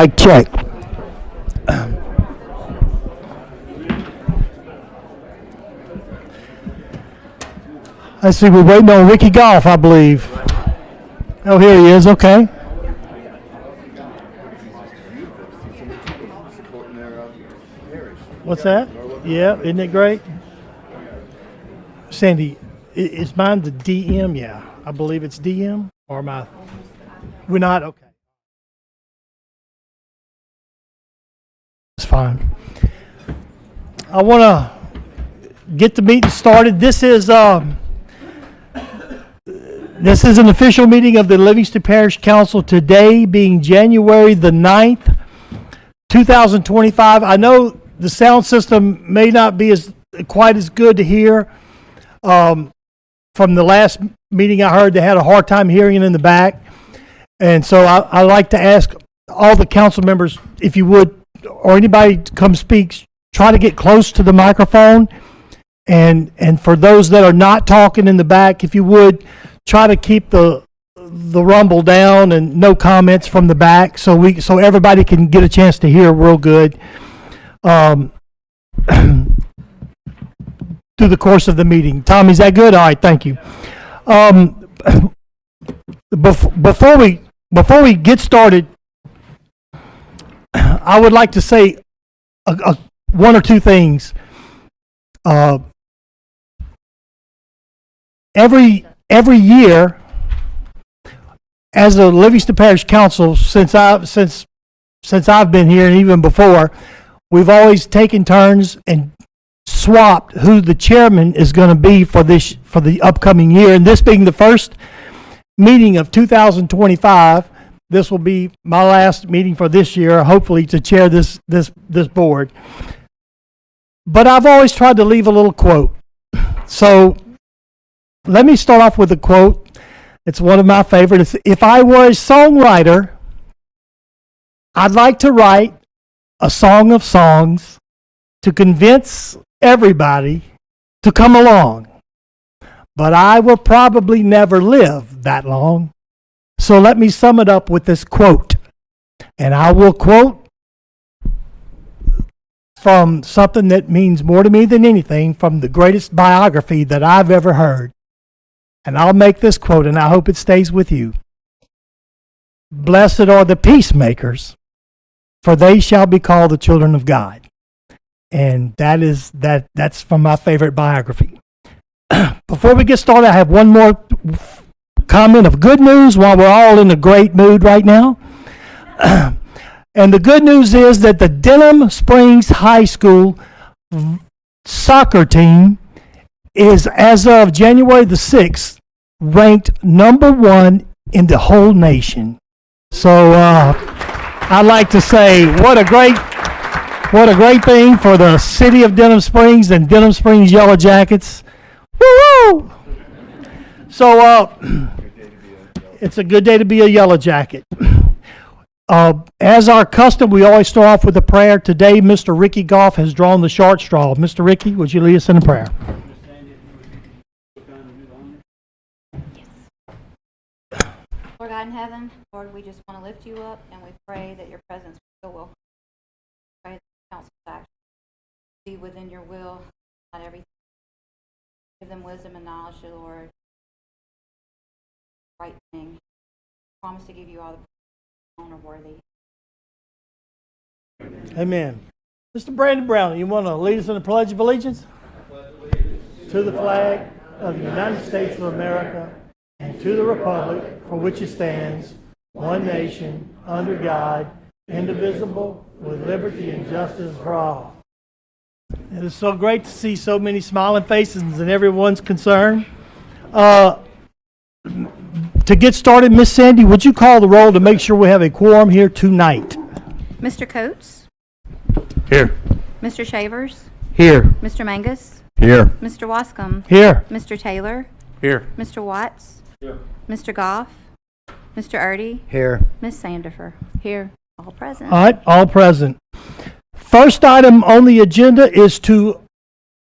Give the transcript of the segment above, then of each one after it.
Mic check. I see we're waiting on Ricky Goff, I believe. Oh, here he is. Okay. What's that? Yeah, isn't it great? Sandy, is mine the DM? Yeah, I believe it's DM. Or am I? We're not? Okay. It's fine. I want to get the meeting started. This is an official meeting of the Livingston Parish Council today being January the 9th, 2025. I know the sound system may not be quite as good to hear. From the last meeting I heard they had a hard time hearing it in the back. And so I like to ask all the council members, if you would, or anybody to come speak, try to get close to the microphone. And for those that are not talking in the back, if you would, try to keep the rumble down and no comments from the back so everybody can get a chance to hear real good through the course of the meeting. Tommy, is that good? All right, thank you. Before we get started, I would like to say one or two things. Every year, as a Livingston Parish Council, since I've been here and even before, we've always taken turns and swapped who the chairman is going to be for the upcoming year. And this being the first meeting of 2025, this will be my last meeting for this year, hopefully to chair this board. But I've always tried to leave a little quote. So let me start off with a quote. It's one of my favorites. If I were a songwriter, I'd like to write a song of songs to convince everybody to come along. But I will probably never live that long. So let me sum it up with this quote. And I will quote from something that means more to me than anything, from the greatest biography that I've ever heard. And I'll make this quote, and I hope it stays with you. Blessed are the peacemakers, for they shall be called the children of God. And that's from my favorite biography. Before we get started, I have one more comment of good news while we're all in a great mood right now. And the good news is that the Denham Springs High School soccer team is, as of January the 6th, ranked number 1 in the whole nation. So I'd like to say what a great thing for the city of Denham Springs and Denham Springs Yellow Jackets. Woo! So it's a good day to be a Yellow Jacket. As our custom, we always start off with a prayer. Today, Mr. Ricky Goff has drawn the short straw. Mr. Ricky, would you lead us in a prayer? Lord God in heaven, Lord, we just want to lift you up, and we pray that your presence will welcome. Pray that the council's action be within your will, not everything. Give them wisdom and knowledge, Lord. Right thing. Promise to give you all the honor worthy. Amen. Mr. Brandon Brown, you want to lead us in the Pledge of Allegiance? To the flag of the United States of America and to the republic for which it stands, one nation, under God, indivisible, with liberty and justice for all. It is so great to see so many smiling faces and everyone's concerned. To get started, Miss Sandy, would you call the roll to make sure we have a quorum here tonight? Mr. Coates? Here. Mr. Shavers? Here. Mr. Mangus? Here. Mr. Wascom? Here. Mr. Taylor? Here. Mr. Watts? Here. Mr. Goff? Mr. Erdy? Here. Miss Sandifer? Here. All present. All right, all present. First item on the agenda is to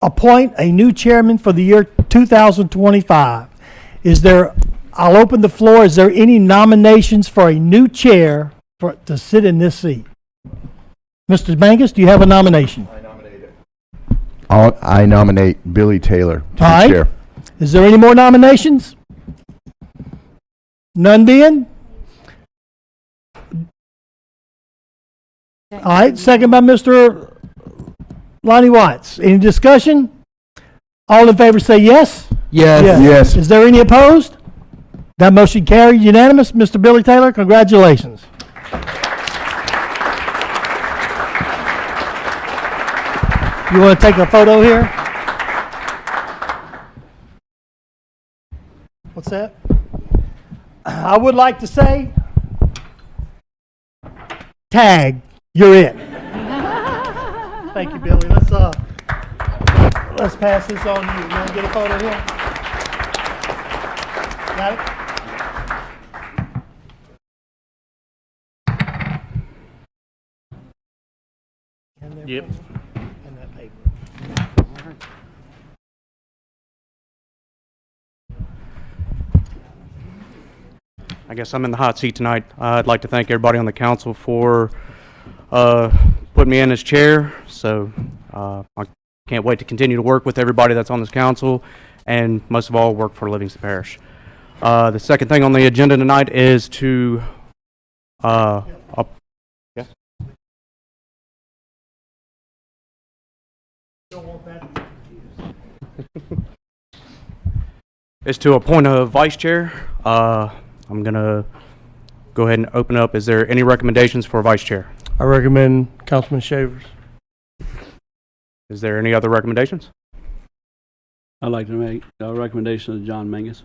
appoint a new chairman for the year 2025. I'll open the floor. Is there any nominations for a new chair to sit in this seat? Mr. Mangus, do you have a nomination? I nominate Billy Taylor to All right. be chair. Is there any more nominations? None being? All right, second by Mr. Lonnie Watts. Any discussion? All in favor say yes? Yes. Yes. Is there any opposed? That motion carried unanimous. Mr. Billy Taylor, congratulations. You want to take a photo here? What's that? I would like to say, tag, you're it. Thank you, Billy. Let's pass this on to you. You want to get a photo here? Got it? Yep. And that paper. I guess I'm in the hot seat tonight. I'd like to thank everybody on the council for putting me in as chair. So I can't wait to continue to work with everybody that's on this council, and most of all, work for Livingston Parish. The second thing on the agenda tonight is to yes. Is to appoint a vice chair. I'm gonna go ahead and open up. Is there any recommendations for vice chair? I recommend Councilman Shavers. Is there any other recommendations? I'd like to make a recommendation to John Mangus.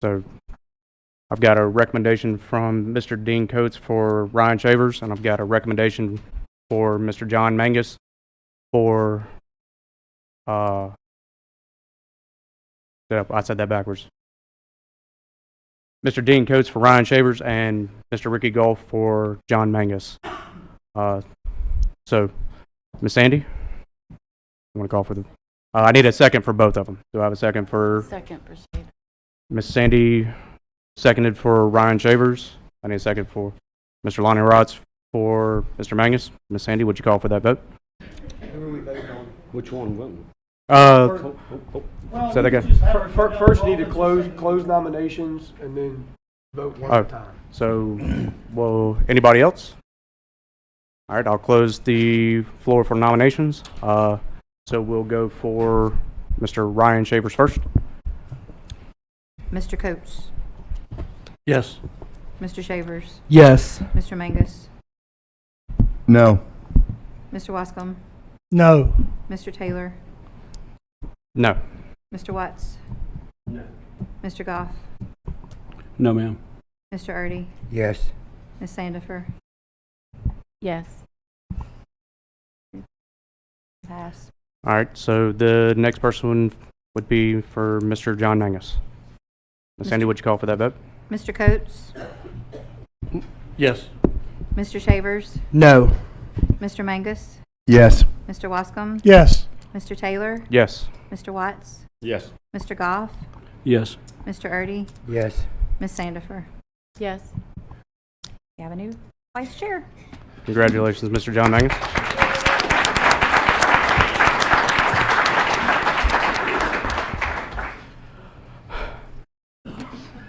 So I've got a recommendation from Mr. Dean Coates for Ryan Shavers, and I've got a recommendation for Mr. John Mangus for I said that backwards. Mr. Dean Coates for Ryan Shavers and Mr. Ricky Golf for John Mangus. So, Miss Sandy, you want to call for the? I need a second for both of them. Do I have a second for? Second for Shavers. Miss Sandy seconded for Ryan Shavers. I need a second for Mr. Lonnie Rotz for Mr. Mangus. Miss Sandy, would you call for that vote? Who are we voting on? Which one voting? Say that again. First need to close nominations and then vote one at a time. So, well, anybody else? All right, I'll close the floor for nominations. So we'll go for Mr. Ryan Shavers first. Mr. Coates, Yes. Mr. Shavers, Yes. Mr. Mangus, No. Mr. Wascom, No. Mr. Taylor, No. Mr. Watts, No. Mr. Goff, No, ma'am. Mr. Erdy, Yes. Ms. Sandifer. Yes. Pass. All right, so the next person would be for Mr. John Mangus. Miss Sandy, would you call for that vote? Mr. Coates, Yes. Mr. Shavers, No. Mr. Mangus, Yes. Mr. Wascom, Yes. Mr. Taylor, Yes. Mr. Watts, Yes. Mr. Goff, Yes. Mr. Erdy, Yes. Ms. Sandifer. Yes. You have a new vice chair. Congratulations, Mr. John Mangus.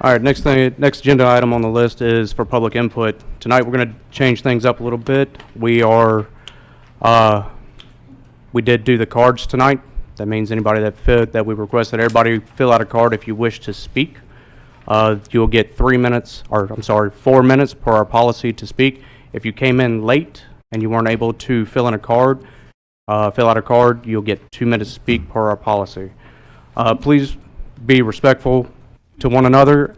All right, next agenda item on the list is for public input. Tonight, we're going to change things up a little bit. We did do the cards tonight. That means anybody that we requested everybody fill out a card if you wish to speak. You'll get 4 minutes per our policy to speak. If you came in late and you weren't able to fill out a card, you'll get 2 minutes to speak per our policy. Please be respectful to one another.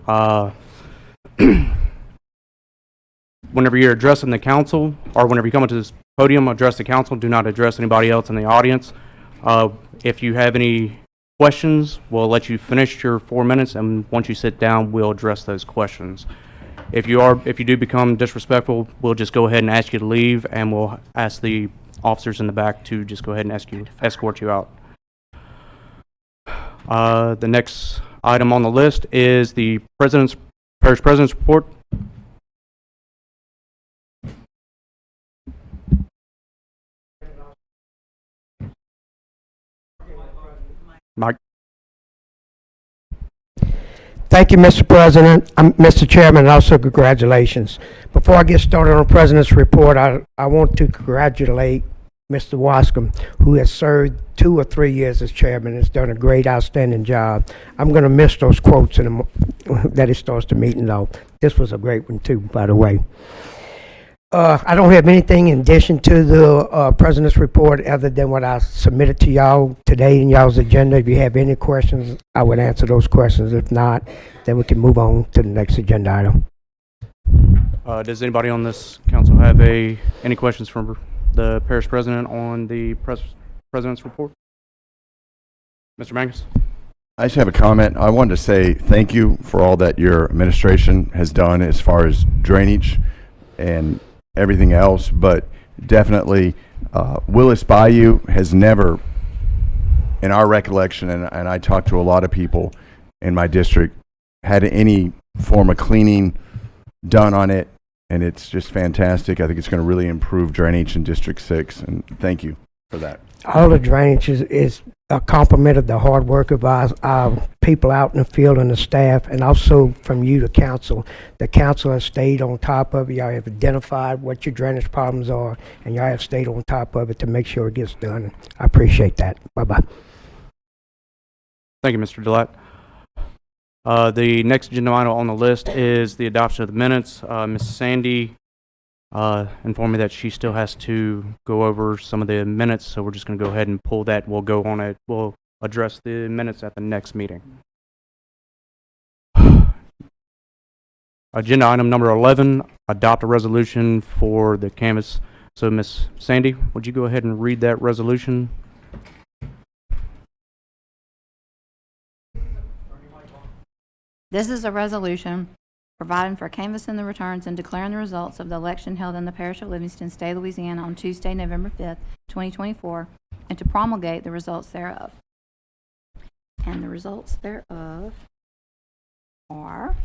Whenever you're addressing the council, or whenever you come into this podium, address the council. Do not address anybody else in the audience. If you have any questions, we'll let you finish your 4 minutes, and once you sit down, we'll address those questions. If you do become disrespectful, we'll just go ahead and ask you to leave, and we'll ask the officers in the back to just go ahead and escort you out. The next item on the list is the parish president's report. Mike? Thank you, Mr. President, Mr. Chairman, and also congratulations. Before I get started on the President's report, I want to congratulate Mr. Wascom, who has served 2 or 3 years as chairman, has done a great, outstanding job. I'm going to miss those quotes that he starts the meeting, though. This was a great one, too, by the way. I don't have anything in addition to the President's report other than what I submitted to y'all today in y'all's agenda. If you have any questions, I would answer those questions. If not, then we can move on to the next agenda item. Does anybody on this council have any questions from the parish president on the president's report? Mr. Mangus? I just have a comment. I wanted to say thank you for all that your administration has done as far as drainage and everything else, but definitely Willis Bayou has never, in our recollection, and I talked to a lot of people in my district, had any form of cleaning done on it, and it's just fantastic. I think it's going to really improve drainage in District 6, and thank you for that. All the drainage is a compliment of the hard work of our people out in the field and the staff, and also from you, the council. The council has stayed on top of it. Y'all have identified what your drainage problems are, and y'all have stayed on top of it to make sure it gets done. I appreciate that. Bye-bye. Thank you, Mr. Gillette. The next agenda item on the list is the adoption of the minutes. Ms. Sandy informed me that she still has to go over some of the minutes, so we're just going to go ahead and pull that. We'll address the minutes at the next meeting. Agenda item number 11, adopt a resolution for the canvas. So, Ms. Sandy, would you go ahead and read that resolution? This is a resolution providing for canvassing the returns and declaring the results of the election held in the parish of Livingston, State of Louisiana on Tuesday, November 5th, 2024, and to promulgate the results thereof. And the results thereof are,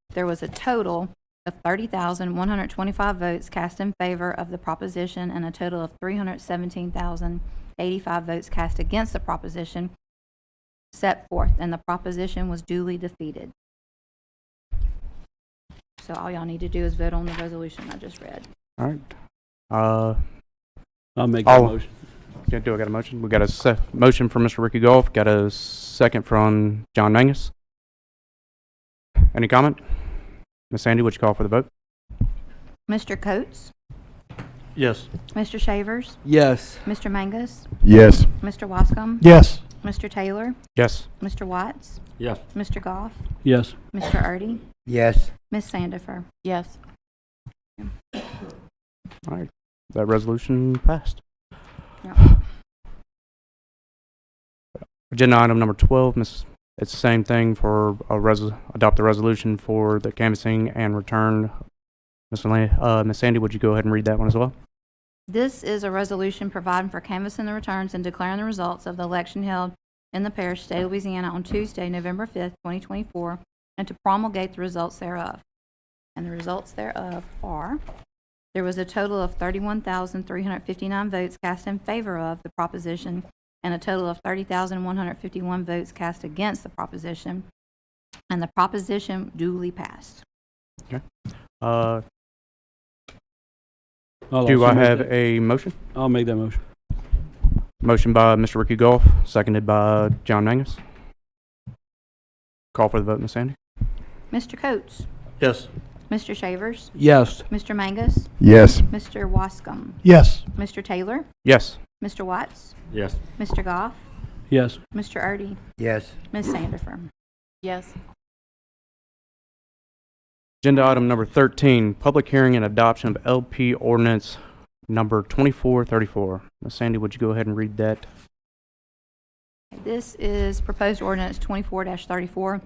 there was a total of 30,125 votes cast in favor of the proposition and a total of 317,085 votes cast against the proposition set forth, and the proposition was duly defeated. So all y'all need to do is vote on the resolution I just read. All right. I'll make that Oh. motion. I got a motion. We got a motion from Mr. Ricky Goff. Got a second from John Mangus. Any comment? Ms. Sandy, would you call for the vote? Mr. Coates? Yes. Mr. Shavers? Yes. Mr. Mangus? Yes. Mr. Wascom? Yes. Mr. Taylor? Yes. Mr. Watts? Yes. Mr. Goff? Yes. Mr. Erdy? Yes. Ms. Sandifer? Yes. All right. That resolution passed. Yep. Agenda item number 12, it's the same thing for adopt the resolution for the canvassing and return. Ms. Sandy, would you go ahead and read that one as well? This is a resolution providing for canvassing the returns and declaring the results of the election held in the parish, State of Louisiana, on Tuesday, November 5th, 2024, and to promulgate the results thereof. And the results thereof are, there was a total of 31,359 votes cast in favor of the proposition and a total of 30,151 votes cast against the proposition, and the proposition duly passed. Do I have a motion? I'll make that motion. Motion by Mr. Ricky Goff, seconded by John Mangus. Call for the vote, Ms. Sandy. Mr. Coates? Yes. Mr. Shavers? Yes. Mr. Mangus? Yes. Mr. Wascom? Yes. Mr. Taylor? Yes. Mr. Watts? Yes. Mr. Goff? Yes. Mr. Erdy? Yes. Ms. Sandifer? Yes. Agenda item number 13, public hearing and adoption of LP ordinance number 2434. Ms. Sandy, would you go ahead and read that? This is proposed ordinance 24-34.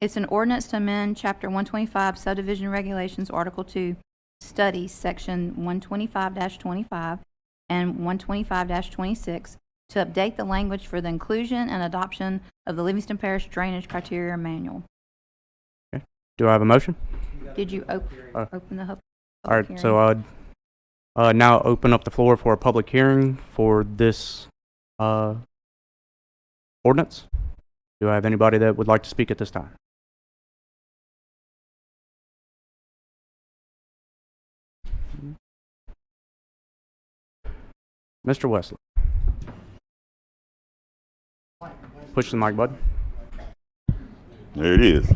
It's an ordinance to amend Chapter 125 Subdivision Regulations, Article 2, Studies, Section 125-25 and 125-26 to update the language for the inclusion and adoption of the Livingston Parish Drainage Criteria Manual. Do I have a motion? Did you open the public All right, hearing? so now open up the floor for a public hearing for this ordinance? Do I have anybody that would like to speak at this time? Mr. Wesley. Push the mic button. There it is.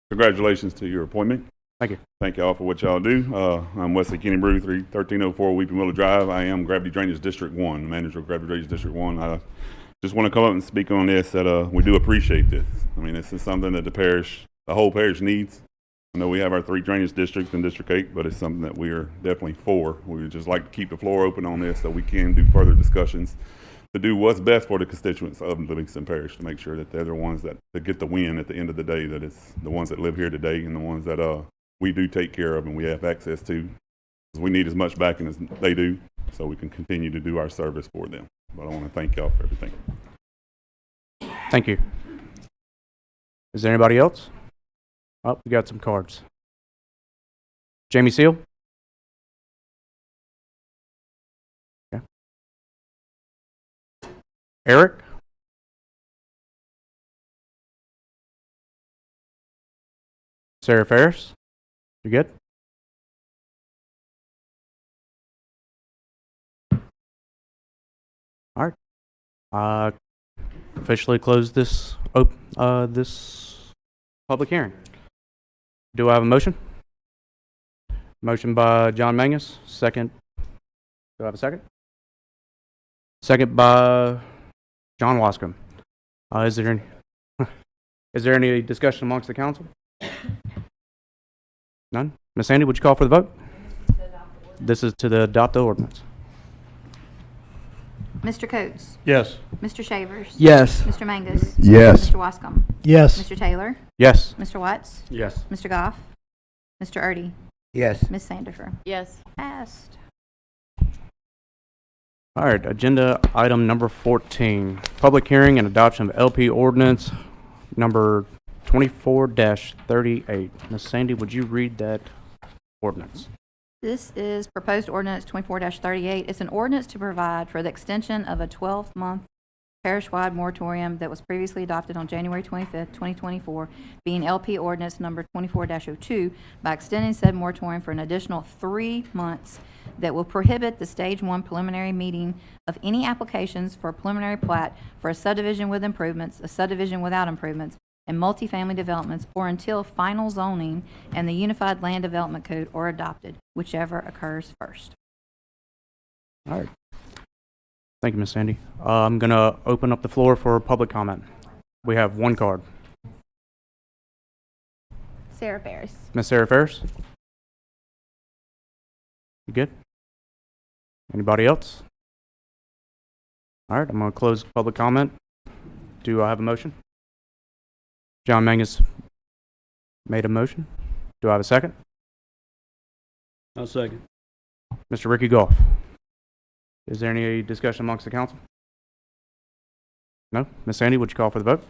Congratulations to your appointment. Thank you. Thank y'all for what y'all do. I'm Wesley Kenny Brew, 1304 Weeping Willow Drive. I am Gravity Drainage District 1, manager of Gravity Drainage District 1. I just want to come up and speak on this, that we do appreciate this. I mean, this is something that the whole parish needs. I know we have our 3 drainage districts in District 8, but it's something that we are definitely for. We would just like to keep the floor open on this so we can do further discussions to do what's best for the constituents of Livingston Parish, to make sure that they're the ones that get the win at the end of the day, that it's the ones that live here today and the ones that we do take care of and we have access to. Because we need as much backing as they do so we can continue to do our service for them. But I want to thank y'all for everything. Thank you. Is there anybody else? Oh, we got some cards. Jamie Seal? Okay. Eric? Sarah Ferris? You good? All right. Officially close this this public hearing. Do I have a motion? Motion by John Mangus, second. Do I have a second? Second by John Wascom. Is there any discussion amongst the council? None? Ms. Sandy, would you call for the vote? This is to adopt the ordinance. Mr. Coates? Yes. Mr. Shavers? Yes. Mr. Mangus? Yes. Mr. Wascom? Yes. Mr. Taylor? Yes. Mr. Watts? Yes. Mr. Goff? Mr. Erdy? Yes. Ms. Sandifer? Yes. Passed. All right, agenda item number 14, public hearing and adoption of LP ordinance number 24-38. Ms. Sandy, would you read that ordinance? This is proposed ordinance 24-38. It's an ordinance to provide for the extension of a 12-month parish-wide moratorium that was previously adopted on January 25th, 2024, being LP ordinance number 24-02, by extending said moratorium for an additional 3 months that will prohibit the Stage 1 preliminary meeting of any applications for a preliminary plat for a subdivision with improvements, a subdivision without improvements, and multifamily developments, or until final zoning and the Unified Land Development Code are adopted, whichever occurs first. All right. Thank you, Ms. Sandy. I'm going to open up the floor for public comment. We have one card. Sarah Ferris. Ms. Sarah Ferris? You good? Anybody else? All right, I'm going to close public comment. Do I have a motion? John Mangus made a motion. Do I have a second? I'll second. Mr. Ricky Goff. Is there any discussion amongst the council? No? Ms. Sandy, would you call for the vote?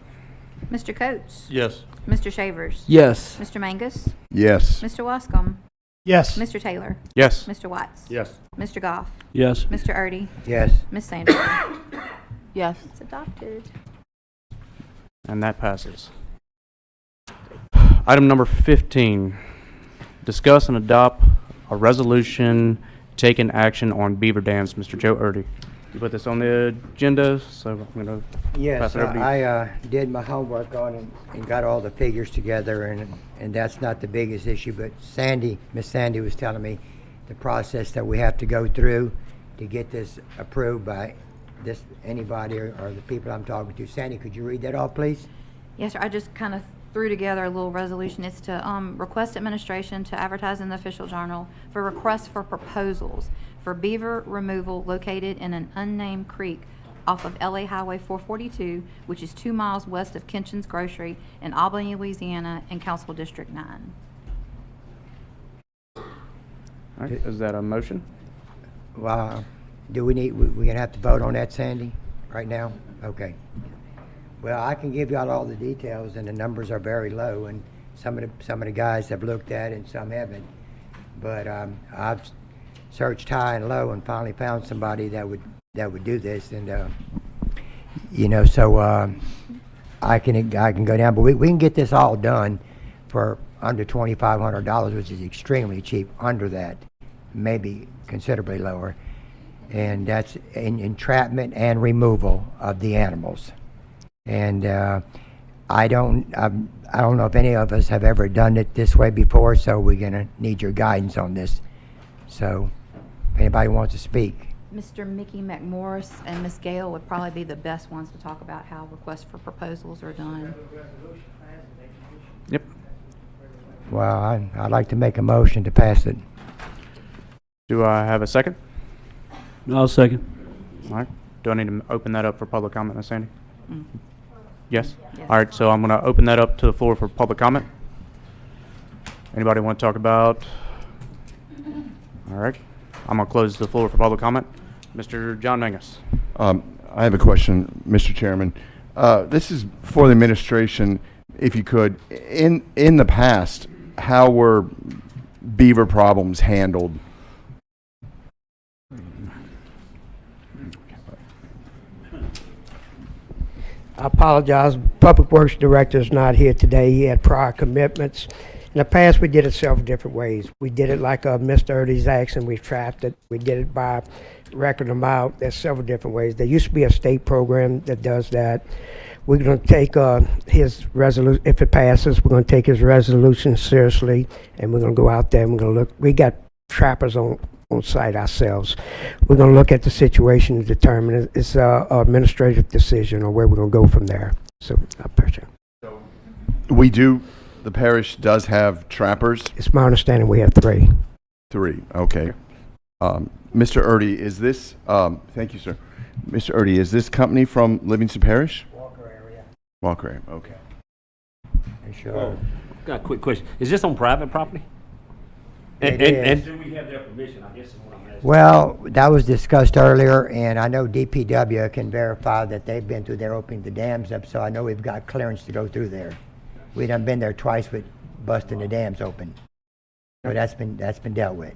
Mr. Coates? Yes. Mr. Shavers? Yes. Mr. Mangus? Yes. Mr. Wascom? Yes. Mr. Taylor? Yes. Mr. Watts? Yes. Mr. Goff? Yes. Mr. Erdy? Yes. Ms. Sandifer? Yes. It's adopted. And that passes. Item number 15, discuss and adopt a resolution taking action on beaver dams. Mr. Joe Erdy. You put this on the agenda, so I'm going to Yes, pass it over to you. I did my homework on it and got all the figures together, and that's not the biggest issue, but Miss Sandy was telling me the process that we have to go through to get this approved by anybody or the people I'm talking to. Sandy, could you read that off, please? Yes, sir. I just kind of threw together a little resolution. It's to request administration to advertise in the official journal for requests for proposals for beaver removal located in an unnamed creek off of LA Highway 442, which is 2 miles west of Kitchen's Grocery in Albany, Louisiana, in Council District 9. All right, is that a motion? Well, we're gonna have to vote on that, Sandy, right now? Okay. Well, I can give y'all all the details, and the numbers are very low, and some of the guys have looked at it and some haven't. But I've searched high and low and finally found somebody that would do this. And you know, so I can go down, but we can get this all done for under $2,500, which is extremely cheap. Under that, maybe considerably lower, and that's entrapment and removal of the animals. And I don't know if any of us have ever done it this way before, so we're gonna need your guidance on this. So, if anybody wants to speak. Mr. Mickey McMorris and Miss Gail would probably be the best ones to talk about how requests for proposals are done. Yep. Well, I'd like to make a motion to pass it. Do I have a second? I'll second. All right. Do I need to open that up for public comment, Ms. Sandy? Mm. Yes? Yes. All right, so I'm going to open that up to the floor for public comment. Anybody want to talk about? All right. I'm going to close the floor for public comment. Mr. John Mangus. I have a question, Mr. Chairman. This is for the administration, if you could. In the past, how were beaver problems handled? I apologize. Public Works Director is not here today. He had prior commitments. In the past, we did it several different ways. We did it like Mr. Erdy's action. We trapped it. We did it by record amount. There's several different ways. There used to be a state program that does that. We're going to take his resolution. If it passes, we're going to take his resolution seriously, and we're going to go out there and we're going to look. We got trappers on site ourselves. We're going to look at the situation and determine it's an administrative decision or where we're going to go from there. So, I appreciate it. We do, the parish does have trappers? It's my understanding we have 3. 3, okay. Mr. Erdy, is this, thank you, sir. Mr. Erdy, is this company from Livingston Parish? Walker area. Walker area, okay. Sure. Got a quick question. Is this on private property? It is. Do we have their permission? I guess is what I'm asking. Well, that was discussed earlier, and I know DPW can verify that they've been through there opening the dams up, so I know we've got clearance to go through there. We done been there twice with busting the dams open. So that's been dealt with.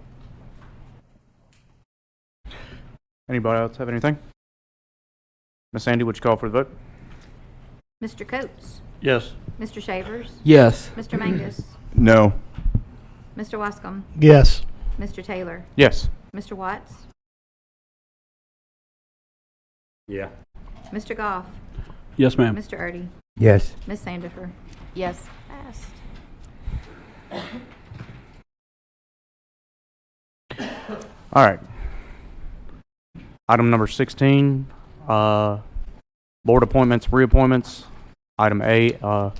Anybody else have anything? Ms. Sandy, would you call for the vote? Mr. Coates? Yes. Mr. Shavers? Yes. Mr. Mangus? No. Mr. Wascom? Yes. Mr. Taylor? Yes. Mr. Watts? Yeah. Mr. Goff? Yes, ma'am. Mr. Erdy? Yes. Ms. Sandifer? Yes. Passed. All right. Item number 16, board appointments, reappointments. Item A,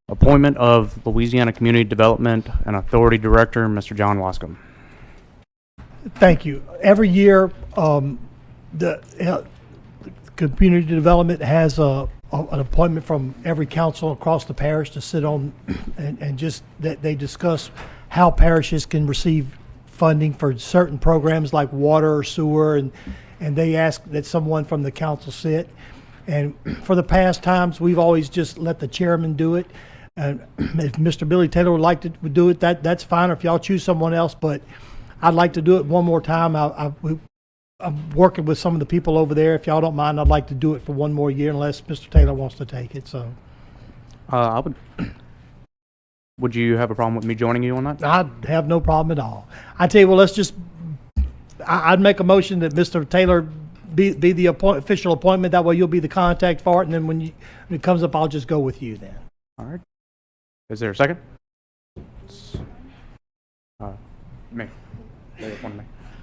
appointment of Louisiana Community Development and Authority Director, Mr. John Wascom. Thank you. Every year, the community development has an appointment from every council across the parish to sit on and just that they discuss how parishes can receive funding for certain programs like water or sewer, and they ask that someone from the council sit. And for the past times, we've always just let the chairman do it. And if Mr. Billy Taylor would like to do it, that's fine. Or if y'all choose someone else, but I'd like to do it one more time. I'm working with some of the people over there. If y'all don't mind, I'd like to do it for one more year, unless Mr. Taylor wants to take it. So, I would. Would you have a problem with me joining you on that? I'd have no problem at all. I tell you what, let's just. I'd make a motion that Mr. Taylor be the official appointment. That way, you'll be the contact for it, and then when it comes up, I'll just go with you then. All right. Is there a second? Me.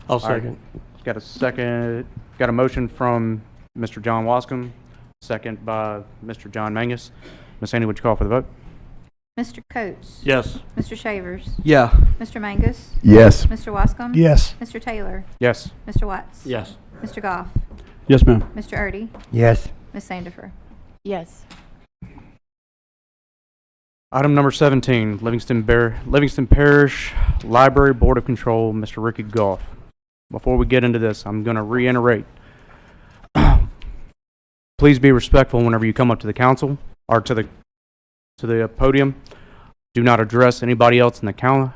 I'll second. Got a second. Got a motion from Mr. John Wascom, second by Mr. John Mangus. Ms. Sandy, would you call for the vote? Mr. Coates? Yes. Mr. Shavers? Yeah. Mr. Mangus? Yes. Mr. Wascom? Yes. Mr. Taylor? Yes. Mr. Watts? Yes. Mr. Goff? Yes, ma'am. Mr. Erdy? Yes. Ms. Sandifer? Yes. Item number 17, Livingston Parish Library Board of Control, Mr. Ricky Goff. Before we get into this, I'm going to reiterate. Please be respectful whenever you come up to the council or to the podium. Do not address anybody else in the council.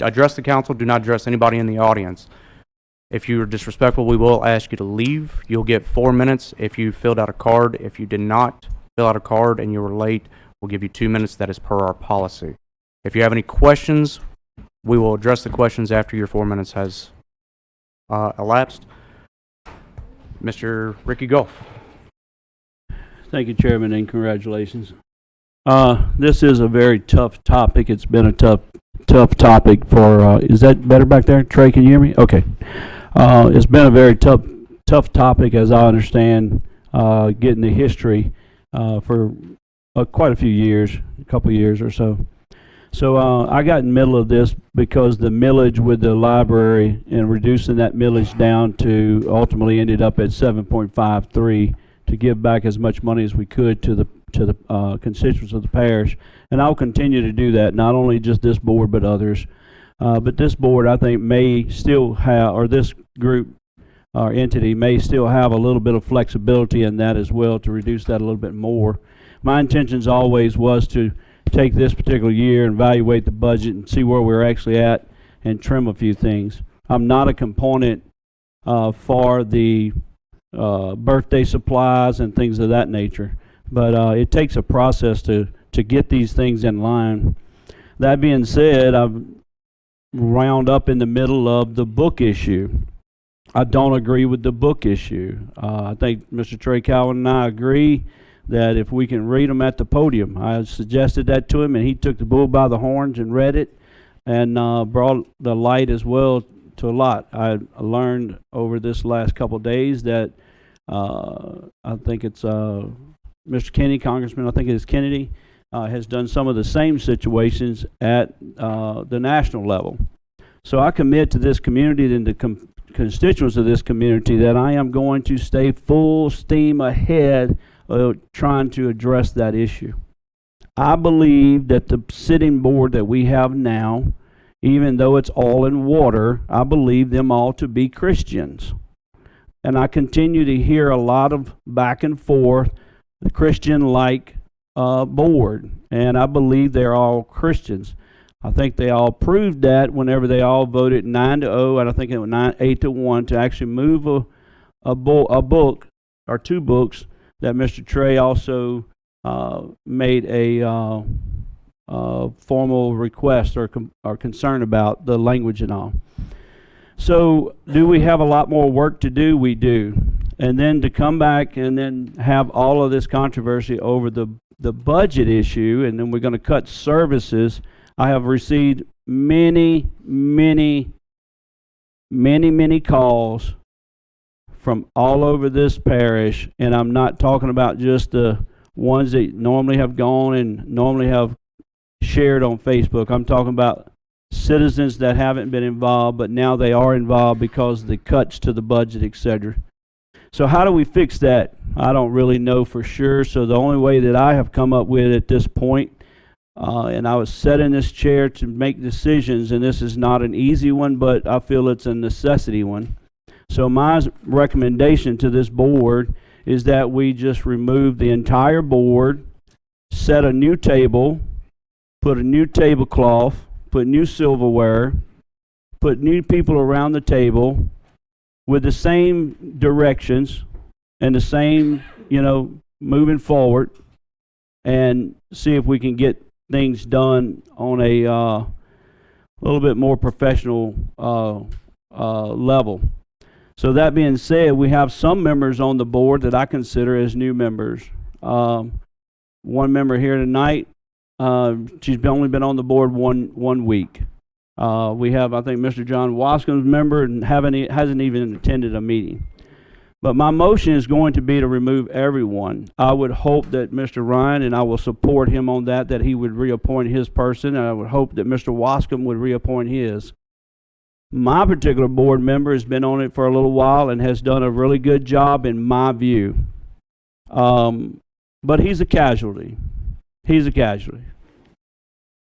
Address the council. Do not address anybody in the audience. If you are disrespectful, we will ask you to leave. You'll get 4 minutes if you filled out a card. If you did not fill out a card and you were late, we'll give you 2 minutes. That is per our policy. If you have any questions, we will address the questions after your 4 minutes has elapsed. Mr. Ricky Golf. Thank you, Chairman, and congratulations. This is a very tough topic. It's been a tough topic for, is that better back there? Trey, can you hear me? Okay. It's been a very tough topic, as I understand, getting the history for quite a few years, a couple years or so. So I got in the middle of this because the millage with the library and reducing that millage down to ultimately ended up at 7.53 to give back as much money as we could to the constituents of the parish. And I'll continue to do that, not only just this board but others. But this board, I think, may still have, or this group or entity may still have a little bit of flexibility in that as well to reduce that a little bit more. My intentions always was to take this particular year and evaluate the budget and see where we're actually at and trim a few things. I'm not a component for the birthday supplies and things of that nature, but it takes a process to get these things in line. That being said, I've wound up in the middle of the book issue. I don't agree with the book issue. I think Mr. Trey Cowan and I agree that if we can read them at the podium. I suggested that to him, and he took the bull by the horns and read it and brought the light as well to a lot. I learned over this last couple of days that I think it's Mr. Kennedy, Congressman, I think it is Kennedy, has done some of the same situations at the national level. So I commit to this community and the constituents of this community that I am going to stay full steam ahead trying to address that issue. I believe that the sitting board that we have now, even though it's all in water, I believe them all to be Christians. And I continue to hear a lot of back and forth, the Christian-like board, and I believe they're all Christians. I think they all proved that whenever they all voted 9-0, and I think it was 8-1 to actually move a book or two books that Mr. Trey also made a formal request or concern about the language and all. So do we have a lot more work to do? We do. And then to come back and then have all of this controversy over the budget issue, and then we're going to cut services. I have received many calls from all over this parish, and I'm not talking about just the ones that normally have gone and normally have shared on Facebook. I'm talking about citizens that haven't been involved, but now they are involved because of the cuts to the budget, etc. So how do we fix that? I don't really know for sure. So the only way that I have come up with at this point, and I was set in this chair to make decisions, and this is not an easy one, but I feel it's a necessity one. So my recommendation to this board is that we just remove the entire board, set a new table, put a new tablecloth, put new silverware, put new people around the table with the same directions and the same, moving forward, and see if we can get things done on a little bit more professional level. So that being said, we have some members on the board that I consider as new members. One member here tonight, she's only been on the board one week. We have, I think, Mr. John Wascom's member and hasn't even attended a meeting. But my motion is going to be to remove everyone. I would hope that Mr. Ryan, and I will support him on that he would reappoint his person, and I would hope that Mr. Wascom would reappoint his. My particular board member has been on it for a little while and has done a really good job in my view. But he's a casualty. He's a casualty.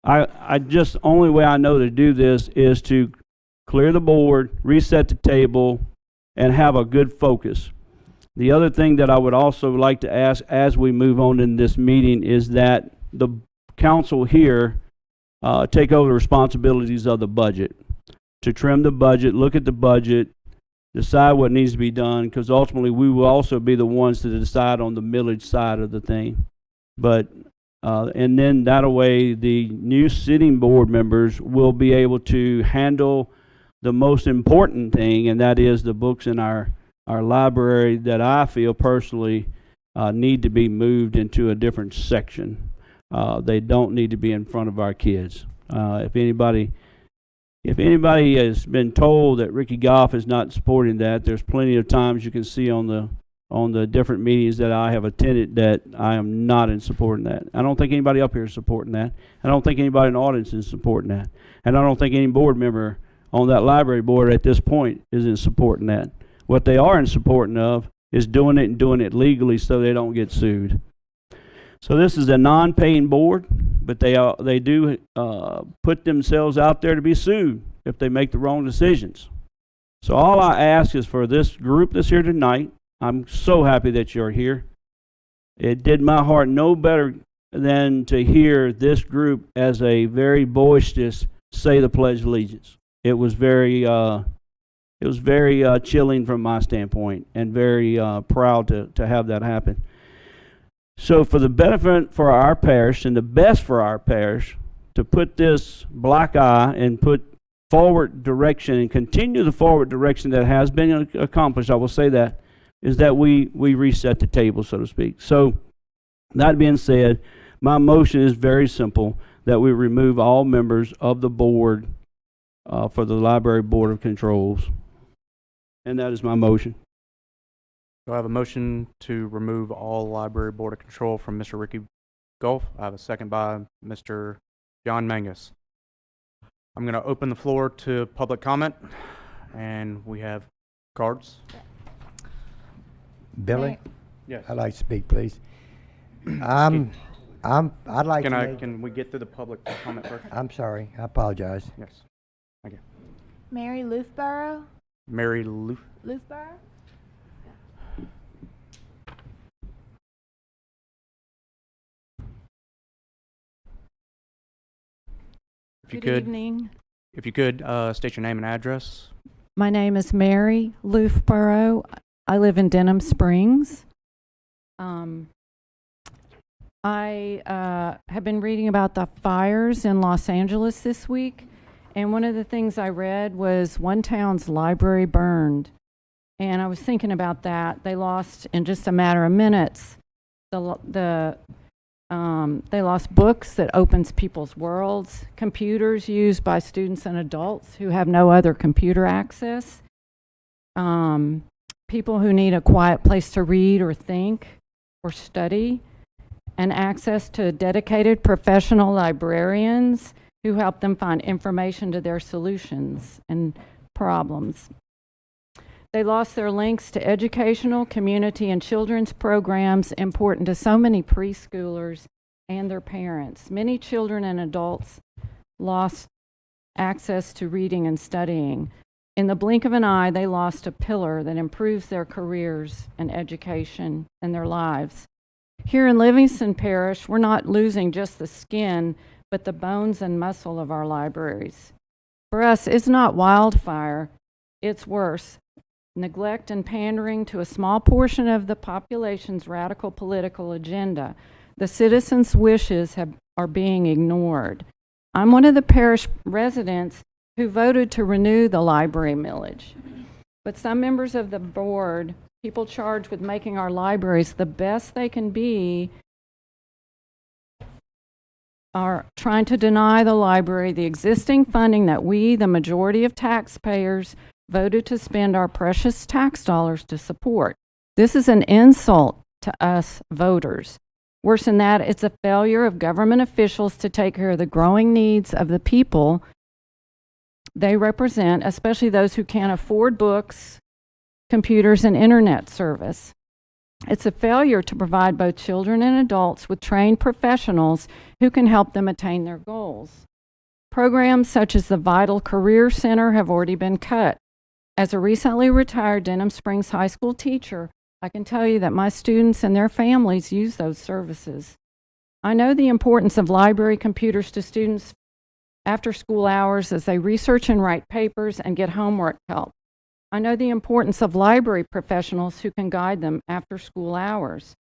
I just, only way I know to do this is to clear the board, reset the table, and have a good focus. The other thing that I would also like to ask as we move on in this meeting is that the council here take over the responsibilities of the budget, to trim the budget, look at the budget, decide what needs to be done, because ultimately we will also be the ones to decide on the millage side of the thing. But, and then that way the new sitting board members will be able to handle the most important thing, and that is the books in our library that I feel personally need to be moved into a different section. They don't need to be in front of our kids. If anybody has been told that Ricky Goff is not supporting that, there's plenty of times you can see on the different meetings that I have attended that I am not in supporting that. I don't think anybody up here is supporting that. I don't think anybody in the audience is supporting that. And I don't think any board member on that library board at this point is in supporting that. What they are in supporting of is doing it and doing it legally so they don't get sued. So this is a non-paying board, but they do put themselves out there to be sued if they make the wrong decisions. So all I ask is for this group that's here tonight. I'm so happy that you're here. It did my heart no better than to hear this group as a very boisterous say the Pledge of Allegiance. It was very chilling from my standpoint, and very proud to have that happen. So for the benefit for our parish and the best for our parish, to put this black eye and put forward direction and continue the forward direction that has been accomplished, I will say that, is that we reset the table, so to speak. So that being said, my motion is very simple, that we remove all members of the board for the Library Board of Controls. And that is my motion. Do I have a motion to remove all Library Board of Control from Mr. Ricky Goff? I have a second by Mr. John Mangus. I'm going to open the floor to public comment, and we have cards. Billy, Yes. I'd like to speak, please. I'd like to Can we get to the public comment first? I'm sorry. I apologize. Yes. Thank you. Mary Loofborough? Mary Lou. Loofborough? Good evening. If you could, state your name and address. My name is Mary Loofborough. I live in Denham Springs. I have been reading about the fires in Los Angeles this week, and one of the things I read was one town's library burned. And I was thinking about that. They lost, in just a matter of minutes, they lost books that opens people's worlds, computers used by students and adults who have no other computer access, people who need a quiet place to read or think or study, and access to dedicated professional librarians who help them find information to their solutions and problems. They lost their links to educational, community, and children's programs important to so many preschoolers and their parents. Many children and adults lost access to reading and studying. In the blink of an eye, they lost a pillar that improves their careers and education and their lives. Here in Livingston Parish, we're not losing just the skin, but the bones and muscle of our libraries. For us, it's not wildfire, it's worse. Neglect and pandering to a small portion of the population's radical political agenda. The citizens' wishes are being ignored. I'm one of the parish residents who voted to renew the library millage. But some members of the board, people charged with making our libraries the best they can be, are trying to deny the library the existing funding that we, the majority of taxpayers, voted to spend our precious tax dollars to support. This is an insult to us voters. Worse than that, it's a failure of government officials to take care of the growing needs of the people they represent, especially those who can't afford books, computers, and internet service. It's a failure to provide both children and adults with trained professionals who can help them attain their goals. Programs such as the Vital Career Center have already been cut. As a recently retired Denham Springs High School teacher, I can tell you that my students and their families use those services. I know the importance of library computers to students after school hours as they research and write papers and get homework help. I know the importance of library professionals who can guide them after school hours.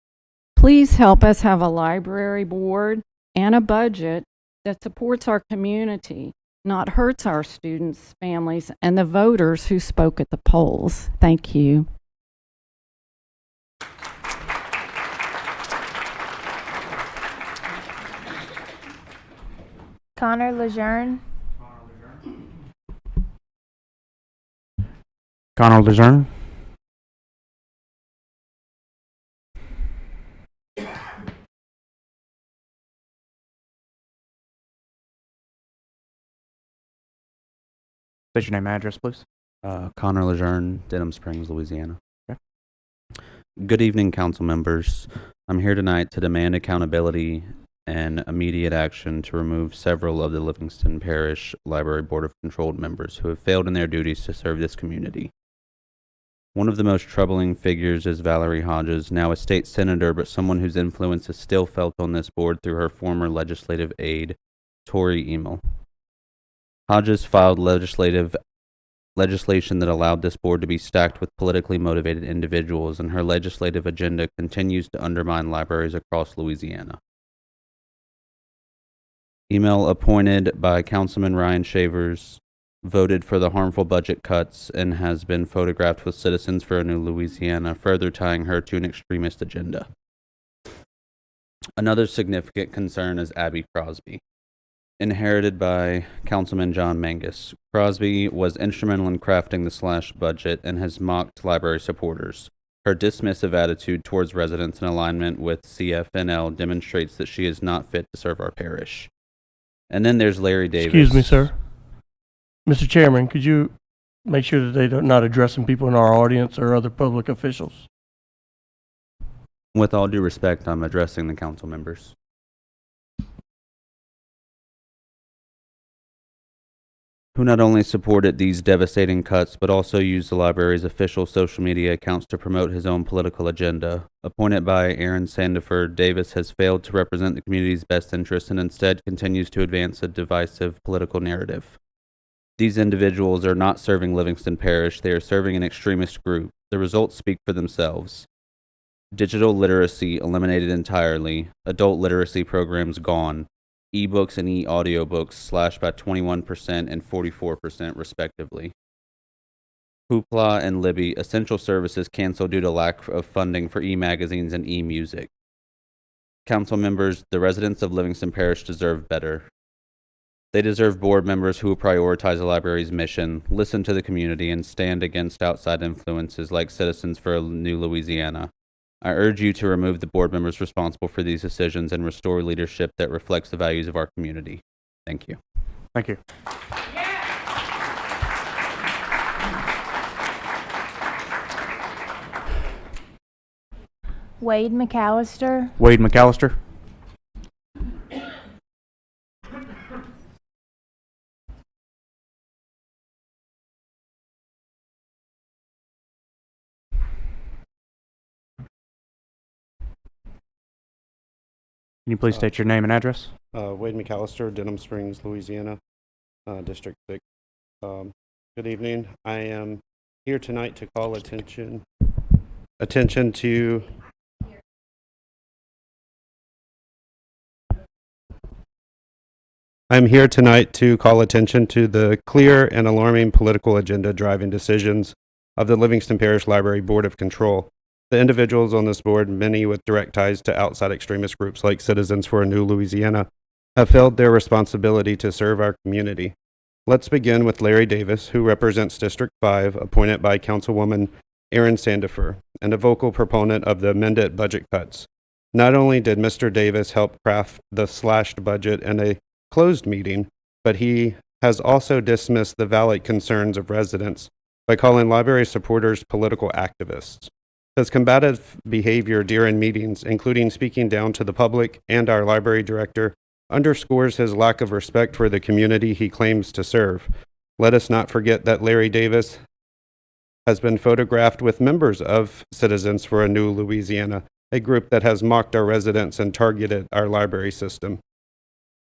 Please help us have a library board and a budget that supports our community, not hurts our students, families, and the voters who spoke at the polls. Thank you. Connor Lejeune. Connor Lejeune. State your name and address, please. Connor Lejeune, Denham Springs, Louisiana. Okay. Good evening, council members. I'm here tonight to demand accountability and immediate action to remove several of the Livingston Parish Library Board of Control members who have failed in their duties to serve this community. One of the most troubling figures is Valerie Hodges, now a state senator, but someone whose influence is still felt on this board through her former legislative aide, Tori Emil. Hodges filed legislation that allowed this board to be stacked with politically motivated individuals, and her legislative agenda continues to undermine libraries across Louisiana. Emil, appointed by Councilman Ryan Shavers, voted for the harmful budget cuts and has been photographed with Citizens for a New Louisiana, further tying her to an extremist agenda. Another significant concern is Abby Crosby. Inherited by Councilman John Mangus, Crosby was instrumental in crafting the slashed budget and has mocked library supporters. Her dismissive attitude towards residents in alignment with CFNL demonstrates that she is not fit to serve our parish. And then there's Larry Davis. Excuse me, sir. Mr. Chairman, could you make sure that they're not addressing people in our audience or other public officials? With all due respect, I'm addressing the council members. Who not only supported these devastating cuts, but also used the library's official social media accounts to promote his own political agenda. Appointed by Aaron Sandiford, Davis has failed to represent the community's best interests and instead continues to advance a divisive political narrative. These individuals are not serving Livingston Parish, they are serving an extremist group. The results speak for themselves. Digital literacy eliminated entirely, adult literacy programs gone, ebooks and e-audiobooks slashed by 21% and 44% respectively. Hoopla and Libby, essential services canceled due to lack of funding for e-magazines and e-music. Council members, the residents of Livingston Parish deserve better. They deserve board members who prioritize the library's mission, listen to the community, and stand against outside influences like Citizens for a New Louisiana. I urge you to remove the board members responsible for these decisions and restore leadership that reflects the values of our community. Thank you. Thank you. Wade McAllister. Wade McAllister. Can you please state your name and address? Wade McAllister, Denham Springs, Louisiana, District 6. Good evening. I am here tonight to call attention to the clear and alarming political agenda driving decisions of the Livingston Parish Library Board of Control. The individuals on this board, many with direct ties to outside extremist groups like Citizens for a New Louisiana, have failed their responsibility to serve our community. Let's begin with Larry Davis, who represents District 5, appointed by Councilwoman Aaron Sandifer, and a vocal proponent of the amended budget cuts. Not only did Mr. Davis help craft the slashed budget in a closed meeting, but he has also dismissed the valid concerns of residents by calling library supporters political activists. His combative behavior during meetings, including speaking down to the public and our library director, underscores his lack of respect for the community he claims to serve. Let us not forget that Larry Davis has been photographed with members of Citizens for a New Louisiana, a group that has mocked our residents and targeted our library system.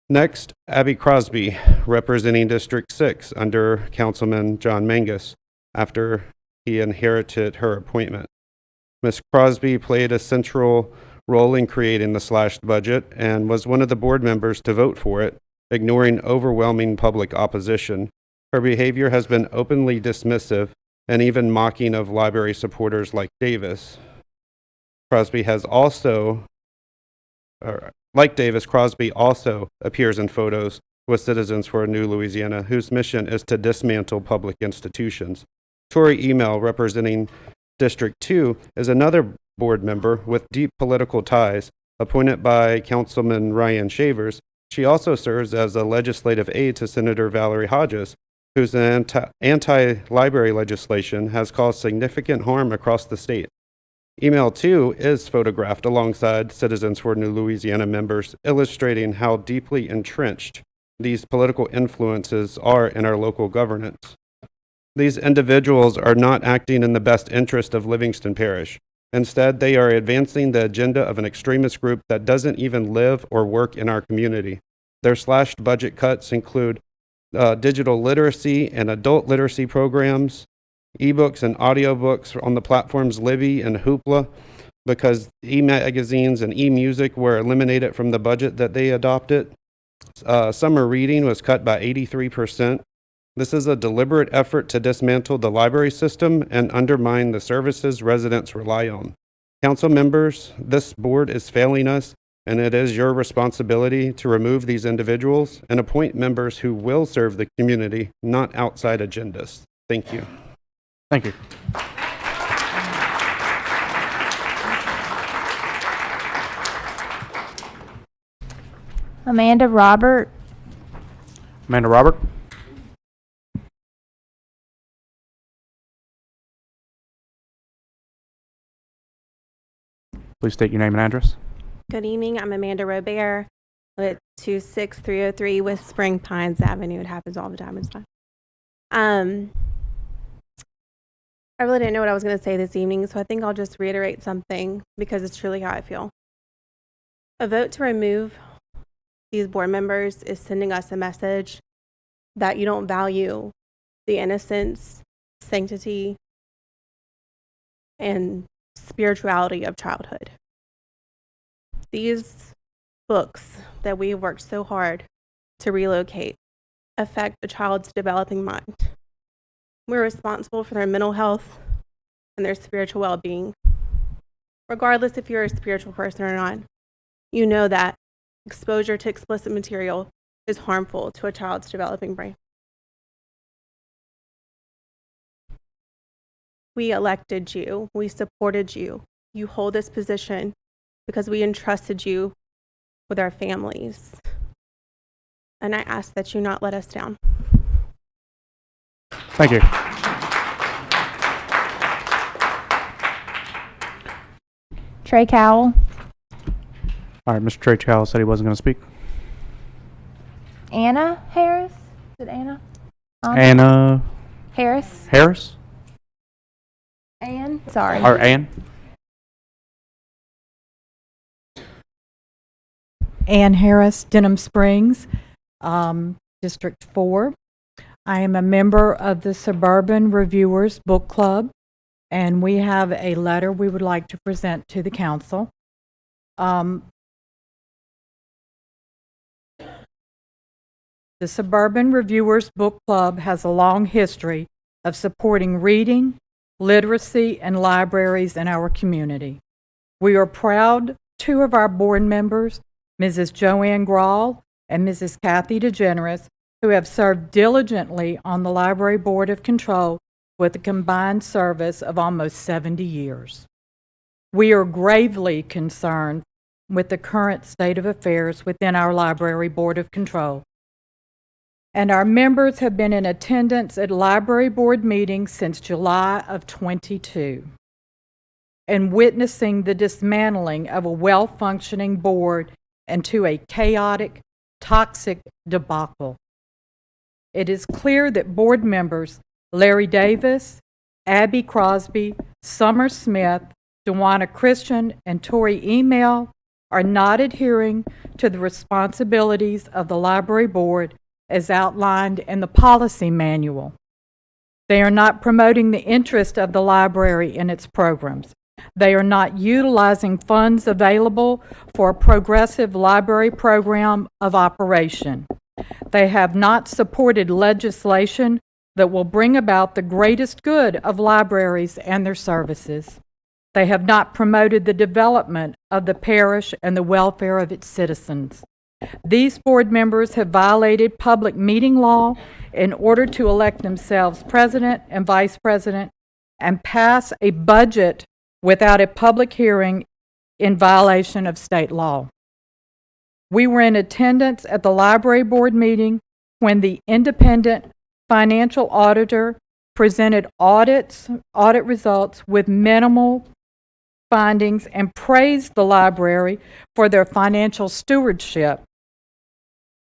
Next, Abby Crosby, representing District 6 under Councilman John Mangus. After he inherited her appointment. Ms. Crosby played a central role in creating the slashed budget and was one of the board members to vote for it, ignoring overwhelming public opposition. Her behavior has been openly dismissive and even mocking of library supporters like Davis. Crosby also appears in photos with Citizens for a New Louisiana, whose mission is to dismantle public institutions. Tori Email, representing District 2, is another board member with deep political ties, appointed by Councilman Ryan Shavers. She also serves as a legislative aide to Senator Valerie Hodges, whose anti-library legislation has caused significant harm across the state. Email 2 is photographed alongside Citizens for New Louisiana members, illustrating how deeply entrenched these political influences are in our local governance. These individuals are not acting in the best interest of Livingston Parish. Instead, they are advancing the agenda of an extremist group that doesn't even live or work in our community. Their slashed budget cuts include digital literacy and adult literacy programs, ebooks and audiobooks on the platforms Libby and Hoopla, because e-magazines and e-music were eliminated from the budget that they adopted. Summer reading was cut by 83%. This is a deliberate effort to dismantle the library system and undermine the services residents rely on. Council members, this board is failing us, and it is your responsibility to remove these individuals and appoint members who will serve the community, not outside agendas. Thank you. Thank you. Amanda Robert. Amanda Robert. Please state your name and address. Good evening. I'm Amanda Robert at 26303 West Spring Pines Avenue. It happens all the time. It's fine. I really didn't know what I was going to say this evening, so I think I'll just reiterate something because it's truly how I feel. A vote to remove these board members is sending us a message that you don't value the innocence, sanctity, and spirituality of childhood. These books that we have worked so hard to relocate affect a child's developing mind. We're responsible for their mental health and their spiritual well-being. Regardless if you're a spiritual person or not, you know that exposure to explicit material is harmful to a child's developing brain. We elected you. We supported you. You hold this position because we entrusted you with our families. And I ask that you not let us down. Thank you. Trey Cowell. All right, Mr. Trey Chow said he wasn't going to speak. Anna Harris. Is it Anna? Anna Harris. Harris? Ann. Sorry. Or Ann? Ann Harris, Denham Springs, District 4. I am a member of the Suburban Reviewers Book Club, and we have a letter we would like to present to the council. The Suburban Reviewers Book Club has a long history of supporting reading, literacy, and libraries in our community. We are proud two of our board members, Mrs. Joanne Grawl and Mrs. Kathy DeGeneres, who have served diligently on the Library Board of Control with a combined service of almost 70 years. We are gravely concerned with the current state of affairs within our Library Board of Control. And our members have been in attendance at Library Board meetings since July of 22 and witnessing the dismantling of a well-functioning board into a chaotic, toxic debacle. It is clear that board members Larry Davis, Abby Crosby, Summer Smith, Dewana Christian, and Tori Email are not adhering to the responsibilities of the library board as outlined in the policy manual. They are not promoting the interest of the library in its programs. They are not utilizing funds available for a progressive library program of operation. They have not supported legislation that will bring about the greatest good of libraries and their services. They have not promoted the development of the parish and the welfare of its citizens. These board members have violated public meeting law in order to elect themselves president and vice president and pass a budget without a public hearing in violation of state law. We were in attendance at the library board meeting when the independent financial auditor presented audit results with minimal findings and praised the library for their financial stewardship.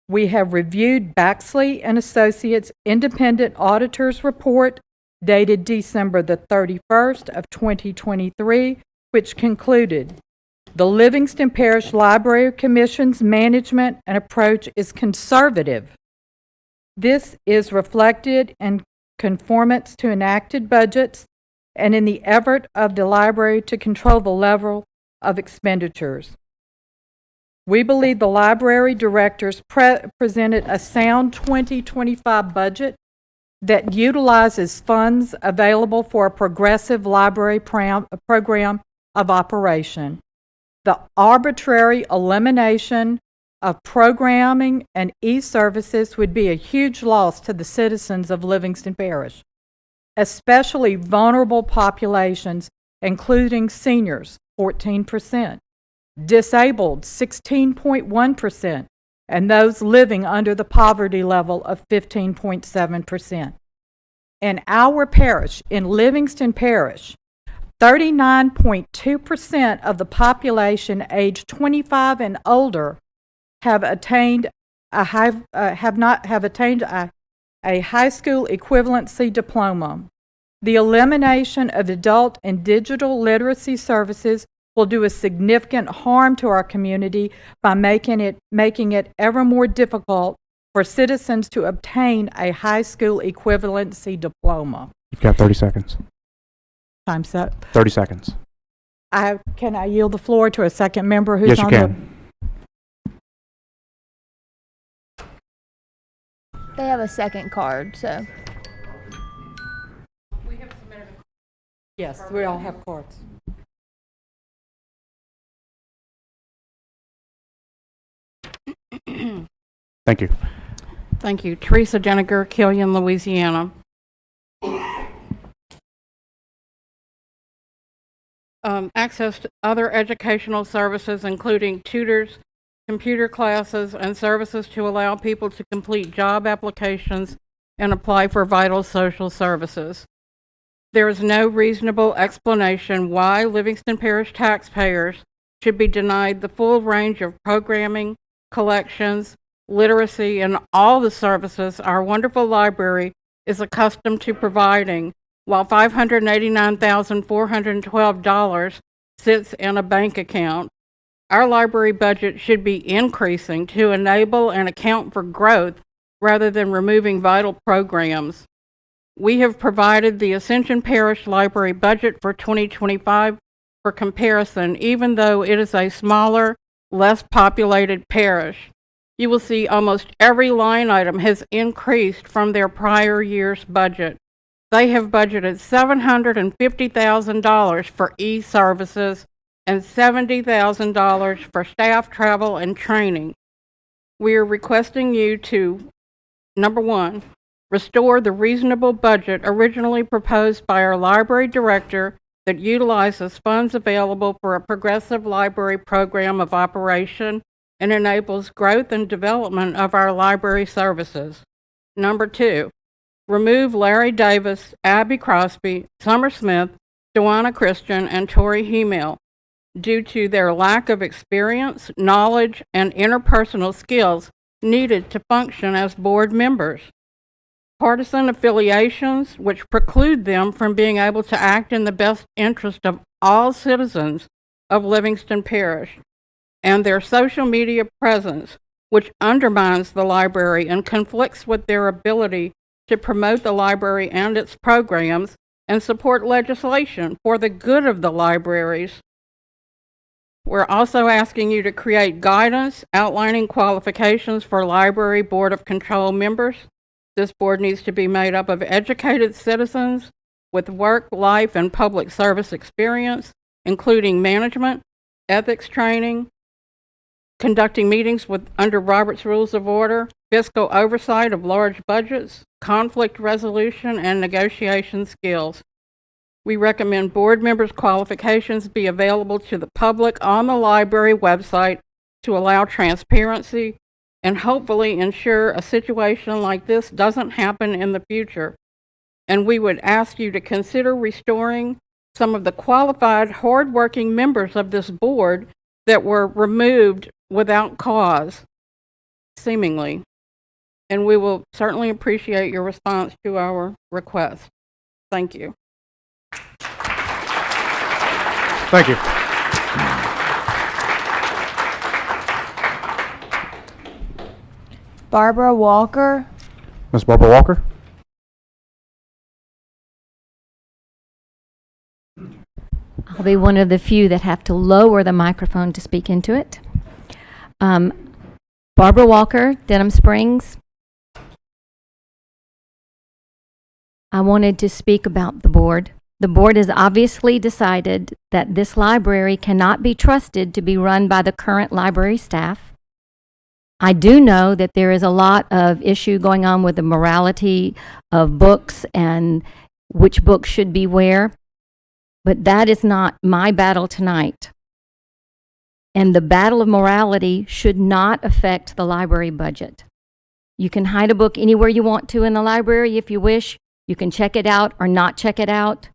We have reviewed Baxley and Associates independent auditor's report dated December the 31st of 2023, which concluded the Livingston Parish Library Commission's management and approach is conservative. This is reflected in conformance to enacted budgets and in the effort of the library to control the level of expenditures. We believe the library directors presented a sound 2025 budget that utilizes funds available for a progressive library program of operation. The arbitrary elimination of programming and e-services would be a huge loss to the citizens of Livingston Parish, especially vulnerable populations, including seniors, 14%, disabled, 16.1%, and those living under the poverty level of 15.7%. In our parish, in Livingston Parish, 39.2% of the population aged 25 and older have attained a high school equivalency diploma. The elimination of adult and digital literacy services will do a significant harm to our community by making it ever more difficult for citizens to obtain a high school equivalency diploma. You've got 30 seconds. Time's up. 30 seconds. Can I yield the floor to a second member who's Yes, you on can. They have a second card, so. Yes, we all have cards. Thank you. Thank you. Teresa Jeniger, Killian, Louisiana. Access to other educational services, including tutors, computer classes, and services to allow people to complete job applications and apply for vital social services. There is no reasonable explanation why Livingston Parish taxpayers should be denied the full range of programming, collections, literacy, and all the services our wonderful library is accustomed to providing, while $589,412 sits in a bank account. Our library budget should be increasing to enable and account for growth rather than removing vital programs. We have provided the Ascension Parish Library budget for 2025 for comparison, even though it is a smaller, less populated parish. You will see almost every line item has increased from their prior year's budget. They have budgeted $750,000 for e-services and $70,000 for staff travel and training. We are requesting you to, number one, restore the reasonable budget originally proposed by our library director that utilizes funds available for a progressive library program of operation and enables growth and development of our library services. Number two, remove Larry Davis, Abby Crosby, Summer Smith, Joanna Christian, and Tori Hemel due to their lack of experience, knowledge, and interpersonal skills needed to function as board members. Partisan affiliations, which preclude them from being able to act in the best interest of all citizens of Livingston Parish, and their social media presence, which undermines the library and conflicts with their ability to promote the library and its programs and support legislation for the good of the libraries. We're also asking you to create guidance outlining qualifications for Library Board of Control members. This board needs to be made up of educated citizens with work, life, and public service experience, including management, ethics training, conducting meetings under Robert's Rules of Order, fiscal oversight of large budgets, conflict resolution, and negotiation skills. We recommend board members' qualifications be available to the public on the library website to allow transparency and hopefully ensure a situation like this doesn't happen in the future. And we would ask you to consider restoring some of the qualified, hardworking members of this board that were removed without cause, seemingly. And we will certainly appreciate your response to our request. Thank you. Thank you. Barbara Walker. Ms. Barbara Walker? I'll be one of the few that have to lower the microphone to speak into it. Barbara Walker, Denham Springs. I wanted to speak about the board. The board has obviously decided that this library cannot be trusted to be run by the current library staff. I do know that there is a lot of issue going on with the morality of books and which books should be where, but that is not my battle tonight. And the battle of morality should not affect the library budget. You can hide a book anywhere you want to in the library if you wish. You can check it out or not check it out.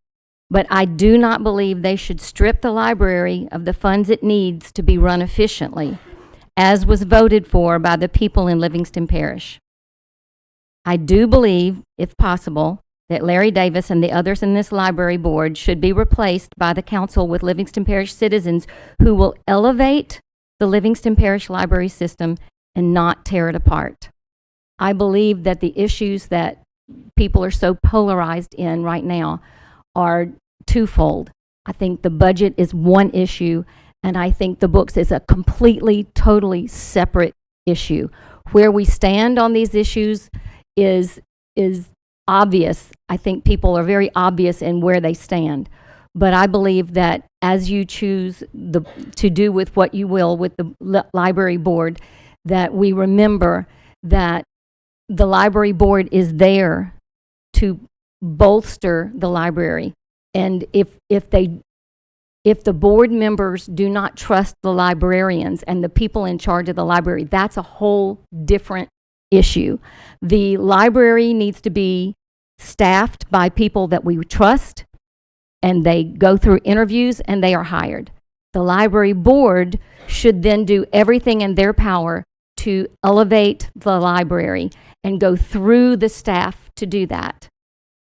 But I do not believe they should strip the library of the funds it needs to be run efficiently, as was voted for by the people in Livingston Parish. I do believe, if possible, that Larry Davis and the others in this library board should be replaced by the council with Livingston Parish citizens who will elevate the Livingston Parish library system and not tear it apart. I believe that the issues that people are so polarized in right now are twofold. I think the budget is one issue, and I think the books is a completely, totally separate issue. Where we stand on these issues is obvious. I think people are very obvious in where they stand. But I believe that as you choose to do with what you will with the library board, that we remember that the library board is there to bolster the library. And if the board members do not trust the librarians and the people in charge of the library, that's a whole different issue. The library needs to be staffed by people that we trust, and they go through interviews and they are hired. The library board should then do everything in their power to elevate the library and go through the staff to do that.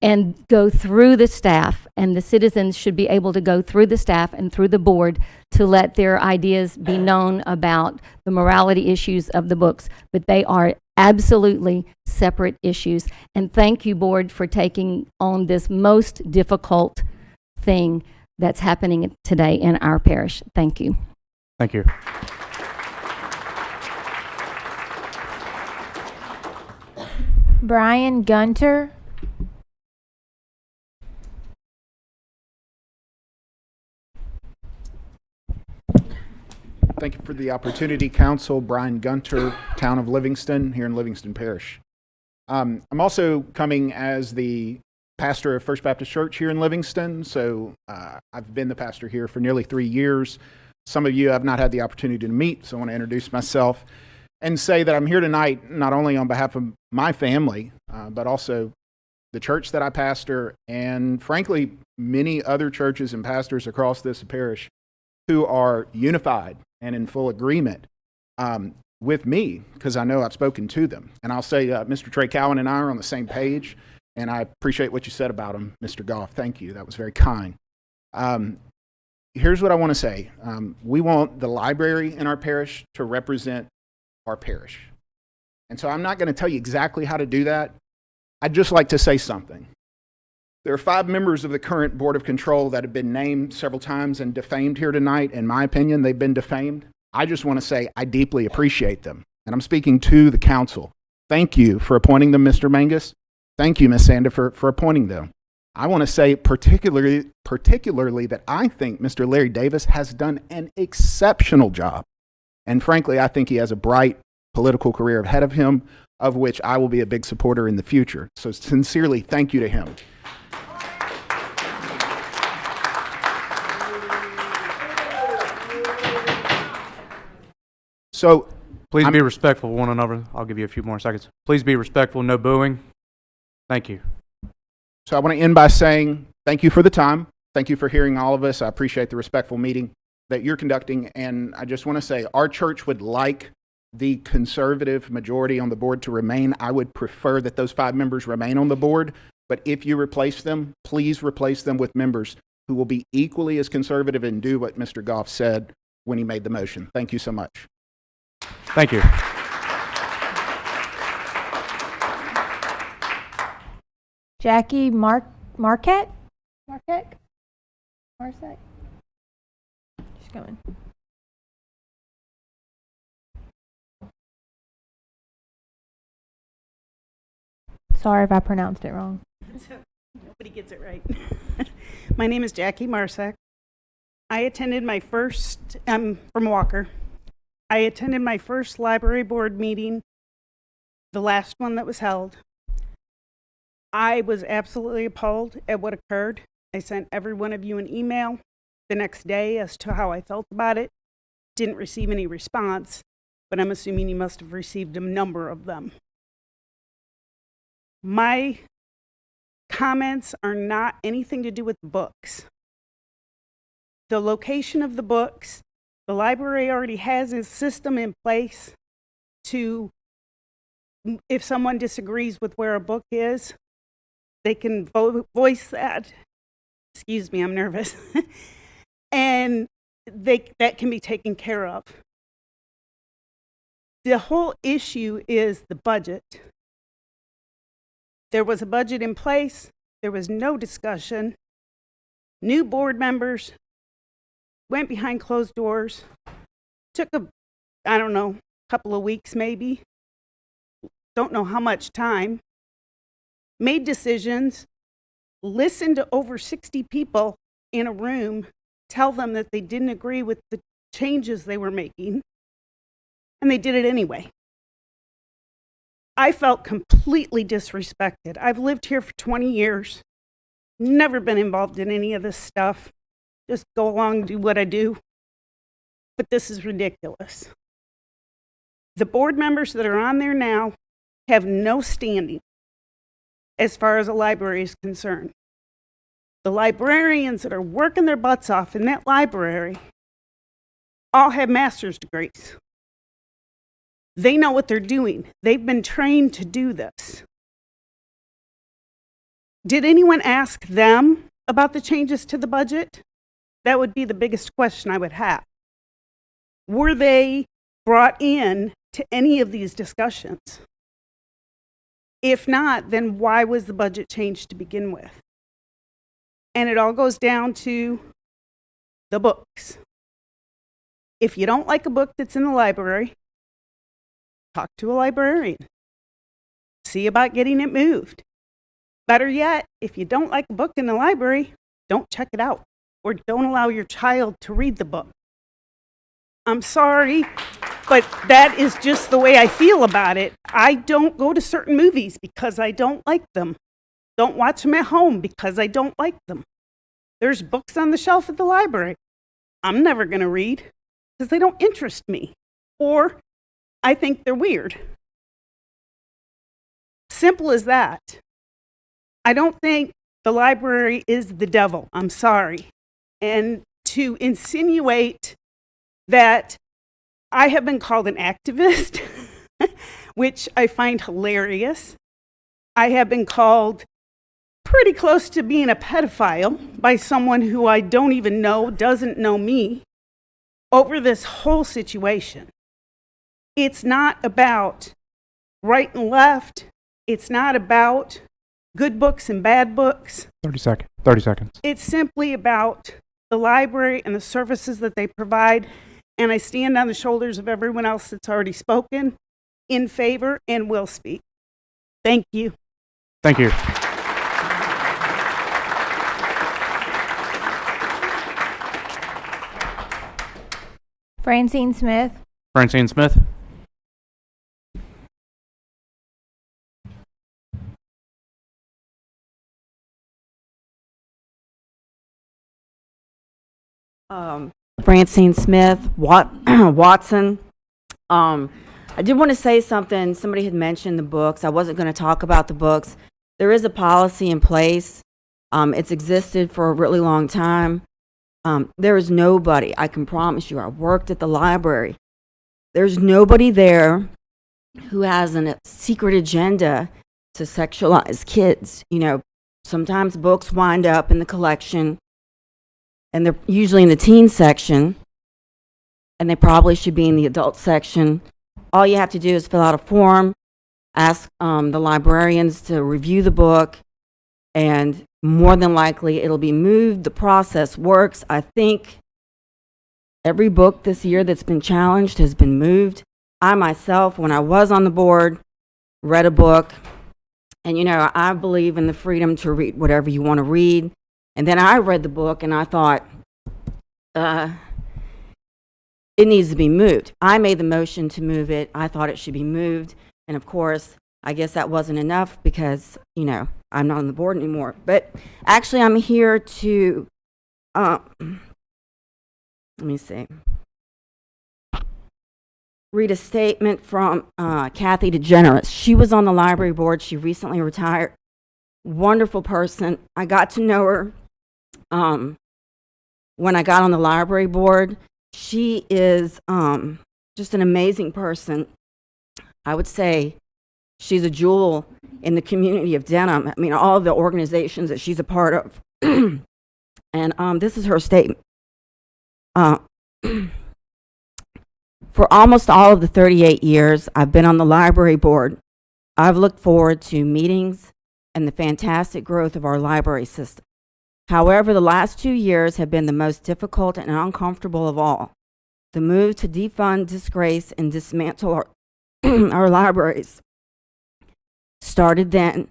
And go through the staff, and the citizens should be able to go through the staff and through the board to let their ideas be known about the morality issues of the books. But they are absolutely separate issues. And thank you, board, for taking on this most difficult thing that's happening today in our parish. Thank you. Thank you. Brian Gunter. Thank you for the opportunity, Council. Brian Gunter, Town of Livingston, here in Livingston Parish. I'm also coming as the pastor of First Baptist Church here in Livingston, so I've been the pastor here for nearly 3 years. Some of you I've not had the opportunity to meet, so I want to introduce myself and say that I'm here tonight not only on behalf of my family, but also the church that I pastor, and frankly, many other churches and pastors across this parish who are unified and in full agreement with me, because I know I've spoken to them. And I'll say Mr. Trey Cowan and I are on the same page, and I appreciate what you said about him, Mr. Goff. Thank you. That was very kind. Here's what I want to say. We want the library in our parish to represent our parish. And so I'm not going to tell you exactly how to do that. I'd just like to say something. There are 5 members of the current Board of Control that have been named several times and defamed here tonight. In my opinion, they've been defamed. I just want to say I deeply appreciate them. And I'm speaking to the council. Thank you for appointing them, Mr. Mangus. Thank you, Ms. Sandifer, for appointing them. I want to say particularly that I think Mr. Larry Davis has done an exceptional job. And frankly, I think he has a bright political career ahead of him, of which I will be a big supporter in the future. So sincerely, thank you to him. So Please be respectful of one another. I'll give you a few more seconds. Please be respectful, no booing. Thank you. So I want to end by saying thank you for the time. Thank you for hearing all of us. I appreciate the respectful meeting that you're conducting. And I just want to say our church would like the conservative majority on the board to remain. I would prefer that those 5 members remain on the board. But if you replace them, please replace them with members who will be equally as conservative and do what Mr. Goff said when he made the motion. Thank you so much. Thank you. Jackie Marquette? Marquette? Marquette? She's coming. Sorry if I pronounced it wrong. Nobody gets it right. My name is Jackie Marsak. I attended my first, I'm from Walker. I attended my first library board meeting, the last one that was held. I was absolutely appalled at what occurred. I sent every one of you an email the next day as to how I felt about it. Didn't receive any response, but I'm assuming you must have received a number of them. My comments are not anything to do with books. The location of the books, the library already has a system in place to, if someone disagrees with where a book is, they can voice that. Excuse me, I'm nervous. And that can be taken care of. The whole issue is the budget. There was a budget in place. There was no discussion. New board members went behind closed doors. Took I don't know, couple of weeks maybe. Don't know how much time. Made decisions. Listened to over 60 people in a room tell them that they didn't agree with the changes they were making. And they did it anyway. I felt completely disrespected. I've lived here for 20 years, never been involved in any of this stuff. Just go along and do what I do. But this is ridiculous. The board members that are on there now have no standing as far as a library is concerned. The librarians that are working their butts off in that library all have master's degrees. They know what they're doing. They've been trained to do this. Did anyone ask them about the changes to the budget? That would be the biggest question I would have. Were they brought in to any of these discussions? If not, then why was the budget changed to begin with? And it all goes down to the books. If you don't like a book that's in the library, talk to a librarian. See about getting it moved. Better yet, if you don't like a book in the library, don't check it out or don't allow your child to read the book. I'm sorry, but that is just the way I feel about it. I don't go to certain movies because I don't like them. Don't watch them at home because I don't like them. There's books on the shelf at the library I'm never going to read because they don't interest me or I think they're weird. Simple as that. I don't think the library is the devil. I'm sorry. And to insinuate that I have been called an activist, which I find hilarious. I have been called pretty close to being a pedophile by someone who I don't even know, doesn't know me, over this whole situation. It's not about right and left. It's not about good books and bad books. 30 seconds. 30 seconds. It's simply about the library and the services that they provide. And I stand on the shoulders of everyone else that's already spoken in favor and will speak. Thank you. Thank you. Francine Smith. Francine Smith. Francine Smith, Watson. I did want to say something. Somebody had mentioned the books. I wasn't going to talk about the books. There is a policy in place. It's existed for a really long time. There is nobody, I can promise you, I worked at the library. There's nobody there who has a secret agenda to sexualize kids. You know, sometimes books wind up in the collection, and they're usually in the teen section, and they probably should be in the adult section. All you have to do is fill out a form, ask the librarians to review the book, and more than likely it'll be moved. The process works. I think every book this year that's been challenged has been moved. I myself, when I was on the board, read a book, and you know, I believe in the freedom to read whatever you want to read. And then I read the book and I thought, it needs to be moved. I made the motion to move it. I thought it should be moved. And of course, I guess that wasn't enough because, you know, I'm not on the board anymore. But actually, I'm here to, let me see, read a statement from Kathy DeGeneres. She was on the library board. She recently retired. Wonderful person. I got to know her when I got on the library board. She is just an amazing person. I would say she's a jewel in the community of Denham. I mean, all the organizations that she's a part of. And this is her statement. For almost all of the 38 years I've been on the library board, I've looked forward to meetings and the fantastic growth of our library system. However, the last 2 years have been the most difficult and uncomfortable of all. The move to defund, disgrace, and dismantle our libraries started then,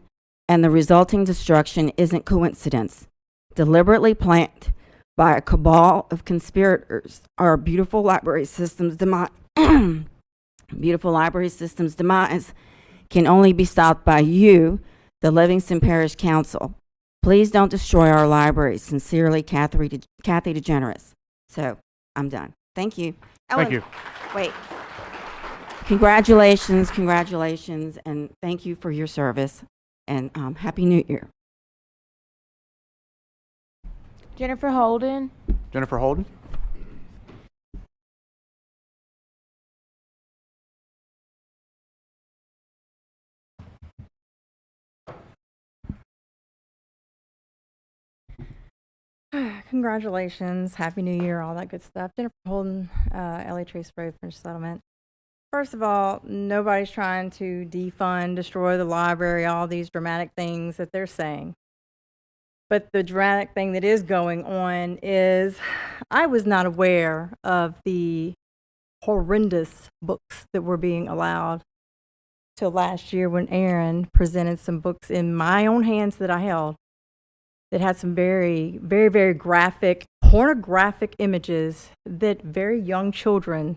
and the resulting destruction isn't coincidence. Deliberately planned by a cabal of conspirators, our beautiful library system's demise can only be stopped by you, the Livingston Parish Council. Please don't destroy our libraries. Sincerely, Kathy DeGeneres. So, I'm done. Thank you. Thank you. Wait. Congratulations, and thank you for your service, and Happy New Year. Jennifer Holden. Jennifer Holden. Congratulations, Happy New Year, all that good stuff. Jennifer Holden, LA Trace Road French Settlement. First of all, nobody's trying to defund, destroy the library, all these dramatic things that they're saying. But the dramatic thing that is going on is I was not aware of the horrendous books that were being allowed till last year when Aaron presented some books in my own hands that I held that had some very, very, very graphic, pornographic images that very young children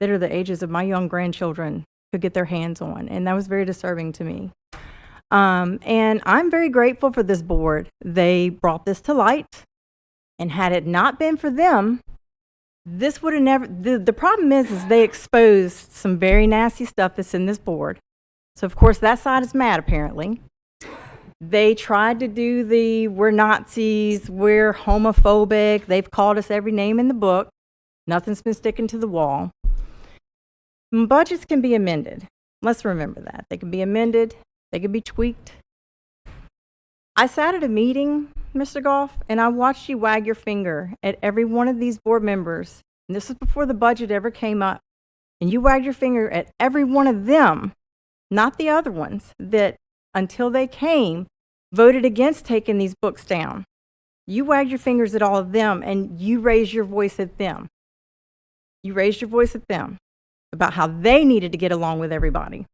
that are the ages of my young grandchildren could get their hands on. And that was very disturbing to me. And I'm very grateful for this board. They brought this to light. And had it not been for them, this would have never, the problem is they exposed some very nasty stuff that's in this board. So of course that side is mad apparently. They tried to do the, we're Nazis, we're homophobic, they've called us every name in the book. Nothing's been sticking to the wall. Budgets can be amended. Let's remember that. They can be amended, they can be tweaked. I sat at a meeting, Mr. Goff, and I watched you wag your finger at every one of these board members. And this is before the budget ever came up. And you wagged your finger at every one of them, not the other ones, that until they came, voted against taking these books down. You wagged your fingers at all of them, and you raised your voice at them. You raised your voice at them about how they needed to get along with everybody.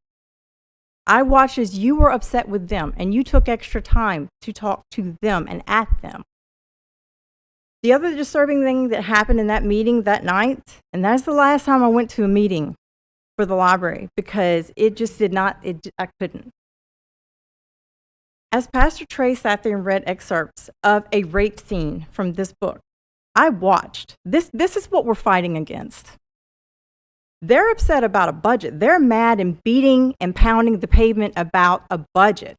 I watched as you were upset with them, and you took extra time to talk to them and at them. The other disturbing thing that happened in that meeting that night, and that's the last time I went to a meeting for the library, because it just did not, I couldn't. As Pastor Trey sat there and read excerpts of a rape scene from this book, I watched. This is what we're fighting against. They're upset about a budget. They're mad and beating and pounding the pavement about a budget.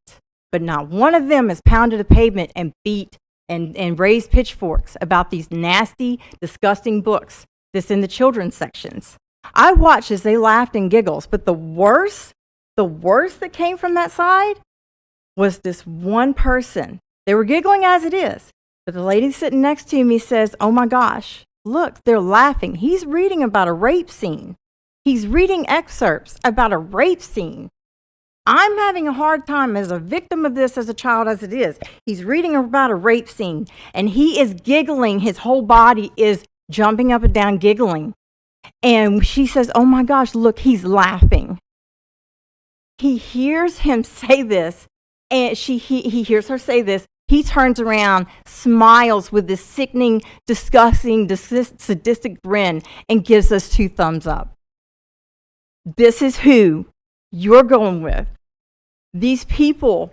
But not one of them has pounded the pavement and beat and raised pitchforks about these nasty, disgusting books that's in the children's sections. I watched as they laughed and giggled, but the worst that came from that side was this one person. They were giggling as it is, but the lady sitting next to me says, "Oh my gosh, look, they're laughing. He's reading about a rape scene. He's reading excerpts about a rape scene. I'm having a hard time as a victim of this as a child as it is. He's reading about a rape scene, and he is giggling. His whole body is jumping up and down, giggling. And she says, "Oh my gosh, look, he's laughing." He hears him say this, and he hears her say this. He turns around, smiles with this sickening, disgusting, sadistic grin, and gives us 2 thumbs up. This is who you're going with. These people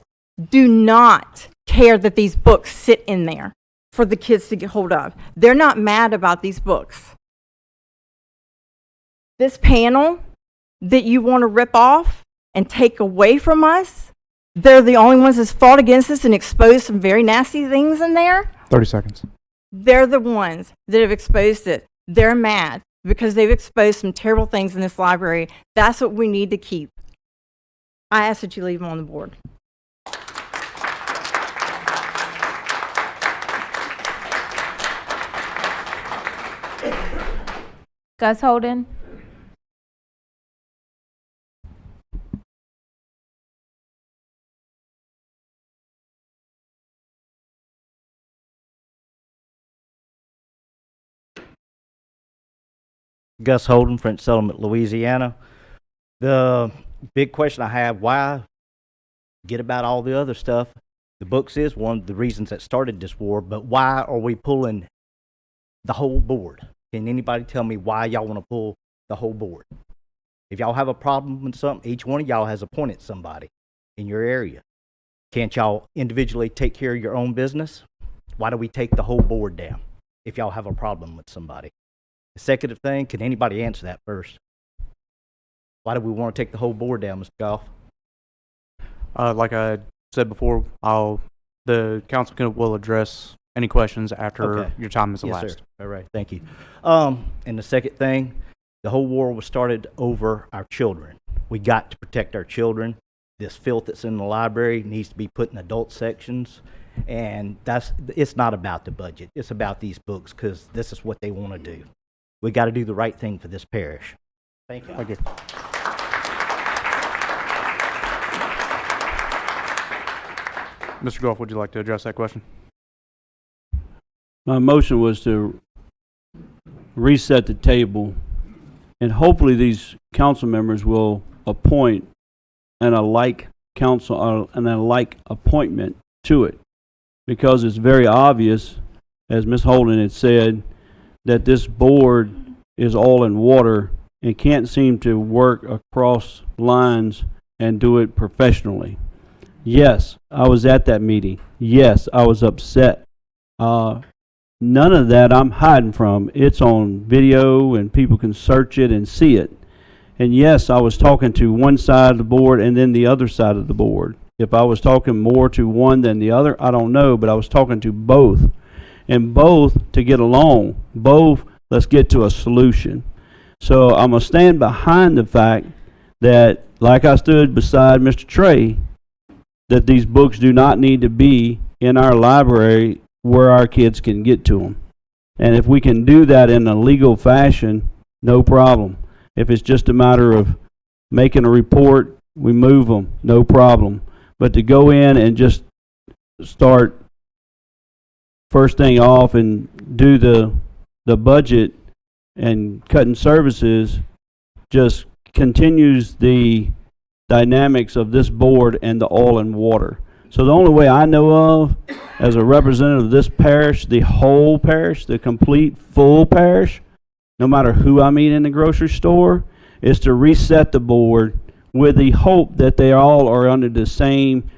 do not care that these books sit in there for the kids to get hold of. They're not mad about these books. This panel that you want to rip off and take away from us, they're the only ones that's fought against us and exposed some very nasty things in there. 30 seconds. They're the ones that have exposed it. They're mad because they've exposed some terrible things in this library. That's what we need to keep. I ask that you leave them on the board. Gus Holden. Gus Holden, French Settlement, Louisiana. The big question I have, why get about all the other stuff? The books is one of the reasons that started this war, but why are we pulling the whole board? Can anybody tell me why y'all want to pull the whole board? If y'all have a problem with something, each one of y'all has appointed somebody in your area. Can't y'all individually take care of your own business? Why do we take the whole board down if y'all have a problem with somebody? The second thing, can anybody answer that first? Why do we want to take the whole board down, Mr. Goff? Like I said before, the council will address any questions after your time is elapsed. Yes, sir. All right, thank you. And the second thing, the whole war was started over our children. We got to protect our children. This filth that's in the library needs to be put in adult sections. And it's not about the budget. It's about these books because this is what they want to do. We got to do the right thing for this parish. Thank you. Thank you. Mr. Goff, would you like to address that question? My motion was to reset the table, and hopefully these council members will appoint and a like council and a like appointment to it, because it's very obvious, as Ms. Holden had said, that this board is all in water and can't seem to work across lines and do it professionally. Yes, I was at that meeting. Yes, I was upset. None of that I'm hiding from. It's on video and people can search it and see it. And yes, I was talking to one side of the board and then the other side of the board. If I was talking more to one than the other, I don't know, but I was talking to both. And both to get along. Both, let's get to a solution. So I'm going to stand behind the fact that, like I stood beside Mr. Trey, that these books do not need to be in our library where our kids can get to them. And if we can do that in a legal fashion, no problem. If it's just a matter of making a report, we move them, no problem. But to go in and just start first thing off and do the budget and cutting services just continues the dynamics of this board and the oil and water. So the only way I know of, as a representative of this parish, the whole parish, the complete full parish, no matter who I meet in the grocery store, is to reset the board with the hope that they all are under the same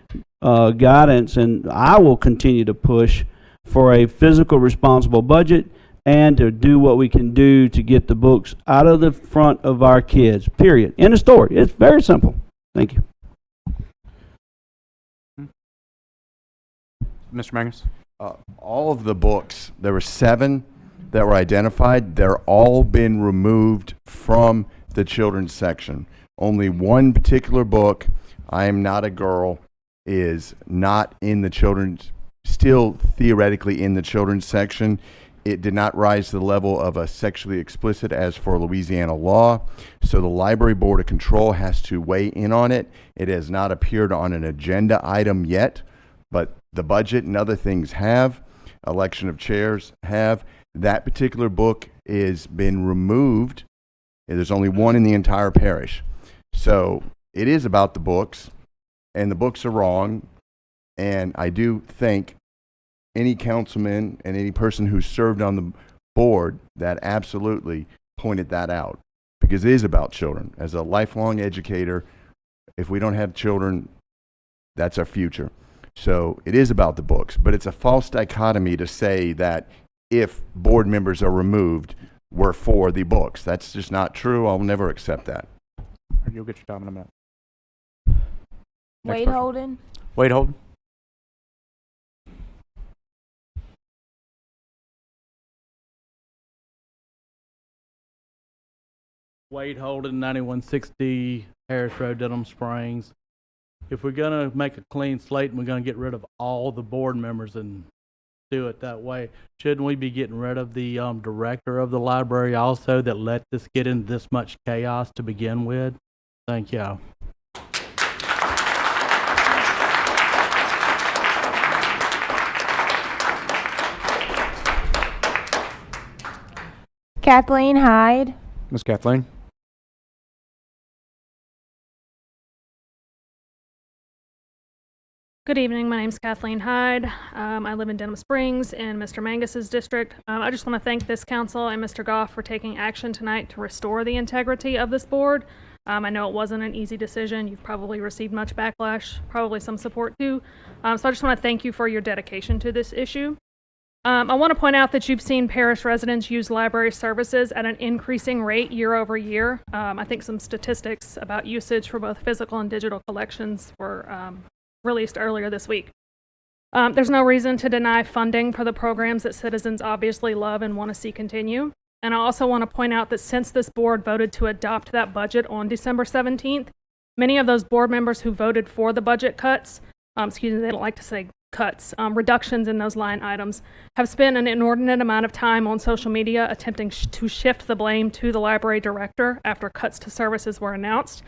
guidance. And I will continue to push for a physical responsible budget and to do what we can do to get the books out of the front of our kids, period. End of story. It's very simple. Thank you. Mr. Magnus? All of the books, there were 7 that were identified. They're all been removed from the children's section. Only one particular book, I Am Not a Girl, is not in the children's, still theoretically in the children's section. It did not rise to the level of a sexually explicit as for Louisiana law. So the Library Board of Control has to weigh in on it. It has not appeared on an agenda item yet, but the budget and other things have. Election of chairs have. That particular book is been removed. There's only one in the entire parish. So it is about the books, and the books are wrong. And I do think any councilman and any person who served on the board that absolutely pointed that out, because it is about children. As a lifelong educator, if we don't have children, that's our future. So it is about the books, but it's a false dichotomy to say that if board members are removed, we're for the books. That's just not true. I'll never accept that. You'll get your time in a minute. Wade Holden. Wade Holden? Wade Holden, 9160 Harris Road, Denham Springs. If we're going to make a clean slate and we're going to get rid of all the board members and do it that way, shouldn't we be getting rid of the director of the library also that let this get into this much chaos to begin with? Thank you. Kathleen Hyde. Miss Kathleen? Good evening. My name is Kathleen Hyde. I live in Denham Springs in Mr. Mangus's district. I just want to thank this council and Mr. Goff for taking action tonight to restore the integrity of this board. I know it wasn't an easy decision. You've probably received much backlash, probably some support too. So I just want to thank you for your dedication to this issue. I want to point out that you've seen parish residents use library services at an increasing rate year over year. I think some statistics about usage for both physical and digital collections were released earlier this week. There's no reason to deny funding for the programs that citizens obviously love and want to see continue. And I also want to point out that since this board voted to adopt that budget on December 17th, many of those board members who voted for the budget cuts, they don't like to say cuts, reductions in those line items, have spent an inordinate amount of time on social media attempting to shift the blame to the library director after cuts to services were announced.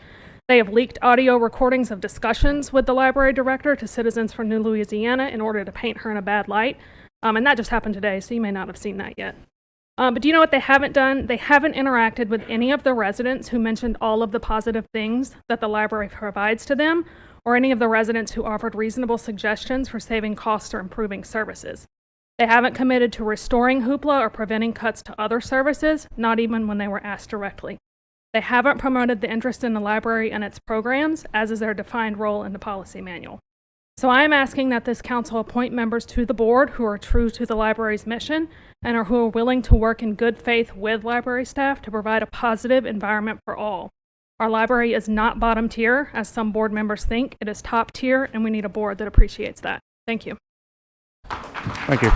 They have leaked audio recordings of discussions with the library director to Citizens for New Louisiana in order to paint her in a bad light. And that just happened today, so you may not have seen that yet. But do you know what they haven't done? They haven't interacted with any of the residents who mentioned all of the positive things that the library provides to them, or any of the residents who offered reasonable suggestions for saving costs or improving services. They haven't committed to restoring hoopla or preventing cuts to other services, not even when they were asked directly. They haven't promoted the interest in the library and its programs, as is their defined role in the policy manual. So I am asking that this council appoint members to the board who are true to the library's mission and who are willing to work in good faith with library staff to provide a positive environment for all. Our library is not bottom tier, as some board members think. It is top tier, and we need a board that appreciates that. Thank you. Thank you.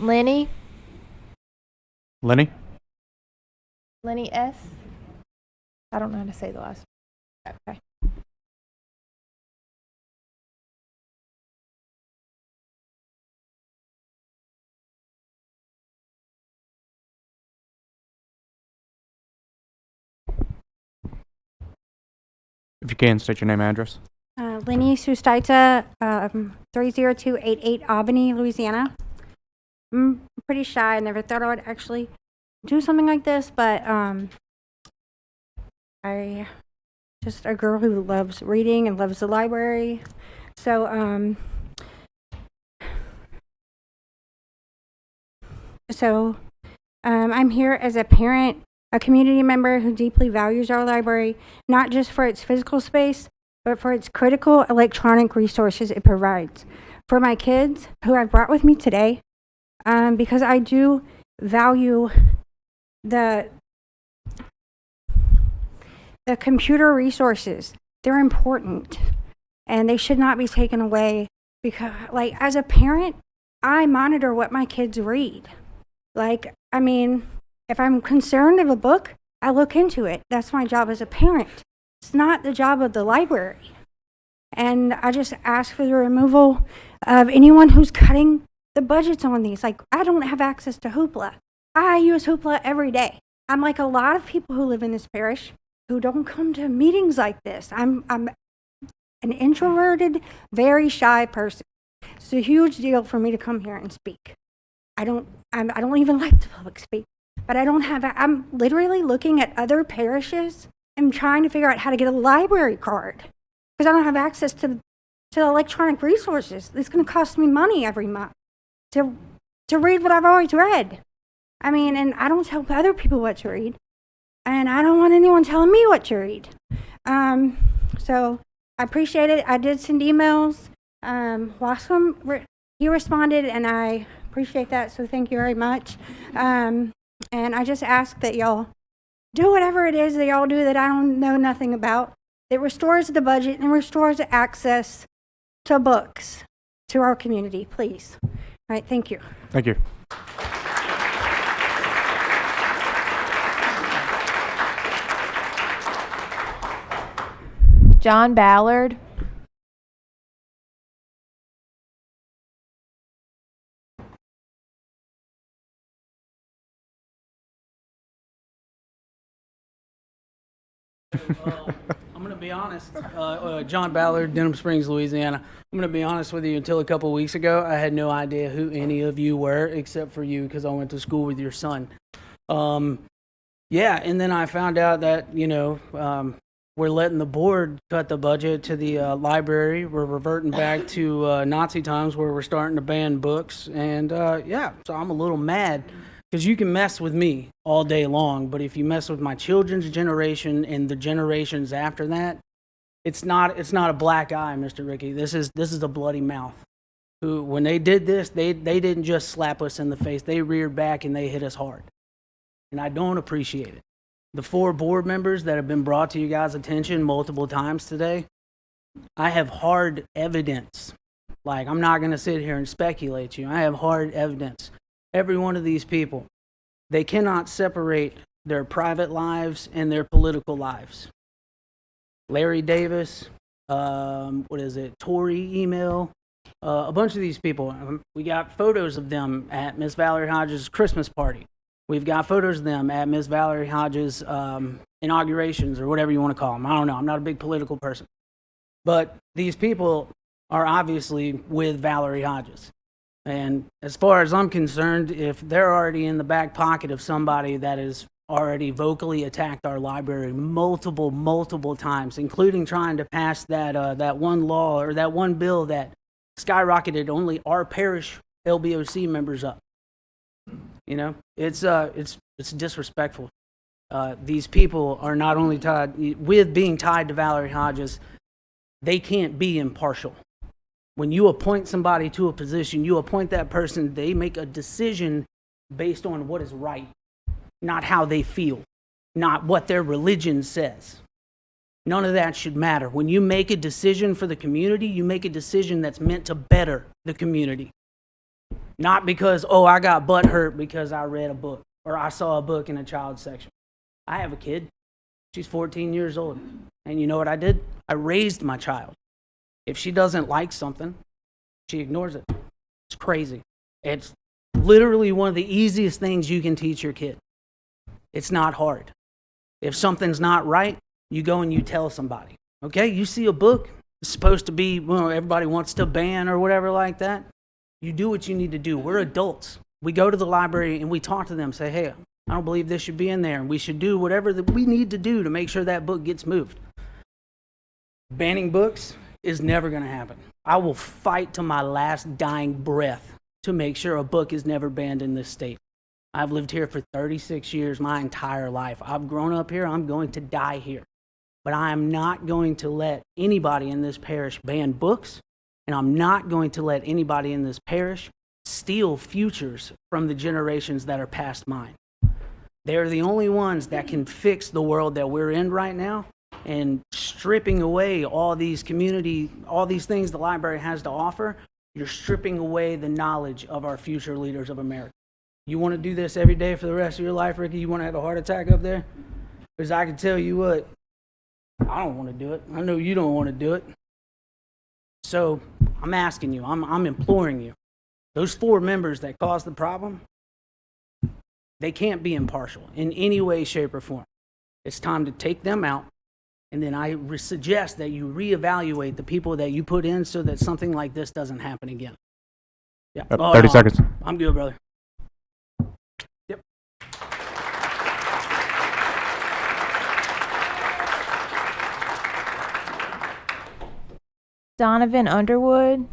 Lenny. Lenny? Lenny S. I don't know how to say the last. Okay. If you can, state your name and address. Lenny Sustaita, 30288 Albany, Louisiana. I'm pretty shy. I never thought I would actually do something like this, but I just a girl who loves reading and loves the library. So I'm here as a parent, a community member who deeply values our library, not just for its physical space, but for its critical electronic resources it provides. For my kids, who I've brought with me today, because I do value the computer resources. They're important, and they should not be taken away, because, like, as a parent, I monitor what my kids read. Like, I mean, if I'm concerned of a book, I look into it. That's my job as a parent. It's not the job of the library. And I just ask for the removal of anyone who's cutting the budgets on these. Like, I don't have access to Hoopla. I use Hoopla every day. I'm like a lot of people who live in this parish who don't come to meetings like this. I'm an introverted, very shy person. It's a huge deal for me to come here and speak. I don't even like to public speak, but I'm literally looking at other parishes and trying to figure out how to get a library card, because I don't have access to electronic resources. It's going to cost me money every month to read what I've always read. I mean, and I don't tell other people what to read, and I don't want anyone telling me what to read. So I appreciate it. I did send emails. Wascom, he responded, and I appreciate that, so thank you very much. And I just ask that y'all do whatever it is that y'all do that I don't know nothing about, that restores the budget and restores access to books to our community, please. All right, thank you. Thank you. John Ballard. I'm going to be honest. John Ballard, Denham Springs, Louisiana. I'm going to be honest with you. Until a couple of weeks ago, I had no idea who any of you were, except for you, because I went to school with your son. Yeah, and then I found out that, we're letting the board cut the budget to the library. We're reverting back to Nazi times, where we're starting to ban books. And yeah, so I'm a little mad. Because you can mess with me all day long, but if you mess with my children's generation and the generations after that, it's not a black eye, Mr. Ricky. This is a bloody mouth. Who, when they did this, they didn't just slap us in the face. They reared back and they hit us hard. And I don't appreciate it. The 4 board members that have been brought to you guys' attention multiple times today, I have hard evidence. Like, I'm not going to sit here and speculate to you. I have hard evidence. Every one of these people, they cannot separate their private lives and their political lives. Larry Davis, Tory email, a bunch of these people. We got photos of them at Miss Valerie Hodges' Christmas party. We've got photos of them at Miss Valerie Hodges' inaugurations, or whatever you want to call them. I don't know. I'm not a big political person. But these people are obviously with Valerie Hodges. And as far as I'm concerned, if they're already in the back pocket of somebody that has already vocally attacked our library multiple times, including trying to pass that one law or that one bill that skyrocketed only our parish LBOC members up. It's disrespectful. These people are not only tied with being tied to Valerie Hodges, they can't be impartial. When you appoint somebody to a position, you appoint that person, they make a decision based on what is right, not how they feel, not what their religion says. None of that should matter. When you make a decision for the community, you make a decision that's meant to better the community. Not because, I got butt hurt because I read a book or I saw a book in a child section. I have a kid. She's 14 years old. And you know what I did? I raised my child. If she doesn't like something, she ignores it. It's crazy. It's literally one of the easiest things you can teach your kid. It's not hard. If something's not right, you go and you tell somebody, Okay, you see a book, it's supposed to be, well, everybody wants to ban or whatever like that. You do what you need to do. We're adults. We go to the library and we talk to them, say, hey, I don't believe this should be in there. And we should do whatever that we need to do to make sure that book gets moved. Banning books is never going to happen. I will fight to my last dying breath to make sure a book is never banned in this state. I've lived here for 36 years, my entire life. I've grown up here. I'm going to die here. But I am not going to let anybody in this parish ban books, and I'm not going to let anybody in this parish steal futures from the generations that are past mine. They're the only ones that can fix the world that we're in right now, and stripping away all these things the library has to offer, you're stripping away the knowledge of our future leaders of America. You want to do this every day for the rest of your life, Ricky? You want to have a heart attack up there? Because I can tell you what, I don't want to do it. I know you don't want to do it. So I'm asking you, I'm imploring you. Those 4 members that caused the problem, they can't be impartial in any way, shape, or form. It's time to take them out, and then I suggest that you reevaluate the people that you put in so that something like this doesn't happen again. Yeah. 30 seconds. I'm good, brother. Yep. Donovan Underwood.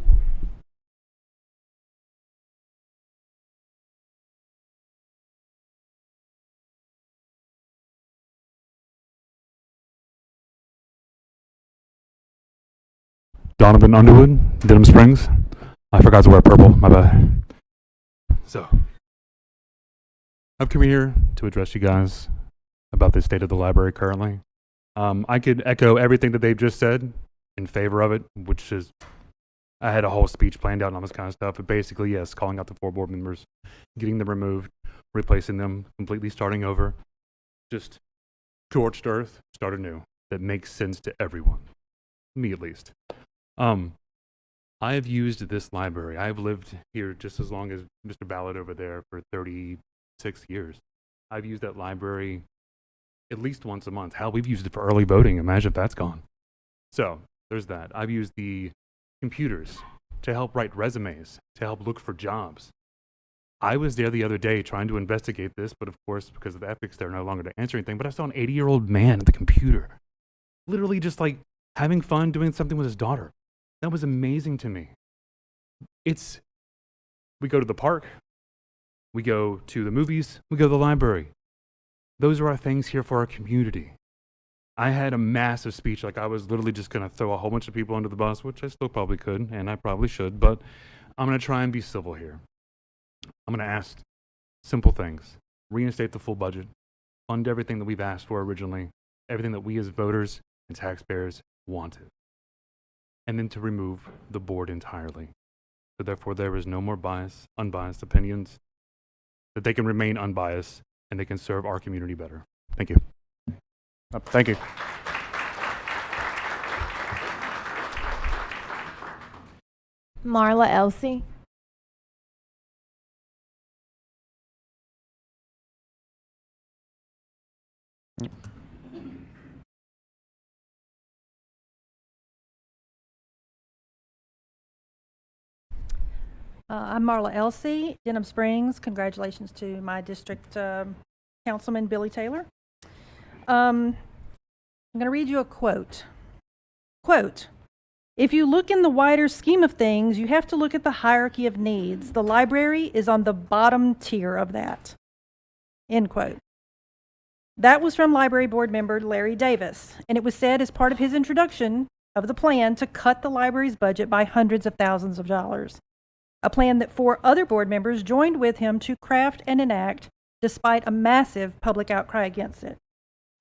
Donovan Underwood, Denham Springs. I forgot to wear purple, my bad. So, I've come here to address you guys about the state of the library currently. I could echo everything that they've just said in favor of it, which is, I had a whole speech planned out and all this kind of stuff, but basically, yes, calling out the 4 board members, getting them removed, replacing them, completely starting over, just scorched earth, start anew. That makes sense to everyone, me at least. I have used this library. I've lived here just as long as Mr. Ballard over there for 36 years. I've used that library at least once a month. Hell, we've used it for early voting. Imagine if that's gone. So there's that. I've used the computers to help write resumes, to help look for jobs. I was there the other day trying to investigate this, but of course, because of the ethics, they're no longer to answer anything. But I saw an 80-year-old man at the computer, literally just like having fun doing something with his daughter. That was amazing to me. We go to the park, we go to the movies, we go to the library. Those are our things here for our community. I had a massive speech, like I was literally just going to throw a whole bunch of people under the bus, which I still probably could, and I probably should, but I'm going to try and be civil here. I'm going to ask simple things. Reinstate the full budget, fund everything that we've asked for originally, everything that we as voters and taxpayers wanted, and then to remove the board entirely. So therefore, there is no more unbiased opinions, that they can remain unbiased, and they can serve our community better. Thank you. Thank you. Marla Elsie. I'm Marla Elsie, Denham Springs. Congratulations to my district councilman, Billy Taylor. I'm going to read you a quote. Quote, "If you look in the wider scheme of things, you have to look at the hierarchy of needs. The library is on the bottom tier of that." End quote. That was from library board member Larry Davis, and it was said as part of his introduction of the plan to cut the library's budget by hundreds of thousands of dollars. A plan that 4 other board members joined with him to craft and enact despite a massive public outcry against it.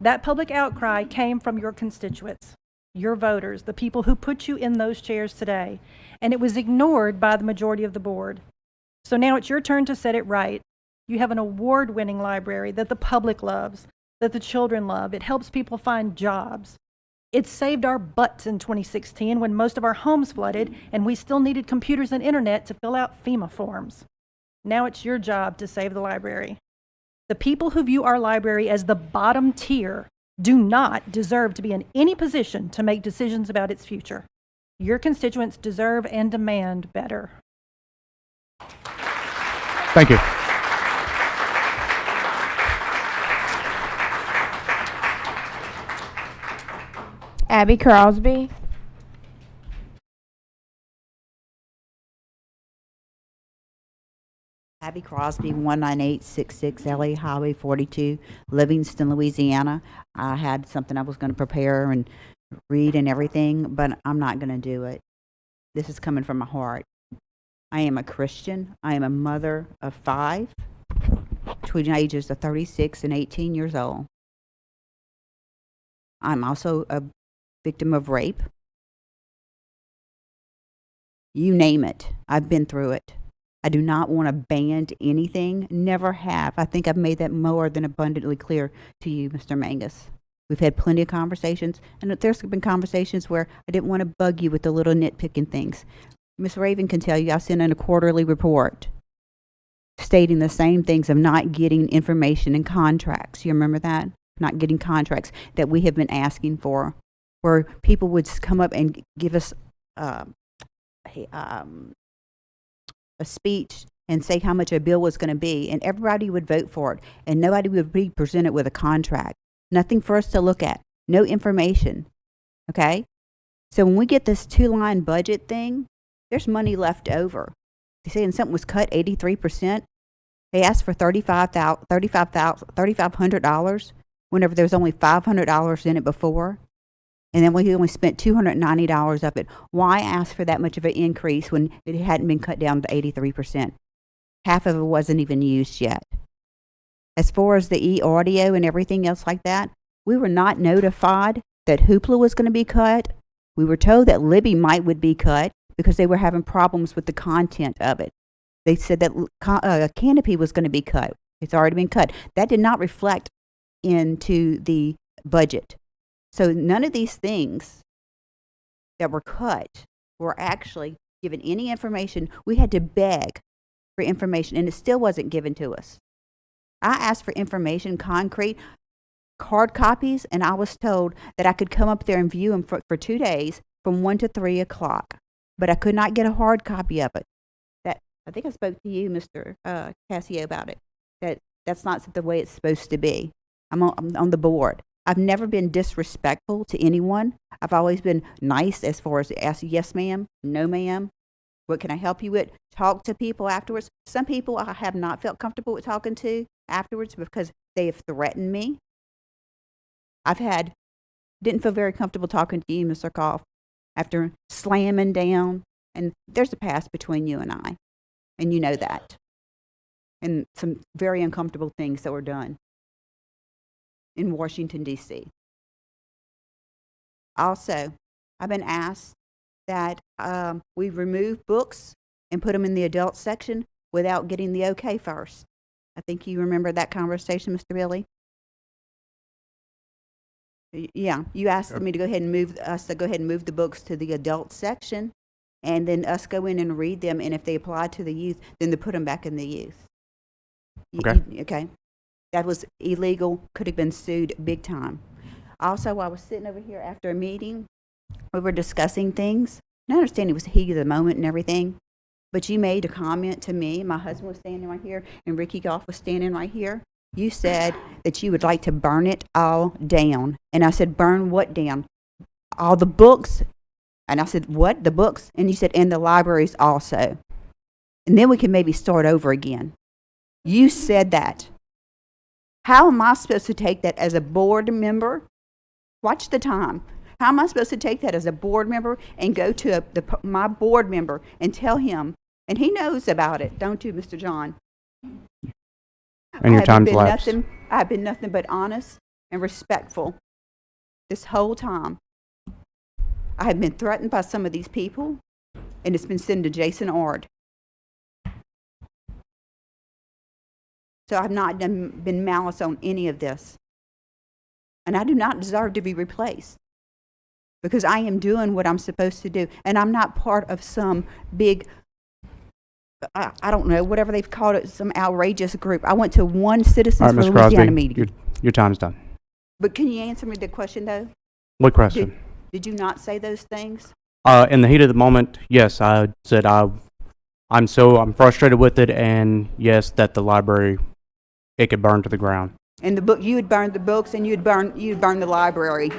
That public outcry came from your constituents, your voters, the people who put you in those chairs today, and it was ignored by the majority of the board. So now it's your turn to set it right. You have an award-winning library that the public loves, that the children love. It helps people find jobs. It saved our butts in 2016 when most of our homes flooded and we still needed computers and internet to fill out FEMA forms. Now it's your job to save the library. The people who view our library as the bottom tier do not deserve to be in any position to make decisions about its future. Your constituents deserve and demand better. Thank you. Abby Crosby. Abby Crosby, 19866 LA Highway 42, Livingston, Louisiana. I had something I was going to prepare and read and everything, but I'm not going to do it. This is coming from my heart. I am a Christian. I am a mother of 5, between the ages of 36 and 18 years old. I'm also a victim of rape. You name it. I've been through it. I do not want to ban anything. Never have. I think I've made that more than abundantly clear to you, Mr. Mangus. We've had plenty of conversations, and there's been conversations where I didn't want to bug you with the little nitpicking things. Miss Raven can tell you I sent in a quarterly report stating the same things of not getting information and contracts. You remember that? Not getting contracts that we have been asking for, where people would come up and give us a speech and say how much a bill was going to be, and everybody would vote for it, and nobody would be presented with a contract. Nothing for us to look at. No information. Okay? So when we get this 2-line budget thing, there's money left over. They're saying something was cut 83%. They asked for $3,500 whenever there was only $500 in it before. And then we only spent $290 of it. Why ask for that much of an increase when it hadn't been cut down to 83%? Half of it wasn't even used yet. As far as the e-audio and everything else like that, we were not notified that Hoopla was going to be cut. We were told that Libby would be cut because they were having problems with the content of it. They said that Canopy was going to be cut. It's already been cut. That did not reflect into the budget. So none of these things that were cut were actually given any information. We had to beg for information, and it still wasn't given to us. I asked for information, concrete, hard copies, and I was told that I could come up there and view them for 2 days from 1 to 3 o'clock. But I could not get a hard copy of it. I think I spoke to you, Mr. Cassio, about it. That's not the way it's supposed to be. I'm on the board. I've never been disrespectful to anyone. I've always been nice as far as ask yes ma'am, no ma'am. What can I help you with? Talk to people afterwards. Some people I have not felt comfortable with talking to afterwards because they have threatened me. Didn't feel very comfortable talking to you, Mr. Koff, after slamming down. And there's a past between you and I. And you know that. And some very uncomfortable things that were done in Washington, D.C. Also, I've been asked that we remove books and put them in the adult section without getting the okay first. I think you remember that conversation, Mr. Billy? Yeah, you asked me to go ahead and move the books to the adult section, and then us go in and read them, and if they apply to the youth, then they put them back in the youth. Okay. Okay. That was illegal, could have been sued big time. Also, I was sitting over here after a meeting. We were discussing things. And I understand it was the heat of the moment and everything, but you made a comment to me. My husband was standing right here, and Ricky Goff was standing right here. You said that you would like to burn it all down. And I said, burn what down? All the books. And I said, what? The books? And you said, and the libraries also. And then we can maybe start over again. You said that. How am I supposed to take that as a board member? Watch the time. How am I supposed to take that as a board member and go to my board member and tell him, and he knows about it, don't you, Mr. John? And your time's lapsed. I have been nothing but honest and respectful this whole time. I have been threatened by some of these people, and it's been sent to Jason Ard. So I've not been malice on any of this. And I do not deserve to be replaced because I am doing what I'm supposed to do. And I'm not part of some big, I don't know, whatever they've called it, some outrageous group. I went to one Citizens for Ms. Louisiana Crosby, meeting. your time's done. But can you answer me the question, though? What question? Did you not say those things? In the heat of the moment, yes, I said I'm frustrated with it, and yes, that the library, it could burn to the ground. And the book, you would burn the books, and you'd burn the library.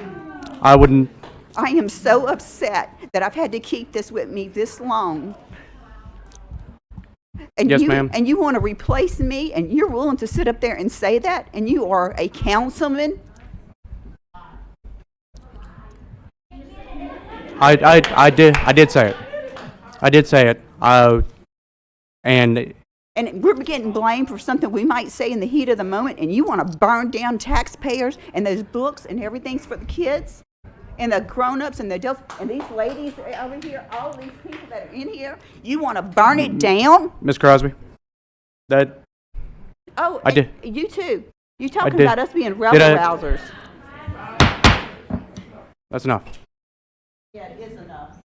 I wouldn't. I am so upset that I've had to keep this with me this long. And Yes, ma'am. And you want to replace me, and you're willing to sit up there and say that, and you are a councilman. I did say it. I did say it. And we're getting blamed for something we might say in the heat of the moment, and you want to burn down taxpayers and those books and everything's for the kids and the grown-ups and the adults and these ladies over here, all these people that are in here. You want to burn it down? Ms. Crosby, that Oh, I did. You too. You talking did. about us being rebel-rousers. That's enough. Yeah, it is enough.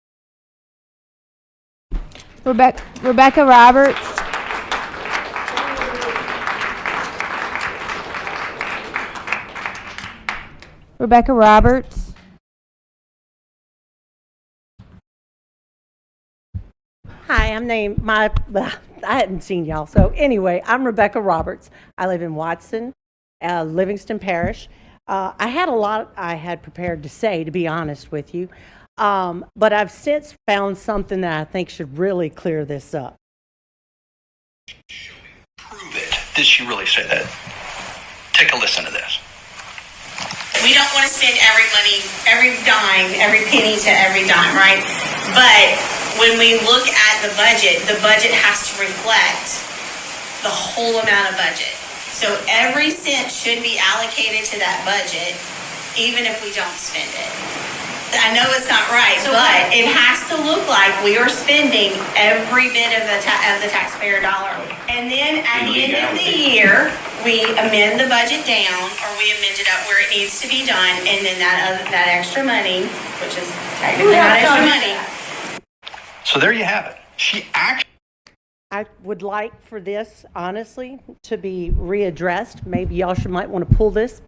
Rebecca Roberts. Rebecca Roberts. Hi, I'm named I hadn't seen y'all. So anyway, I'm Rebecca Roberts. I live in Watson, Livingston Parish. I had a lot I had prepared to say, to be honest with you. But I've since found something that I think should really clear this up. Prove it. Did she really say that? Take a listen to this. We don't want to spend every money, every dime, every penny to every dime, right? But when we look at the budget has to reflect the whole amount of budget. So every cent should be allocated to that budget, even if we don't spend it. I know it's not right, but it has to look like we are spending every bit of the taxpayer dollar. And then at the end of the year, we amend the budget down, or we amend it up where it needs to be done, and then that extra money, which is technically not extra money. So there you have it. She actually. I would like for this, honestly, to be readdressed. Maybe y'all might want to pull this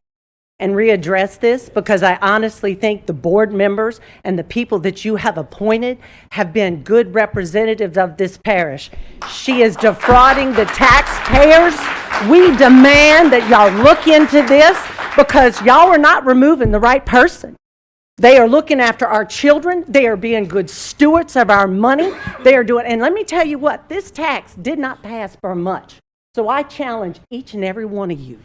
and readdress this, because I honestly think the board members and the people that you have appointed have been good representatives of this parish. She is defrauding the taxpayers. We demand that y'all look into this, because y'all are not removing the right person. They are looking after our children. They are being good stewards of our money. They are doing, and let me tell you what, this tax did not pass for much. So I challenge each and every one of you,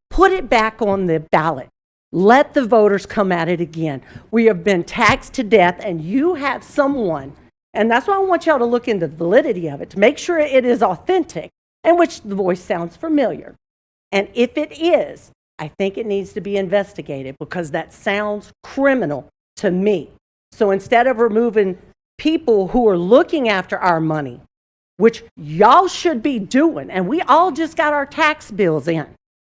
put it back on the ballot. Let the voters come at it again. We have been taxed to death, and you have someone, and that's why I want y'all to look into the validity of it, to make sure it is authentic, and which the voice sounds familiar. And if it is, I think it needs to be investigated, because that sounds criminal to me. So instead of removing people who are looking after our money, which y'all should be doing, and we all just got our tax bills in,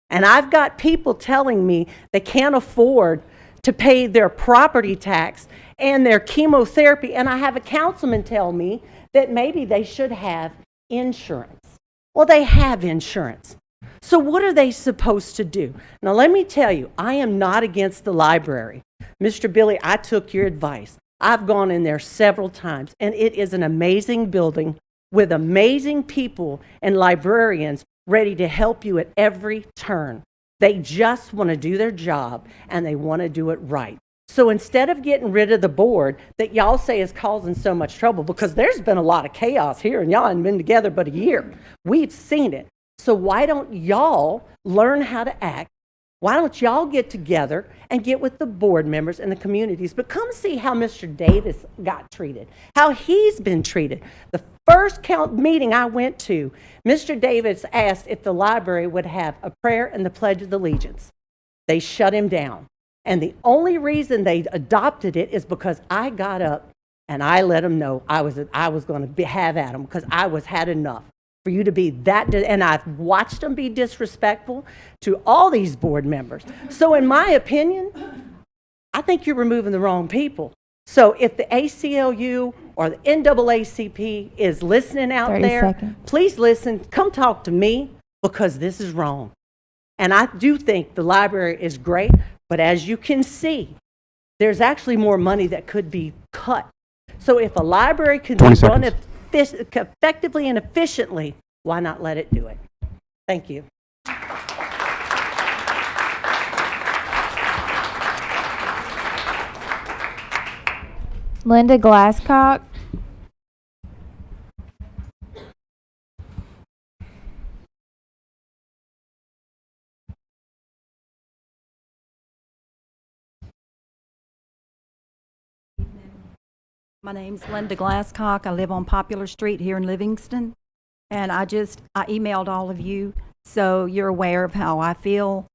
and I've got people telling me they can't afford to pay their property tax and their chemotherapy, and I have a councilman tell me that maybe they should have insurance. Well, they have insurance. So what are they supposed to do? Now, let me tell you, I am not against the library. Mr. Billy, I took your advice. I've gone in there several times, and it is an amazing building with amazing people and librarians ready to help you at every turn. They just want to do their job, and they want to do it right. So instead of getting rid of the board that y'all say is causing so much trouble, because there's been a lot of chaos here, and y'all haven't been together but a year. We've seen it. So why don't y'all learn how to act? Why don't y'all get together and get with the board members and the communities? But come see how Mr. Davis got treated, how he's been treated. The first meeting I went to, Mr. Davis asked if the library would have a prayer and the Pledge of Allegiance. They shut him down. And the only reason they adopted it is because I got up and I let them know I was going to have at them, because I had enough. For you to be that, and I've watched them be disrespectful to all these board members. So in my opinion, I think you're removing the wrong people. So if the ACLU or the NAACP is listening out there, please listen, come talk to me, because this is wrong. And I do think the library is great. But as you can see, there's actually more money that could be cut. So if a library can be 20 run seconds. effectively and efficiently, why not let it do it? Thank you. Linda Glasscock. My name's Linda Glasscock. I live on Popular Street here in Livingston. And I emailed all of you so you're aware of how I feel.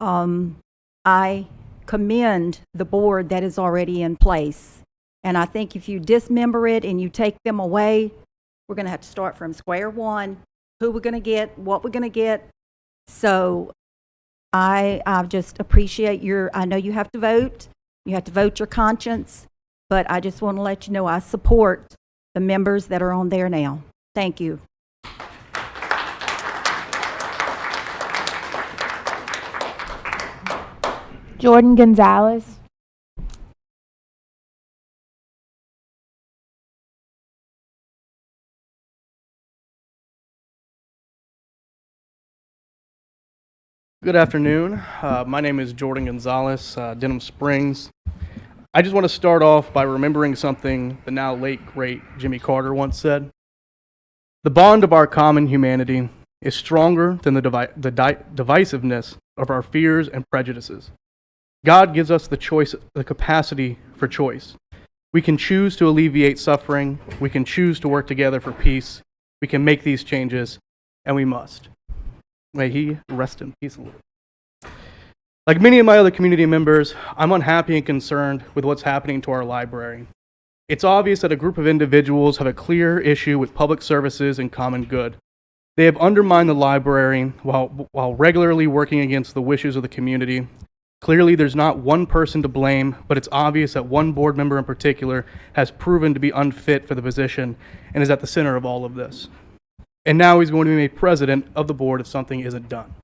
I commend the board that is already in place. And I think if you dismember it and you take them away, we're going to have to start from square one, who we're going to get, what we're going to get. So I just appreciate I know you have to vote your conscience, but I just want to let you know I support the members that are on there now. Thank you. Jordan Gonzalez. Good afternoon. My name is Jordan Gonzalez, Denham Springs. I just want to start off by remembering something the now late, great Jimmy Carter once said. The bond of our common humanity is stronger than the divisiveness of our fears and prejudices. God gives us the capacity for choice. We can choose to alleviate suffering. We can choose to work together for peace. We can make these changes, and we must. May he rest in peace, Lord. Like many of my other community members, I'm unhappy and concerned with what's happening to our library. It's obvious that a group of individuals have a clear issue with public services and common good. They have undermined the library while regularly working against the wishes of the community. Clearly, there's not one person to blame, but it's obvious that one board member in particular has proven to be unfit for the position and is at the center of all of this. And now he's going to be made president of the board if something isn't done.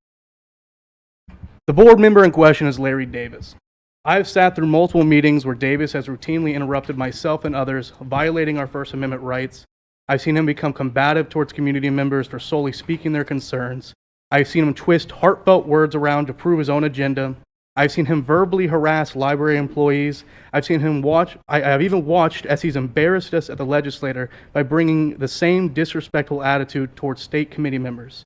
The board member in question is Larry Davis. I have sat through multiple meetings where Davis has routinely interrupted myself and others, violating our First Amendment rights. I've seen him become combative towards community members for solely speaking their concerns. I've seen him twist heartfelt words around to prove his own agenda. I've seen him verbally harass library employees. I've even watched as he's embarrassed us at the legislature by bringing the same disrespectful attitude towards state committee members.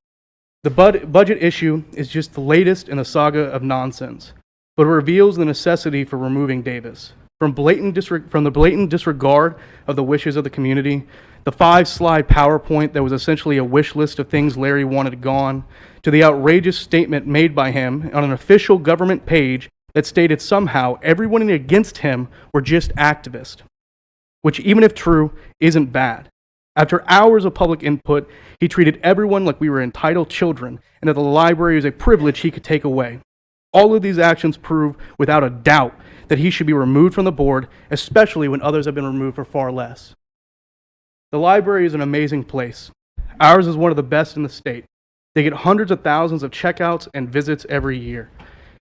The budget issue is just the latest in the saga of nonsense, but it reveals the necessity for removing Davis. From the blatant disregard of the wishes of the community, the 5-slide PowerPoint that was essentially a wish list of things Larry wanted gone, to the outrageous statement made by him on an official government page that stated somehow everyone against him were just activists, which, even if true, isn't bad. After hours of public input, he treated everyone like we were entitled children and that the library is a privilege he could take away. All of these actions prove without a doubt that he should be removed from the board, especially when others have been removed for far less. The library is an amazing place. Ours is one of the best in the state. They get hundreds of thousands of checkouts and visits every year.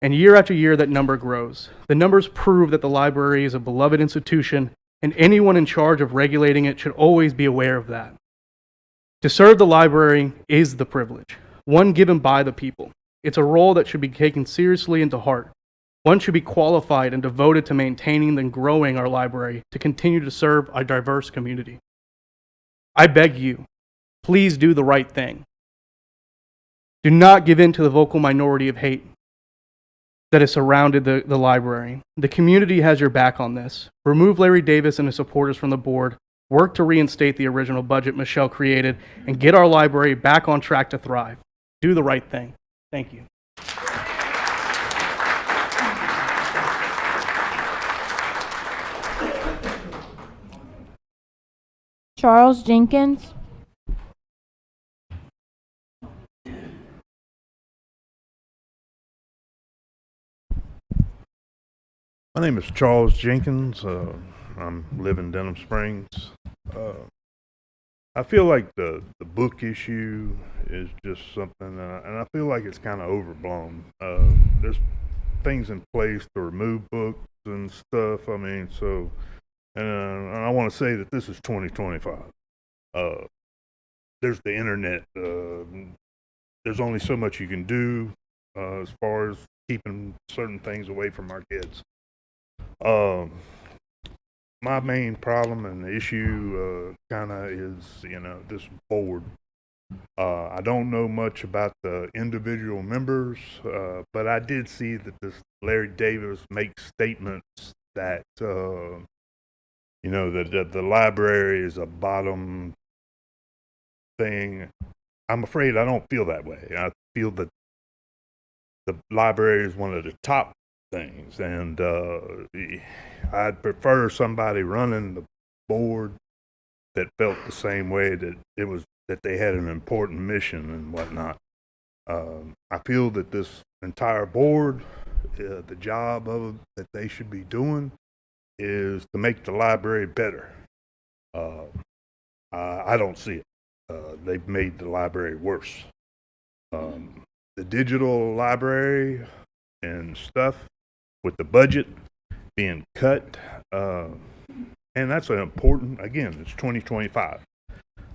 And year after year, that number grows. The numbers prove that the library is a beloved institution, and anyone in charge of regulating it should always be aware of that. To serve the library is the privilege, one given by the people. It's a role that should be taken seriously and to heart. One should be qualified and devoted to maintaining and growing our library to continue to serve our diverse community. I beg you, please do the right thing. Do not give in to the vocal minority of hate that has surrounded the library. The community has your back on this. Remove Larry Davis and his supporters from the board. Work to reinstate the original budget Michelle created and get our library back on track to thrive. Do the right thing. Thank you. Charles Jenkins. My name is Charles Jenkins. I live in Denham Springs. I feel like the book issue is just something, and I feel like it's kind of overblown. There's things in place to remove books and stuff. I mean, so, and I want to say that this is 2025. There's the internet. There's only so much you can do as far as keeping certain things away from our kids. My main problem and the issue kind of is, this board. I don't know much about the individual members, but I did see that this Larry Davis makes statements that, that the library is a bottom thing. I'm afraid I don't feel that way. I feel that the library is one of the top things, and I'd prefer somebody running the board that felt the same way, that that they had an important mission and whatnot. I feel that this entire board, the job that they should be doing is to make the library better. I don't see it. They've made the library worse. The digital library and stuff, with the budget being cut, and that's an important, again, it's 2025.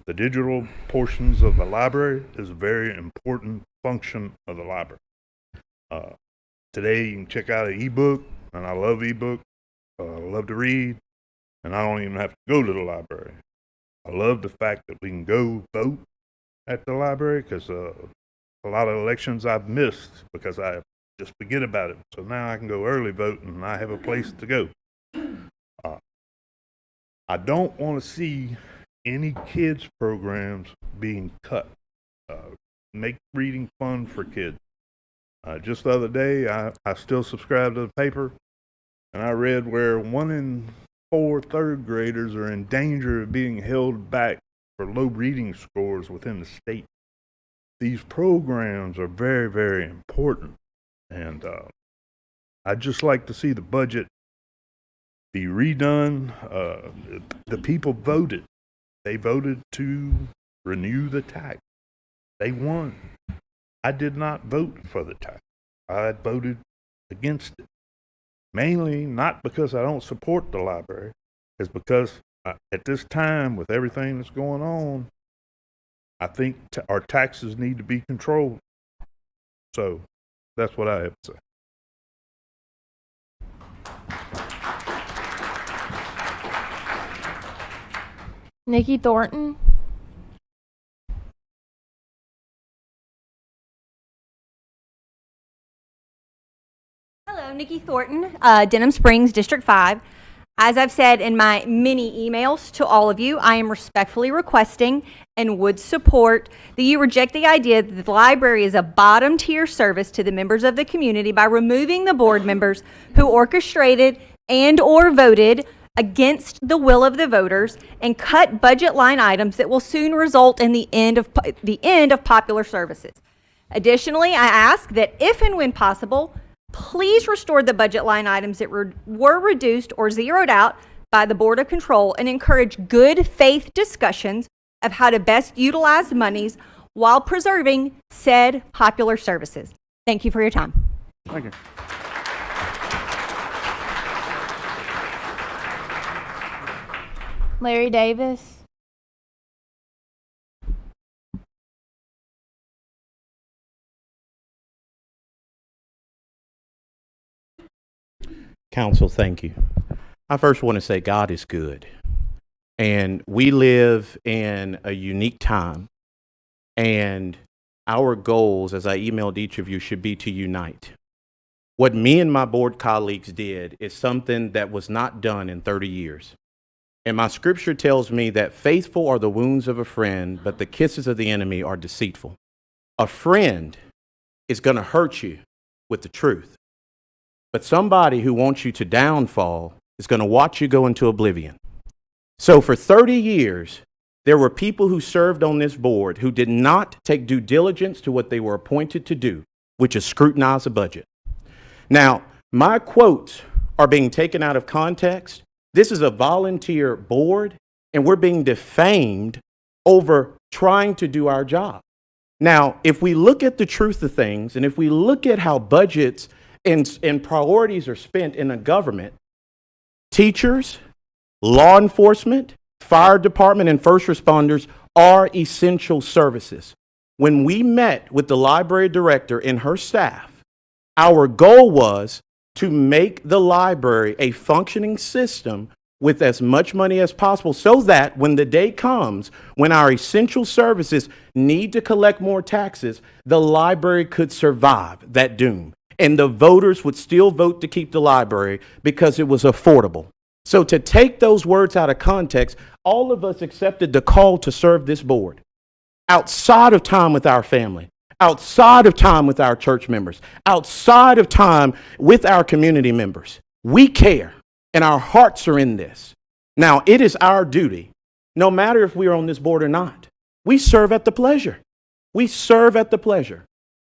The digital portions of the library is a very important function of the library. Today you can check out an ebook, and I love ebook. I love to read, and I don't even have to go to the library. I love the fact that we can go vote at the library, because a lot of elections I've missed because I just forget about it. So now I can go early vote, and I have a place to go. I don't want to see any kids programs being cut. Make reading fun for kids. Just the other day, I still subscribe to the paper, and I read where 1 in 4 third graders are in danger of being held back for low reading scores within the state. These programs are very, very important, and I'd just like to see the budget be redone. The people voted. They voted to renew the tax. They won. I did not vote for the tax. I voted against it. Mainly not because I don't support the library, it's because at this time, with everything that's going on, I think our taxes need to be controlled. So that's what I have to say. Nikki Thornton. Hello, Nikki Thornton, Denham Springs, District 5. As I've said in my many emails to all of you, I am respectfully requesting and would support that you reject the idea that the library is a bottom tier service to the members of the community by removing the board members who orchestrated and or voted against the will of the voters and cut budget line items that will soon result in the end of popular services. Additionally, I ask that if and when possible, please restore the budget line items that were reduced or zeroed out by the Board of Control and encourage good faith discussions of how to best utilize monies while preserving said popular services. Thank you for your time. Thank you. Larry Davis. Council, thank you. I first want to say God is good. And we live in a unique time. And our goals, as I emailed each of you, should be to unite. What me and my board colleagues did is something that was not done in 30 years. And my scripture tells me that faithful are the wounds of a friend, but the kisses of the enemy are deceitful. A friend is going to hurt you with the truth. But somebody who wants you to downfall is going to watch you go into oblivion. So for 30 years, there were people who served on this board who did not take due diligence to what they were appointed to do, which is scrutinize the budget. Now, my quotes are being taken out of context. This is a volunteer board, and we're being defamed over trying to do our job. Now, if we look at the truth of things, and if we look at how budgets and priorities are spent in a government, teachers, law enforcement, fire department, and first responders are essential services. When we met with the library director and her staff, our goal was to make the library a functioning system with as much money as possible so that when the day comes when our essential services need to collect more taxes, the library could survive that doom. And the voters would still vote to keep the library because it was affordable. So to take those words out of context, all of us accepted the call to serve this board outside of time with our family, outside of time with our church members, outside of time with our community members. We care, and our hearts are in this. Now, it is our duty, no matter if we are on this board or not. We serve at the pleasure. We serve at the pleasure.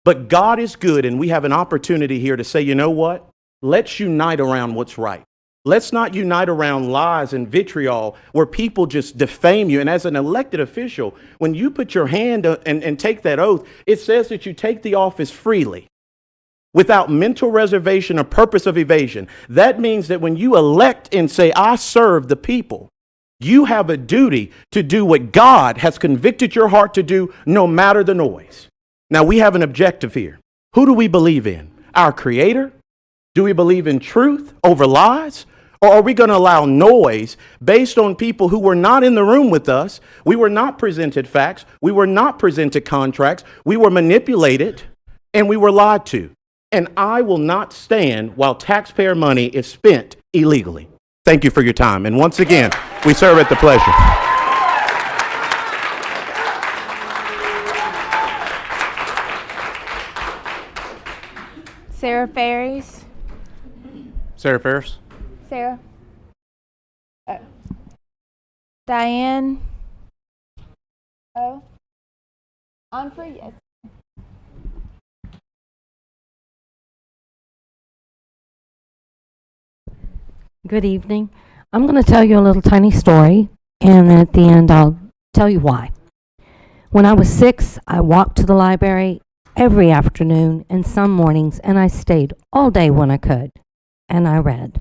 But God is good, and we have an opportunity here to say, you know what? Let's unite around what's right. Let's not unite around lies and vitriol where people just defame you. And as an elected official, when you put your hand and take that oath, it says that you take the office freely, without mental reservation or purpose of evasion. That means that when you elect and say, I serve the people, you have a duty to do what God has convicted your heart to do, no matter the noise. Now, we have an objective here. Who do we believe in? Our Creator? Do we believe in truth over lies? Or are we going to allow noise based on people who were not in the room with us? We were not presented facts. We were not presented contracts. We were manipulated and we were lied to. And I will not stand while taxpayer money is spent illegally. Thank you for your time. And once again, we serve at the pleasure. Sarah Ferries. Sarah Ferris. Sarah. Oh. Diane. Oh. On for yes. Good evening. I'm going to tell you a little tiny story, and at the end I'll tell you why. When I was 6, I walked to the library every afternoon and some mornings, and I stayed all day when I could, and I read.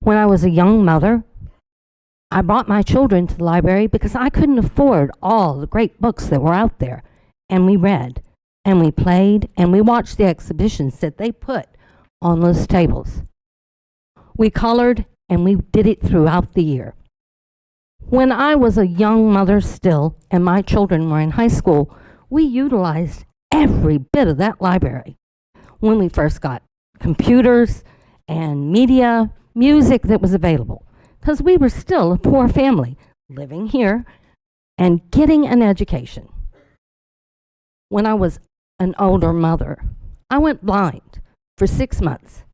When I was a young mother, I brought my children to the library because I couldn't afford all the great books that were out there, and we read, and we played, and we watched the exhibitions that they put on those tables. We colored, and we did it throughout the year. When I was a young mother still, and my children were in high school, we utilized every bit of that library. When we first got computers and media, music that was available, because we were still a poor family living here and getting an education. When I was an older mother, I went blind for 6 months.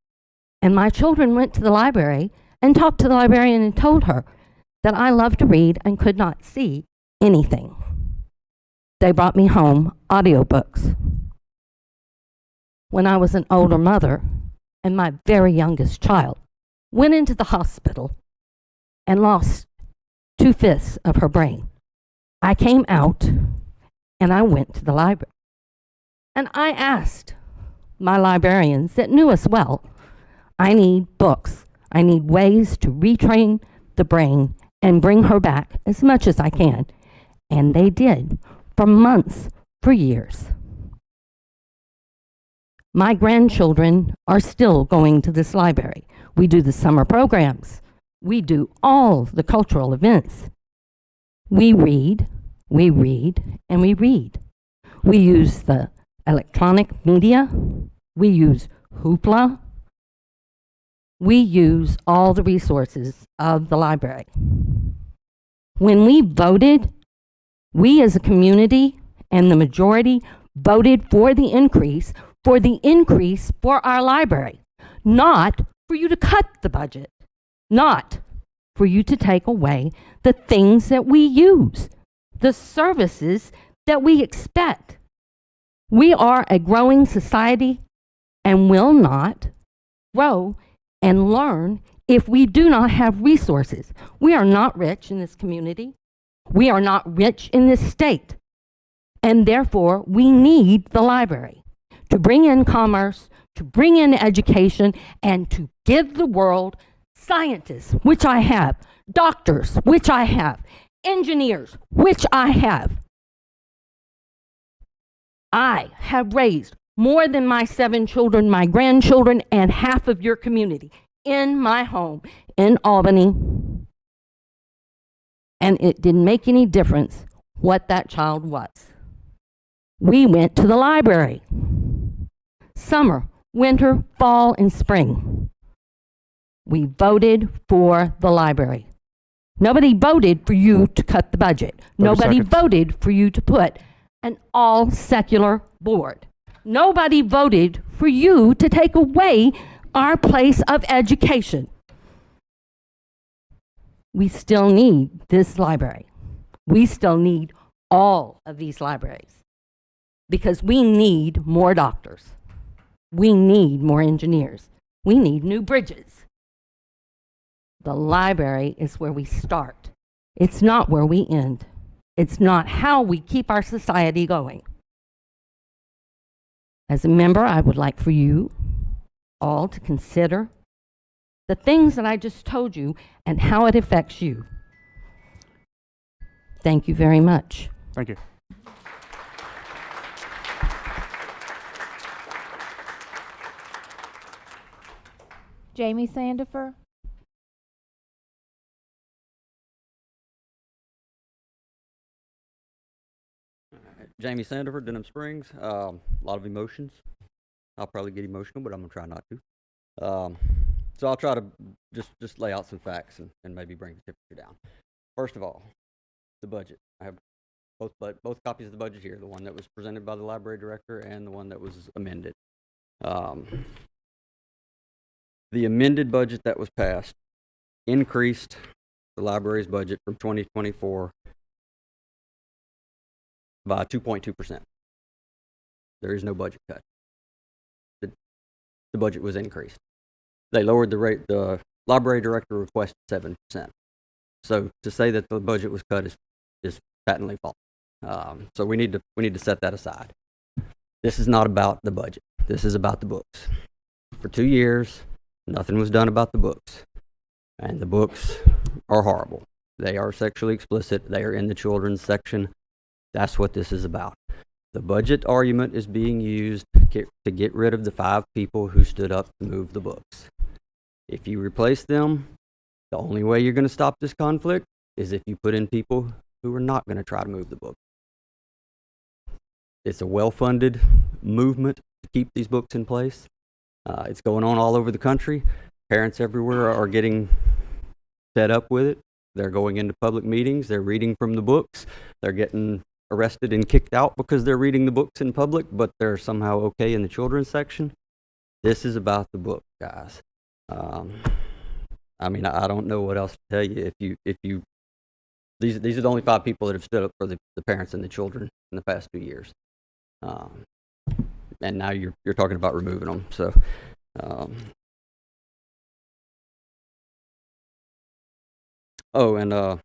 And my children went to the library and talked to the librarian and told her that I loved to read and could not see anything. They brought me home audiobooks. When I was an older mother and my very youngest child went into the hospital and lost 2/5 of her brain, I came out and I went to the library. And I asked my librarians that knew us well, I need books. I need ways to retrain the brain and bring her back as much as I can. And they did for months, for years. My grandchildren are still going to this library. We do the summer programs. We do all the cultural events. We read, and we read. We use the electronic media. We use Hoopla. We use all the resources of the library. When we voted, we as a community and the majority voted for the increase for our library, not for you to cut the budget, not for you to take away the things that we use, the services that we expect. We are a growing society and will not grow and learn if we do not have resources. We are not rich in this community. We are not rich in this state. And therefore, we need the library to bring in commerce, to bring in education and to give the world scientists, which I have, doctors, which I have, engineers, which I have. I have raised more than my 7 children, my grandchildren, and half of your community in my home in Albany. And it didn't make any difference what that child was. We went to the library. Summer, winter, fall, and spring. We voted for the library. Nobody voted for you to cut the budget. Nobody voted for you to put an all secular board. Nobody voted for you to take away our place of education. We still need this library. We still need all of these libraries because we need more doctors. We need more engineers. We need new bridges. The library is where we start. It's not where we end. It's not how we keep our society going. As a member, I would like for you all to consider the things that I just told you and how it affects you. Thank you very much. Thank you. Jamie Sandifer. Jamie Sandifer, Denham Springs. A lot of emotions. I'll probably get emotional, but I'm gonna try not to. So I'll try to just lay out some facts and maybe bring the temperature down. First of all, the budget. I have both copies of the budget here, the one that was presented by the library director and the one that was amended. The amended budget that was passed increased the library's budget from 2024 by 2.2%. There is no budget cut. The budget was increased. They lowered the rate. The library director requested 7%. So to say that the budget was cut is patently false. So we need to set that aside. This is not about the budget. This is about the books. For 2 years, nothing was done about the books, and the books are horrible. They are sexually explicit. They are in the children's section. That's what this is about. The budget argument is being used to get rid of the 5 people who stood up to move the books. If you replace them, the only way you're going to stop this conflict is if you put in people who are not going to try to move the book. It's a well-funded movement to keep these books in place. It's going on all over the country. Parents everywhere are getting fed up with it. They're going into public meetings. They're reading from the books. They're getting arrested and kicked out because they're reading the books in public, but they're somehow okay in the children's section. This is about the book, guys. I mean, I don't know what else to tell you. These are the only 5 people that have stood up for the parents and the children in the past 2 years. And now you're talking about removing them. So, Mr.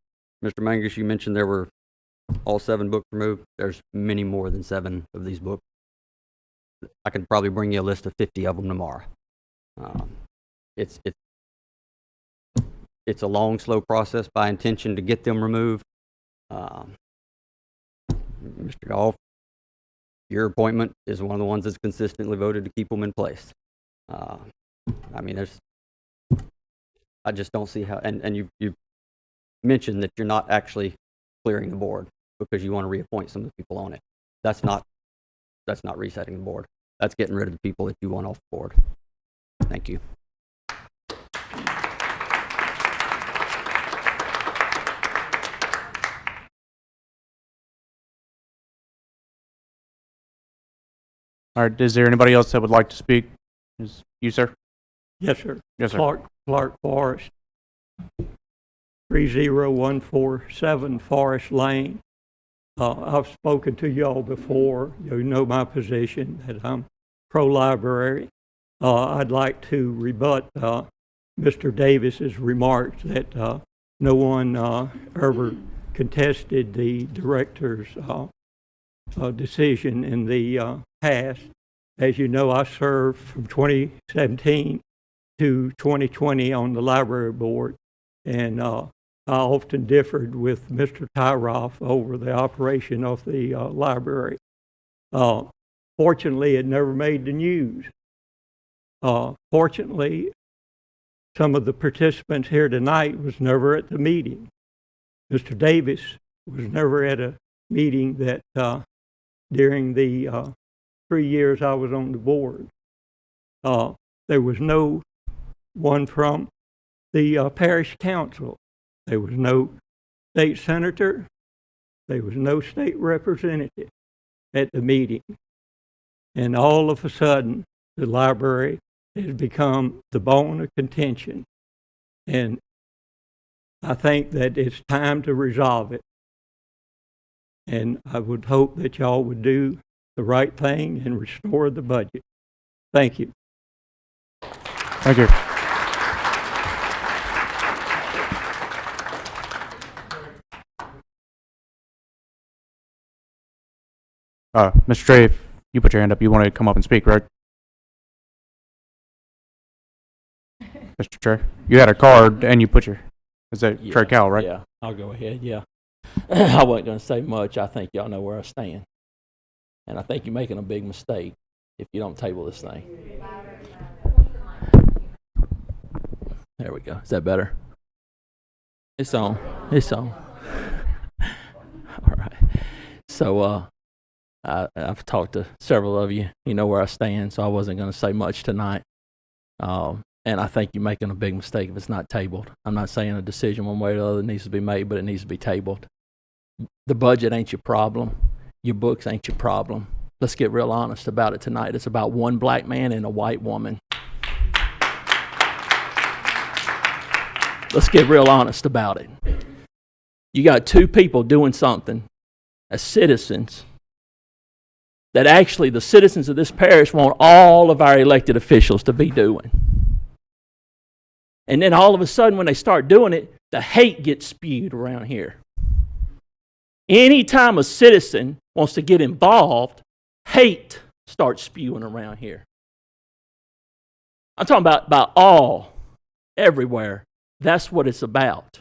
Mangus, you mentioned there were all 7 books removed. There's many more than 7 of these books. I can probably bring you a list of 50 of them tomorrow. It's a long, slow process by intention to get them removed. Mr. Goff, your appointment is one of the ones that's consistently voted to keep them in place. I mean, I just don't see how, and you mentioned that you're not actually clearing the board because you want to reappoint some of the people on it. That's not resetting the board. That's getting rid of the people that you want off the board. Thank you. All right, is there anybody else that would like to speak? You, sir? Yes, sir. Yes, sir. Clark Forrest, 30147 Forest Lane. I've spoken to y'all before. You know my position that I'm pro-library. I'd like to rebut Mr. Davis's remarks that no one ever contested the director's decision in the past As you know, I served from 2017 to 2020 on the library board, and I often differed with Mr. Tyroff over the operation of the library. Fortunately, it never made the news. Fortunately, some of the participants here tonight was never at the meeting. Mr. Davis was never at a meeting that during the 3 years I was on the board. There was no one from the parish council. There was no state senator. There was no state representative at the meeting. And all of a sudden, the library has become the bone of contention. And I think that it's time to resolve it. And I would hope that y'all would do the right thing and restore the budget. Thank you. Thank you. Mr. Trey, if you put your hand up, you want to come up and speak, right? Mr. Trey, you had a card and you put your, is that Trey Cowell, right? Yeah, I'll go ahead, yeah. I wasn't going to say much. I think y'all know where I stand. And I think you're making a big mistake if you don't table this thing. There we go. Is that better? It's on. It's on. All right. So, I've talked to several of you. You know where I stand, so I wasn't going to say much tonight. And I think you're making a big mistake if it's not tabled. I'm not saying a decision one way or the other needs to be made, but it needs to be tabled. The budget ain't your problem. Your books ain't your problem. Let's get real honest about it tonight. It's about one black man and a white woman. Let's get real honest about it. You got two people doing something as citizens that actually the citizens of this parish want all of our elected officials to be doing. And then all of a sudden when they start doing it, the hate gets spewed around here. Anytime a citizen wants to get involved, hate starts spewing around here. I'm talking about all, everywhere. That's what it's about.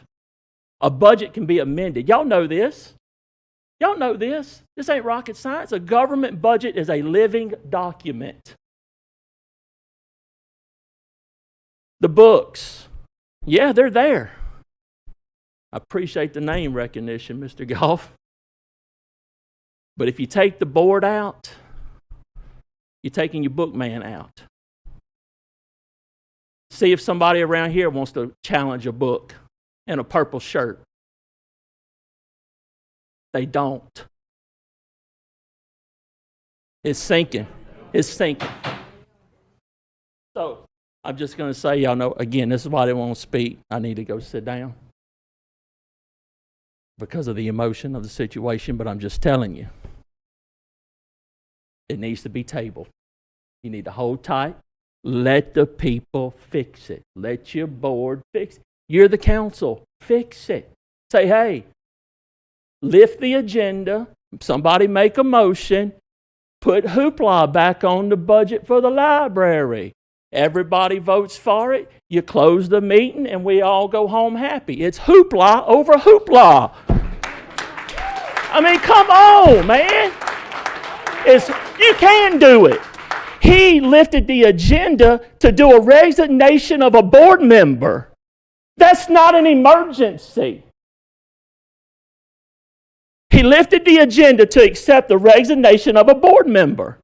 A budget can be amended. Y'all know this. Y'all know this. This ain't rocket science. A government budget is a living document. The books, yeah, they're there. I appreciate the name recognition, Mr. Goff. But if you take the board out, you're taking your bookman out. See if somebody around here wants to challenge a book in a purple shirt. They don't. It's sinking. It's sinking. So I'm just going to say, y'all know, again, this is why I didn't want to speak. I need to go sit down because of the emotion of the situation, but I'm just telling you, it needs to be tabled. You need to hold tight. Let the people fix it. Let your board fix it. You're the council. Fix it. Say, hey, lift the agenda. Somebody make a motion. Put hoopla back on the budget for the library. Everybody votes for it. You close the meeting and we all go home happy. It's hoopla over hoopla. I mean, come on, man. You can do it. He lifted the agenda to do a resignation of a board member. That's not an emergency. He lifted the agenda to accept the resignation of a board member.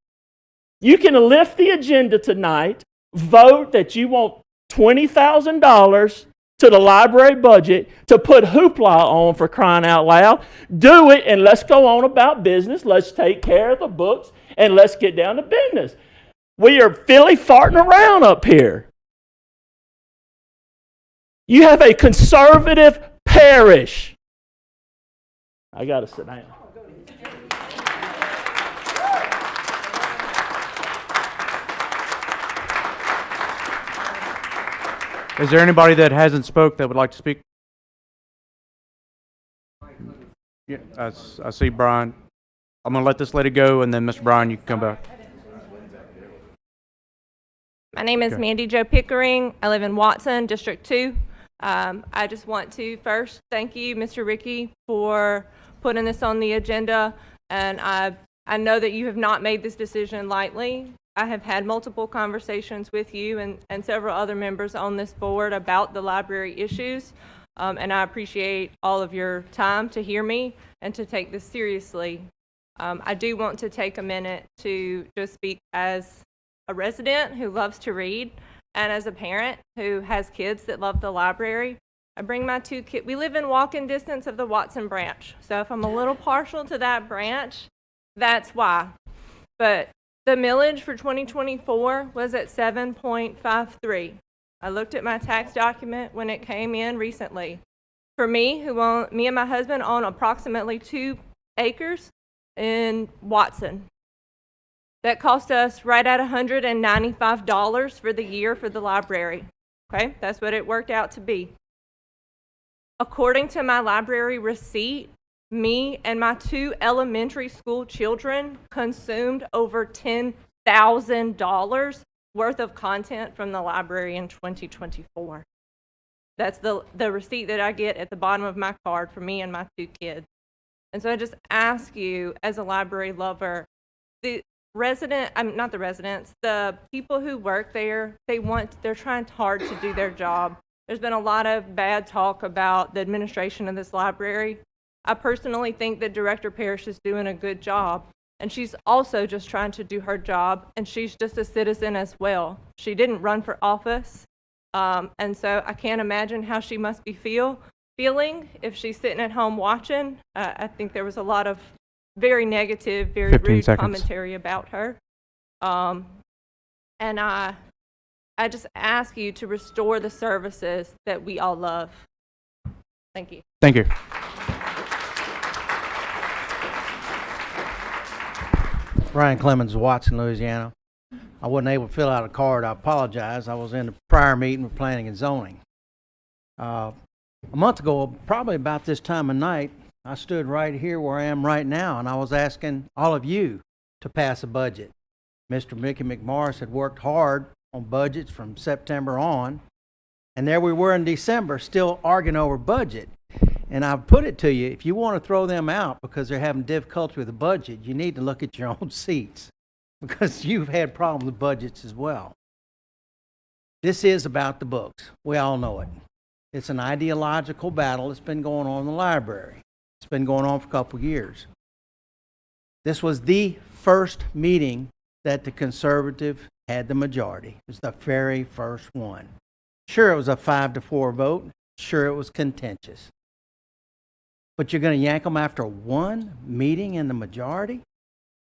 You can lift the agenda tonight, vote that you want $20,000 to the library budget to put hoopla on, for crying out loud. Do it and let's go on about business. Let's take care of the books and let's get down to business. We are filly-farting around up here. You have a conservative parish. I got to sit down. Is there anybody that hasn't spoke that would like to speak? Yeah, I see Brian. I'm going to let this lady go, and then Mr. Brian, you can come back. name is Okay. Mandy Jo Pickering. I live in Watson, District 2. I just want to first thank you, Mr. Ricky, for putting this on the agenda. And I know that you have not made this decision lightly. I have had multiple conversations with you and several other members on this board about the library issues. And I appreciate all of your time to hear me and to take this seriously. I do want to take a minute to just speak as a resident who loves to read and as a parent who has kids that love the library. I bring my 2 kids. We live in walking distance of the Watson branch. So if I'm a little partial to that branch, that's why. But the millage for 2024 was at 7.53. I looked at my tax document when it came in recently. For me, me and my husband own approximately 2 acres in Watson. That cost us right at $195 for the year for the library. Okay, that's what it worked out to be. According to my library receipt, me and my 2 elementary school children consumed over $10,000 worth of content from the library in 2024. That's the receipt that I get at the bottom of my card for me and my 2 kids. And so I just ask you, as a library lover, the people who work there, they're trying hard to do their job. There's been a lot of bad talk about the administration of this library. I personally think that Director Parrish is doing a good job, and she's also just trying to do her job, and she's just a citizen as well. She didn't run for office, and so I can't imagine how she must be feeling if she's sitting at home watching. I think there was a lot of very negative, very 15 rude seconds. commentary about her. And I just ask you to restore the services that we all love. Thank you. Thank you. Brian Clemens, Watson, Louisiana. I wasn't able to fill out a card. I apologize. I was in the prior meeting with planning and zoning. A month ago, probably about this time of night, I stood right here where I am right now, and I was asking all of you to pass a budget. Mr. Mickey McMorris had worked hard on budgets from September on, and there we were in December still arguing over budget. And I put it to you, if you want to throw them out because they're having difficulty with the budget, you need to look at your own seats, because you've had problems with budgets as well. This is about the books. We all know it. It's an ideological battle that's been going on in the library. It's been going on for a couple of years. This was the first meeting that the conservative had the majority. It was the very first one. Sure, it was a 5-4 vote. Sure, it was contentious. But you're going to yank them after one meeting in the majority?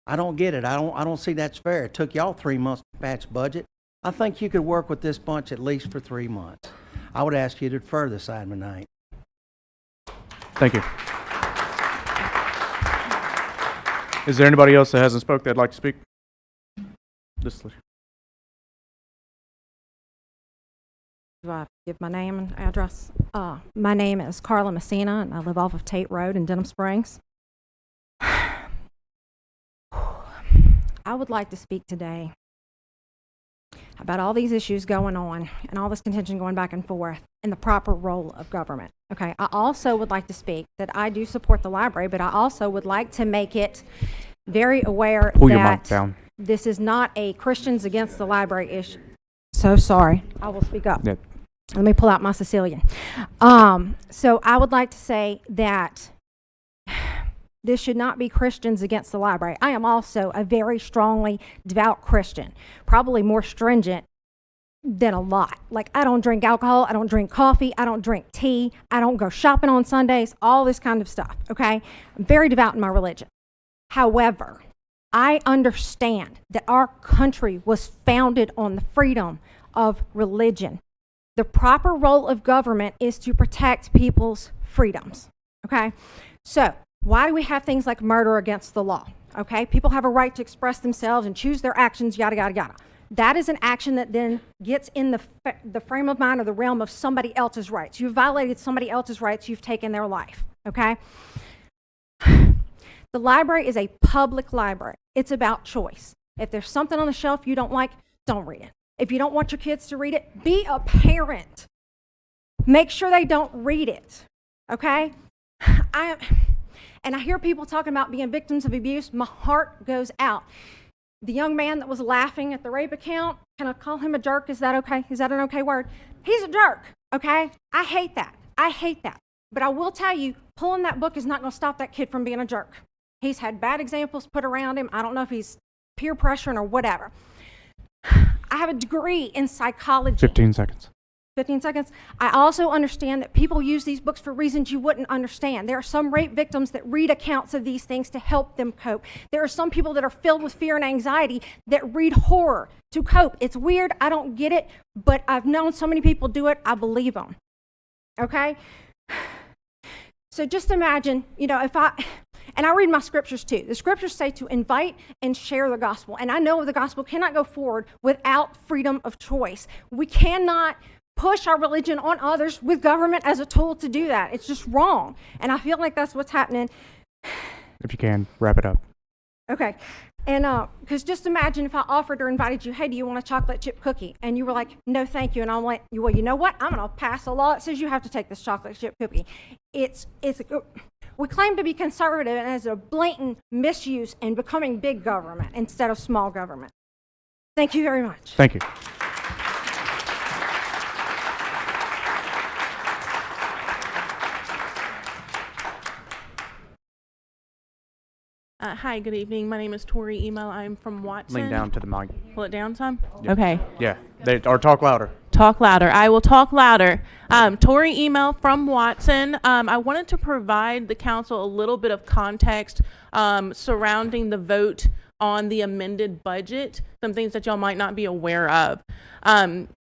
I don't get it. I don't see that's fair. It took y'all 3 months to patch budget. I think you could work with this bunch at least for 3 months. I would ask you to defer this item tonight. Thank you. Is there anybody else that hasn't spoke that'd like to speak? Do I give my name and address? My name is Carla Messina, and I live off of Tate Road in Denham Springs. I would like to speak today about all these issues going on and all this contention going back and forth and the proper role of government. Okay, I also would like to speak that I do support the library, but I also would like to make it very aware Pull your mic that down. this is not a Christians against the library issue. So sorry. I will speak up. Yep. Let me pull out my Sicilian. So I would like to say that this should not be Christians against the library. I am also a very strongly devout Christian, probably more stringent than a lot. Like, I don't drink alcohol, I don't drink coffee, I don't drink tea, I don't go shopping on Sundays, all this kind of stuff, okay? I'm very devout in my religion. However, I understand that our country was founded on the freedom of religion. The proper role of government is to protect people's freedoms, okay? So, why do we have things like murder against the law? Okay, people have a right to express themselves and choose their actions, yada, yada, yada. That is an action that then gets in the frame of mind or the realm of somebody else's rights. You've violated somebody else's rights, you've taken their life, okay? The library is a public library. It's about choice. If there's something on the shelf you don't like, don't read it. If you don't want your kids to read it, be a parent. Make sure they don't read it, okay? And I hear people talking about being victims of abuse. My heart goes out. The young man that was laughing at the rape account, can I call him a jerk? Is that okay? Is that an okay word? He's a jerk, okay? I hate that. I hate that. But I will tell you, pulling that book is not going to stop that kid from being a jerk. He's had bad examples put around him. I don't know if he's peer pressuring or whatever. I have a degree in psychology. 15 seconds. 15 seconds. I also understand that people use these books for reasons you wouldn't understand. There are some rape victims that read accounts of these things to help them cope. There are some people that are filled with fear and anxiety that read horror to cope. It's weird. I don't get it, but I've known so many people do it. I believe them. Okay? So just imagine, and I read my scriptures too. The scriptures say to invite and share the gospel. And I know the gospel cannot go forward without freedom of choice. We cannot push our religion on others with government as a tool to do that. It's just wrong. And I feel like that's what's happening. If you can, wrap it up. Okay. And because just imagine if I offered or invited you, hey, do you want a chocolate chip cookie? And you were like, no, thank you. And I'm like, well, you know what? I'm going to pass a law that says you have to take this chocolate chip cookie. We claim to be conservative, and it's a blatant misuse and becoming big government instead of small government. Thank you very much. Thank you. Hi, good evening. My name is Tori Emo. I'm from Watson. Lean down to the mic. Pull it down some? Yeah. Okay. Yeah. Or talk louder. Talk louder. I will talk louder. Tori Emo from Watson. I wanted to provide the council a little bit of context surrounding the vote on the amended budget, some things that y'all might not be aware of.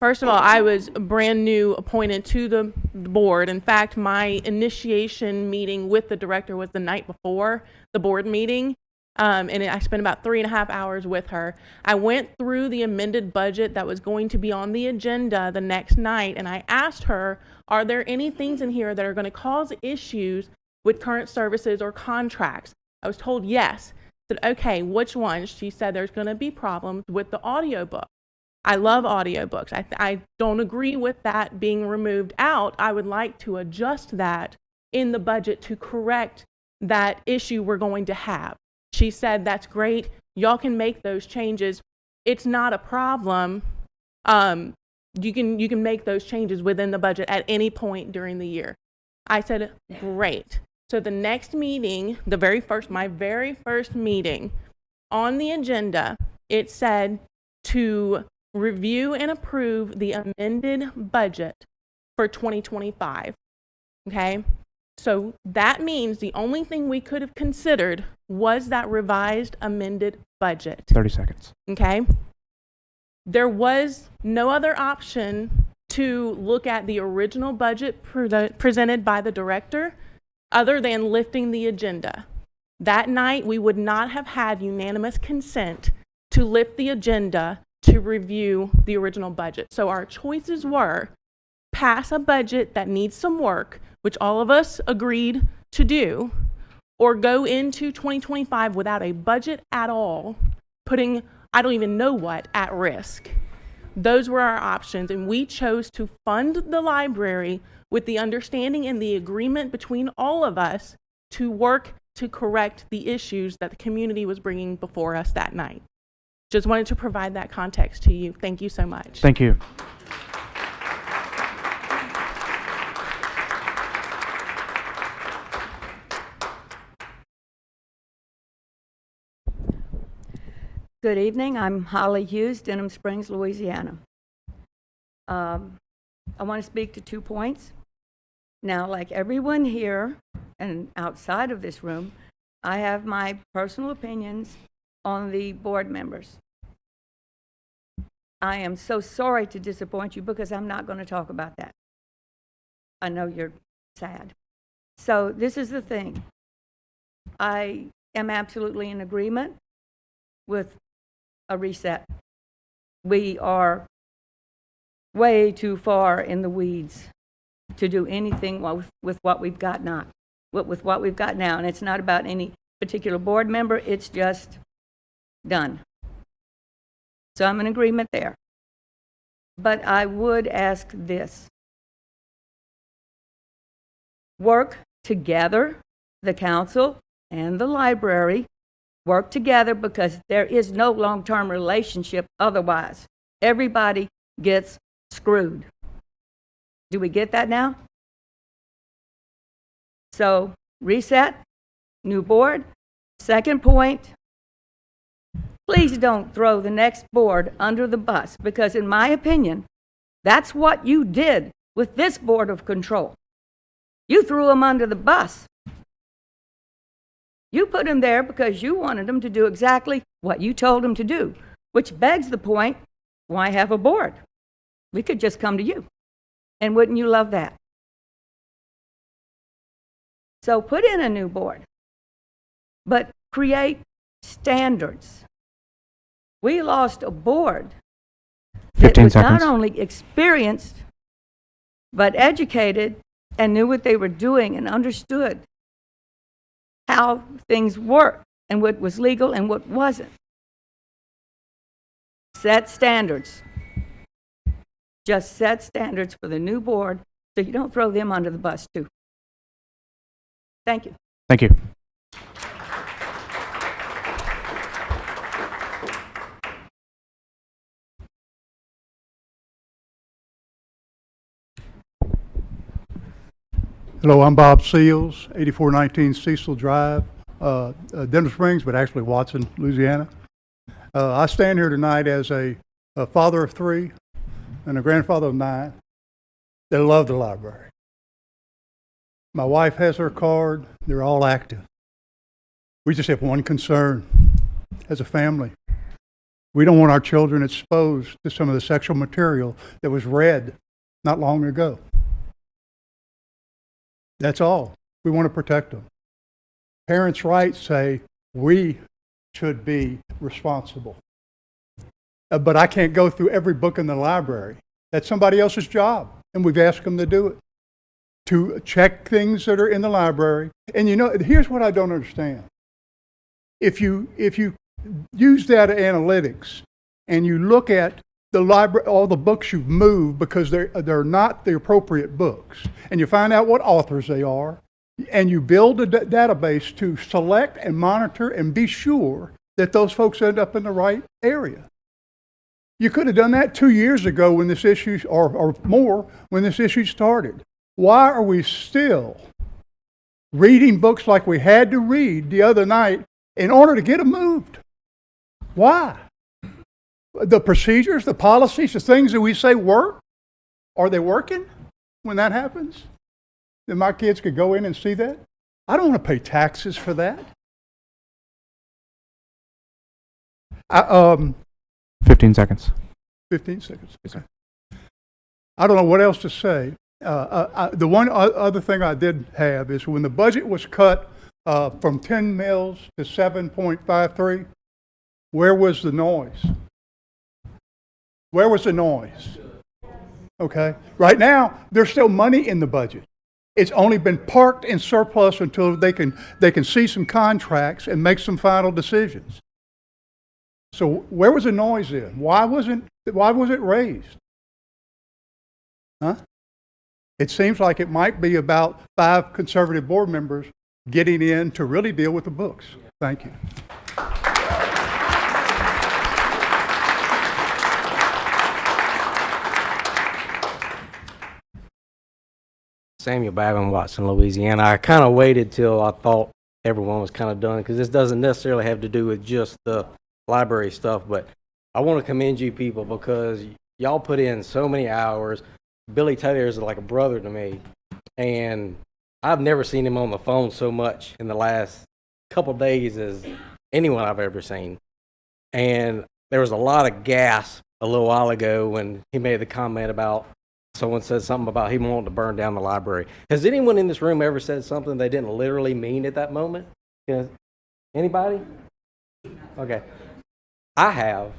First of all, I was brand new appointed to the board. In fact, my initiation meeting with the director was the night before the board meeting, and I spent about 3.5 hours with her. I went through the amended budget that was going to be on the agenda the next night, and I asked her, are there any things in here that are going to cause issues with current services or contracts? I was told yes. I said, okay, which ones? She said there's going to be problems with the audiobook. I love audiobooks. I don't agree with that being removed out. I would like to adjust that in the budget to correct that issue we're going to have. She said, that's great. Y'all can make those changes. It's not a problem. You can make those changes within the budget at any point during the year. I said, great. So the next meeting, my very first meeting on the agenda, it said to review and approve the amended budget for 2025. Okay? So that means the only thing we could have considered was that revised amended budget. 30 seconds. Okay? There was no other option to look at the original budget presented by the director other than lifting the agenda. That night, we would not have had unanimous consent to lift the agenda to review the original budget. So our choices were pass a budget that needs some work, which all of us agreed to do, or go into 2025 without a budget at all, putting I don't even know what at risk. Those were our options, and we chose to fund the library with the understanding and the agreement between all of us to work to correct the issues that the community was bringing before us that night. Just wanted to provide that context to you. Thank you so much. Thank you. Good evening. I'm Holly Hughes, Denham Springs, Louisiana. I want to speak to 2 points. Now, like everyone here and outside of this room, I have my personal opinions on the board members. I am so sorry to disappoint you because I'm not going to talk about that. I know you're sad. So this is the thing. I am absolutely in agreement with a reset. We are way too far in the weeds to do anything with what we've got now. With what we've got now, and it's not about any particular board member, it's just done. So I'm in agreement there. But I would ask this. Work together, the council and the library, work together because there is no long-term relationship otherwise. Everybody gets screwed. Do we get that now? So, reset, new board. Second point, please don't throw the next board under the bus because in my opinion, that's what you did with this board of control. You threw them under the bus. You put them there because you wanted them to do exactly what you told them to do, which begs the point, why have a board? We could just come to you. And wouldn't you love that? So put in a new board, but create standards. We lost a board that 15 was seconds. not only experienced, but educated and knew what they were doing and understood how things work and what was legal and what wasn't. Set standards. Just set standards for the new board so you don't throw them under the bus too. Thank you. Thank you. Hello, I'm Bob Seals, 8419 Cecil Drive, Denver Springs, but actually Watson, Louisiana. I stand here tonight as a father of 3 and a grandfather of 9 that love the library. My wife has her card. They're all active. We just have one concern as a family. We don't want our children exposed to some of the sexual material that was read not long ago. That's all. We want to protect them. Parents' rights say we should be responsible. But I can't go through every book in the library. That's somebody else's job, and we've asked them to do it, to check things that are in the library. And you know, here's what I don't understand. If you use data analytics and you look at the library, all the books you've moved because they're not the appropriate books, and you find out what authors they are, and you build a database to select and monitor and be sure that those folks end up in the right area. You could have done that 2 years ago when this issue, or more, when this issue started. Why are we still reading books like we had to read the other night in order to get them moved? Why? The procedures, the policies, the things that we say work, are they working when that happens? Then my kids could go in and see that? I don't want to pay taxes for that. 15 seconds. 15 seconds. Okay. I don't know what else to say. The one other thing I did have is when the budget was cut from 10 mils to 7.53, where was the noise? Where was the noise? Okay. Right now, there's still money in the budget. It's only been parked in surplus until they can see some contracts and make some final decisions. So where was the noise in? Why was it raised? Huh? It seems like it might be about 5 conservative board members getting in to really deal with the books. Thank you. Samuel Babin, Watson, Louisiana. I kind of waited till I thought everyone was kind of done because this doesn't necessarily have to do with just the library stuff, but I want to commend you people because y'all put in so many hours. Billy Taylor is like a brother to me, and I've never seen him on the phone so much in the last couple days as anyone I've ever seen. And there was a lot of gas a little while ago when he made the comment about someone said something about him wanting to burn down the library. Has anyone in this room ever said something they didn't literally mean at that moment? Anybody? Okay. I have.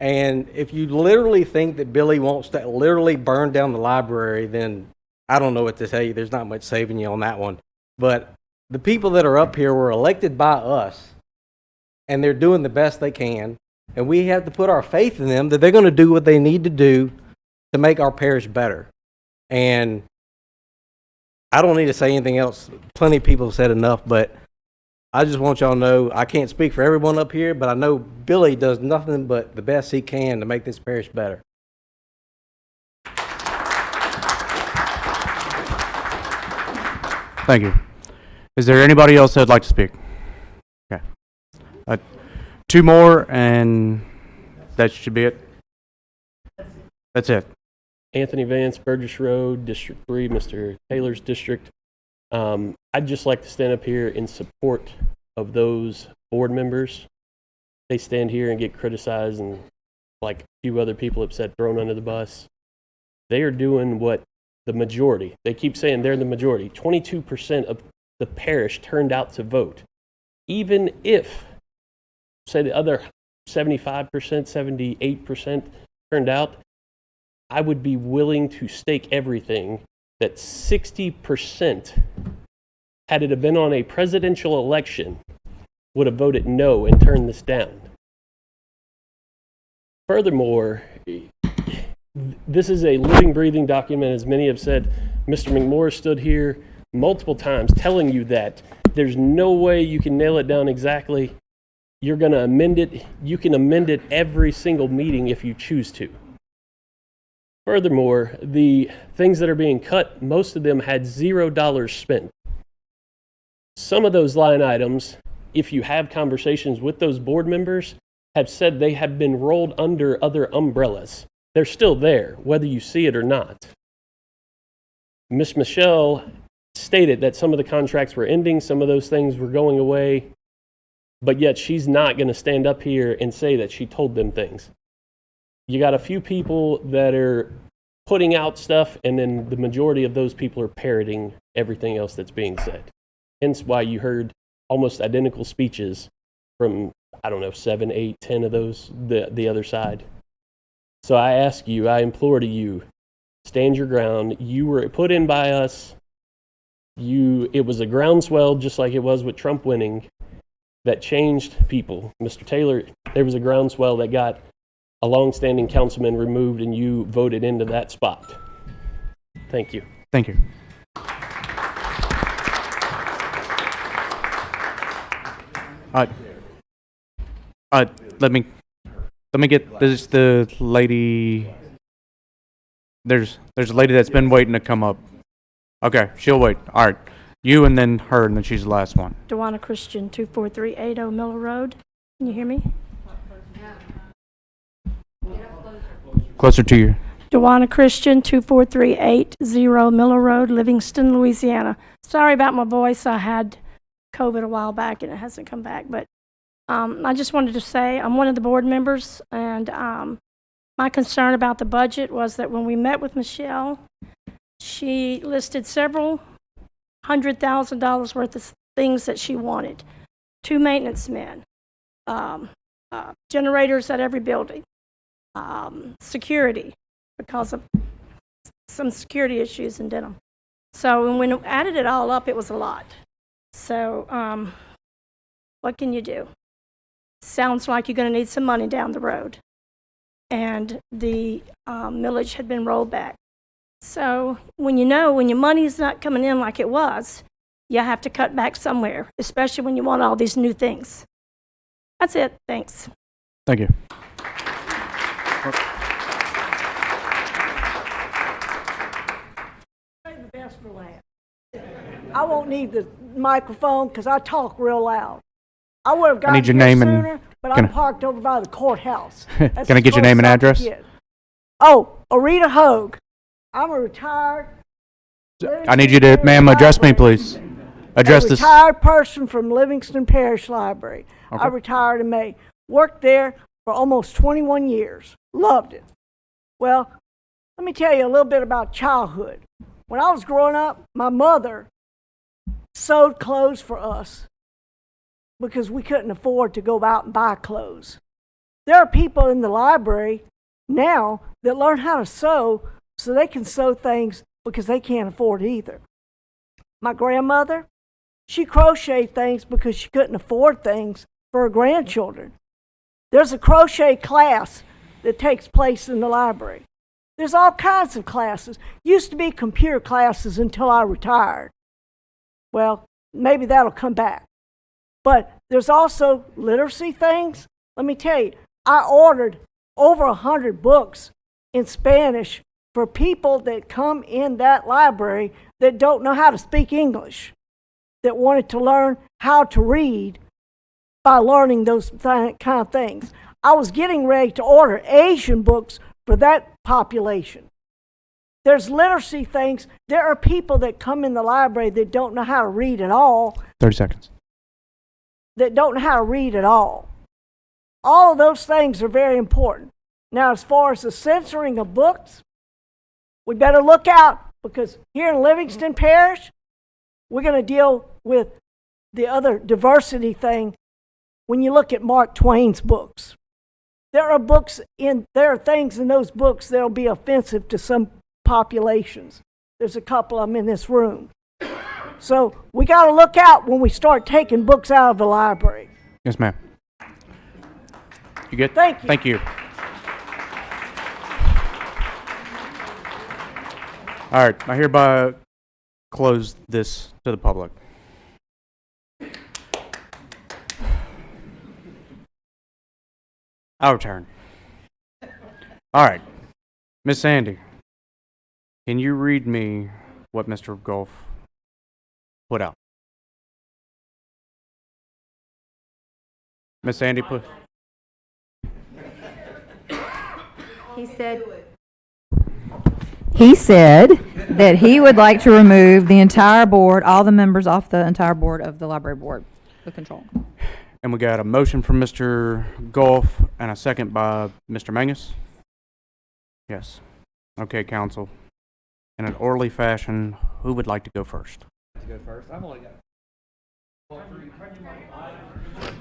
And if you literally think that Billy wants to literally burn down the library, then I don't know what to tell you. There's not much saving you on that one. But the people that are up here were elected by us, and they're doing the best they can. And we have to put our faith in them that they're going to do what they need to do to make our parish better. And I don't need to say anything else. Plenty of people have said enough, but I just want y'all to know, I can't speak for everyone up here, but I know Billy does nothing but the best he can to make this parish better. Thank you. Is there anybody else that'd like to speak? Okay. Two more, and that should be it. That's it. Anthony Vance, Burgess Road, District 3, Mr. Taylor's district. I'd just like to stand up here in support of those board members. They stand here and get criticized and, like a few other people have said, thrown under the bus. They are doing what the majority, they keep saying they're the majority. 22% of the parish turned out to vote. Even if, say, the other 75%, 78% turned out, I would be willing to stake everything that 60%, had it been on a presidential election, would have voted no and turned this down. Furthermore, this is a living, breathing document. As many have said, Mr. McMorris stood here multiple times telling you that there's no way you can nail it down exactly. You're going to amend it. You can amend it every single meeting if you choose to. Furthermore, the things that are being cut, most of them had $0 spent. Some of those line items, if you have conversations with those board members, have said they have been rolled under other umbrellas. They're still there, whether you see it or not. Ms. Michelle stated that some of the contracts were ending, some of those things were going away, but yet she's not going to stand up here and say that she told them things. You got a few people that are putting out stuff, and then the majority of those people are parroting everything else that's being said. Hence why you heard almost identical speeches from, I don't know, 7, 8, 10 of those, the other side. So I ask you, I implore to you, stand your ground. You were put in by us. It was a groundswell, just like it was with Trump winning, that changed people. Mr. Taylor, there was a groundswell that got a long-standing councilman removed, and you voted into that spot. Thank you. Thank you. Let me get this. The lady. There's a lady that's been waiting to come up. Okay, she'll wait. All right, you and then her, and then she's the last one. Dewana Christian, 24380 Miller Road. Can you hear me? Closer to you. Dewana Christian, 24380 Miller Road, Livingston, Louisiana. Sorry about my voice. I had COVID a while back and it hasn't come back. But I just wanted to say I'm one of the board members, and my concern about the budget was that when we met with Michelle, she listed several $100,000 worth of things that she wanted. 2 maintenance men, generators at every building, security, because of some security issues in Denham. So when we added it all up, it was a lot. So what can you do? Sounds like you're going to need some money down the road. And the millage had been rolled back. So when your money's not coming in like it was, you have to cut back somewhere, especially when you want all these new things. That's it. Thanks. Thank you. The best for last. I won't need the microphone because I talk real loud. I would have gotten need your here name sooner, and but I'm parked over by the courthouse. Can I get your name and address? Oh, Arita Hogue. I'm a retired. I need you to, ma'am, address me, please. Address this. Retired person from Livingston Parish Library. Okay. I retired in May. Worked there for almost 21 years. Loved it. Well, let me tell you a little bit about childhood. When I was growing up, my mother sewed clothes for us because we couldn't afford to go out and buy clothes. There are people in the library now that learn how to sew so they can sew things because they can't afford it either. My grandmother, she crocheted things because she couldn't afford things for her grandchildren. There's a crochet class that takes place in the library. There's all kinds of classes. Used to be computer classes until I retired. Well, maybe that'll come back. But there's also literacy things. Let me tell you, I ordered over 100 books in Spanish for people that come in that library that don't know how to speak English, that wanted to learn how to read by learning those kind of things. I was getting ready to order Asian books for that population. There's literacy things. There are people that come in the library that don't know how to read at all. 30 seconds. That don't know how to read at all. All of those things are very important. Now, as far as the censoring of books, we better look out, because here in Livingston Parish, we're going to deal with the other diversity thing when you look at Mark Twain's books. There are things in those books that'll be offensive to some populations. There's a couple of them in this room. So we got to look out when we start taking books out of the library. Yes, ma'am. You good? Thank you. Thank you. All right, I hereby close this to the public. Our turn. All right, Miss Sandy, can you read me what Mr. Golf put out? Miss Sandy, put. He said that he would like to remove the entire board, all the members off the entire board of the library board, the control. And we got a motion from Mr. Golf and a second by Mr. Mangus. Yes. Okay, council. In an orderly fashion, who would like to go first? Go first. I've only got.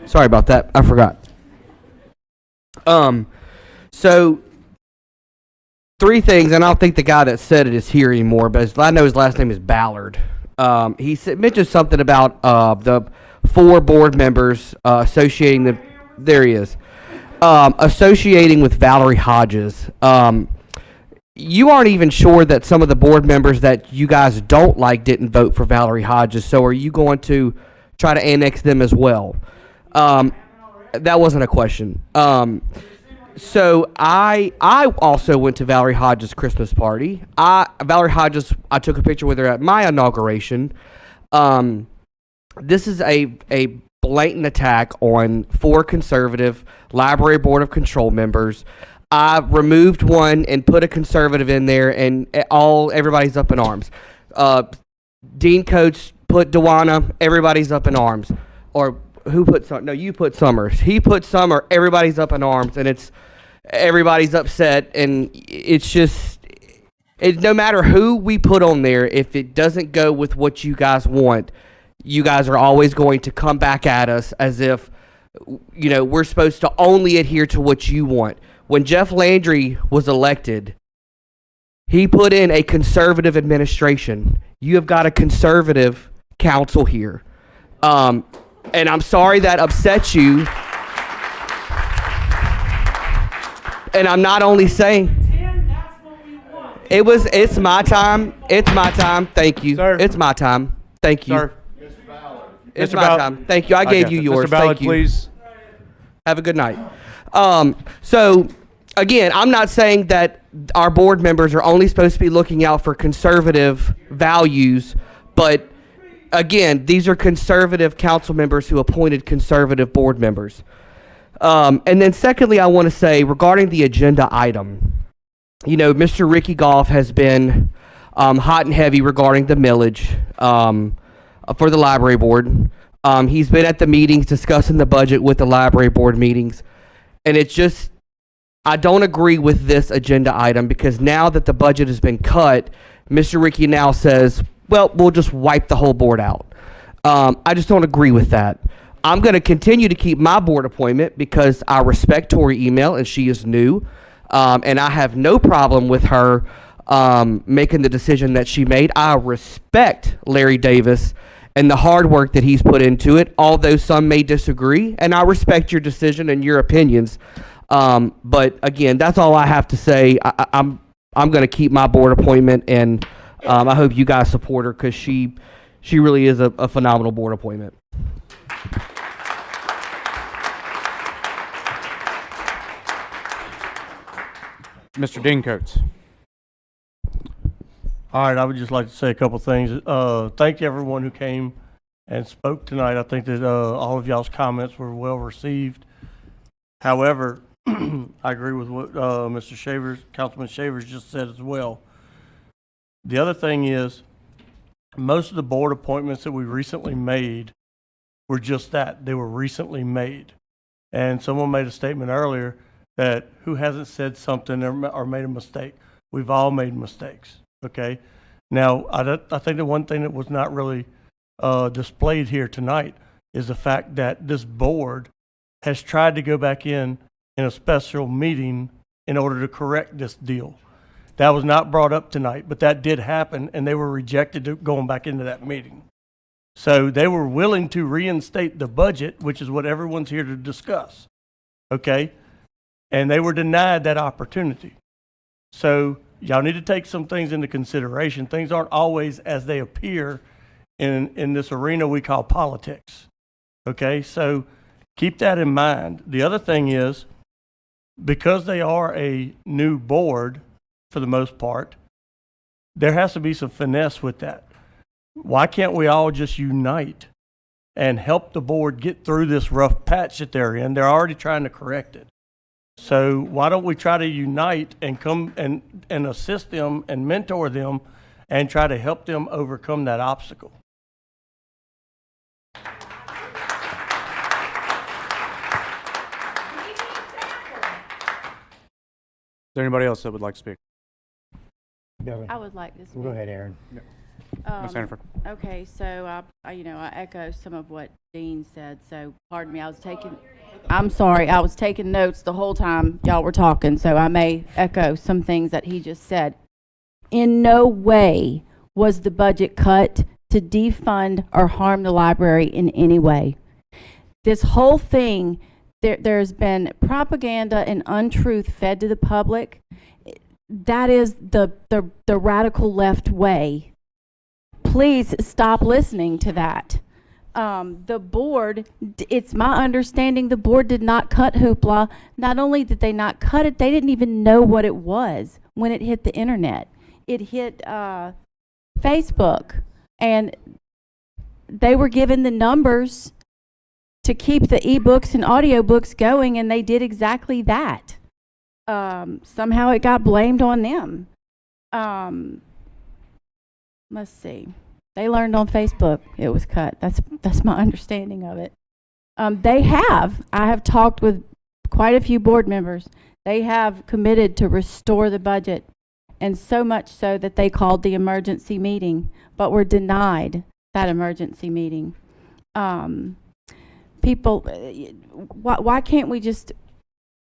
Sorry about that. I forgot. So 3 things, and I don't think the guy that said it is here anymore, but I know his last name is Ballard. He mentioned something about the 4 board members associating there he is. Associating with Valerie Hodges. You aren't even sure that some of the board members that you guys don't like didn't vote for Valerie Hodges, so are you going to try to annex them as well? That wasn't a question. So I also went to Valerie Hodges' Christmas party. Valerie Hodges, I took a picture with her at my inauguration. This is a blatant attack on 4 conservative library board of control members. I removed one and put a conservative in there, and everybody's up in arms. Dean Coates put Dewana, everybody's up in arms. Or who put no, you put Summers. He put Summer, everybody's up in arms, and everybody's upset, and it's just no matter who we put on there, if it doesn't go with what you guys want, you guys are always going to come back at us as if we're supposed to only adhere to what you want. When Jeff Landry was elected, he put in a conservative administration. You have got a conservative council here. And I'm sorry that upsets you. And I'm not only saying it's my time. It's my time. Thank you. Sir. It's my time. Thank you. Sir. It's Mr. my Ballard. time. Thank you. I gave you yours. Mr. Ballard, Thank you. please. Have a good night. So again, I'm not saying that our board members are only supposed to be looking out for conservative values, but again, these are conservative council members who appointed conservative board members. And then secondly, I want to say regarding the agenda item, Mr. Ricky Goff has been hot and heavy regarding the millage for the library board. He's been at the meetings discussing the budget with the library board meetings. And it's just, I don't agree with this agenda item because now that the budget has been cut, Mr. Ricky now says, well, we'll just wipe the whole board out. I just don't agree with that. I'm going to continue to keep my board appointment because I respect Tori Email and she is new. And I have no problem with her making the decision that she made. I respect Larry Davis and the hard work that he's put into it, although some may disagree. And I respect your decision and your opinions. But again, that's all I have to say. I'm I'm going to keep my board appointment, and I hope you guys support her because she really is a phenomenal board appointment. Mr. Dincoats. All right, I would just like to say a couple things. Thank you everyone who came and spoke tonight. I think that all of y'all's comments were well received. However, I agree with what Mr. Shavers, Councilman Shavers just said as well. The other thing is, most of the board appointments that we recently made were just that. They were recently made. And someone made a statement earlier that who hasn't said something or made a mistake? We've all made mistakes. Okay. Now, I think the one thing that was not really displayed here tonight is the fact that this board has tried to go back in a special meeting in order to correct this deal. That was not brought up tonight, but that did happen, and they were rejected going back into that meeting. So they were willing to reinstate the budget, which is what everyone's here to discuss. Okay. And they were denied that opportunity. So y'all need to take some things into consideration. Things aren't always as they appear in this arena we call politics. Okay, so keep that in mind. The other thing is, because they are a new board for the most part, there has to be some finesse with that. Why can't we all just unite and help the board get through this rough patch that they're in? They're already trying to correct it. So why don't we try to unite and come and assist them and mentor them and try to help them overcome that obstacle? Is there anybody else that would like to speak? I would like to speak. Go ahead, Aaron. Ms. Sanford. Okay, so I echo some of what Dean said. So pardon me, I'm sorry, I was taking notes the whole time y'all were talking, so I may echo some things that he just said. In no way was the budget cut to defund or harm the library in any way. This whole thing, there's been propaganda and untruth fed to the public. That is the radical left way. Please stop listening to that. The board, it's my understanding the board did not cut hoopla. Not only did they not cut it, they didn't even know what it was when it hit the internet. It hit Facebook, and they were given the numbers to keep the ebooks and audiobooks going, and they did exactly that. Somehow it got blamed on them. Let's see. They learned on Facebook it was cut. That's my understanding of it. I have talked with quite a few board members. They have committed to restore the budget, and so much so that they called the emergency meeting, but were denied that emergency meeting. People, why can't we just,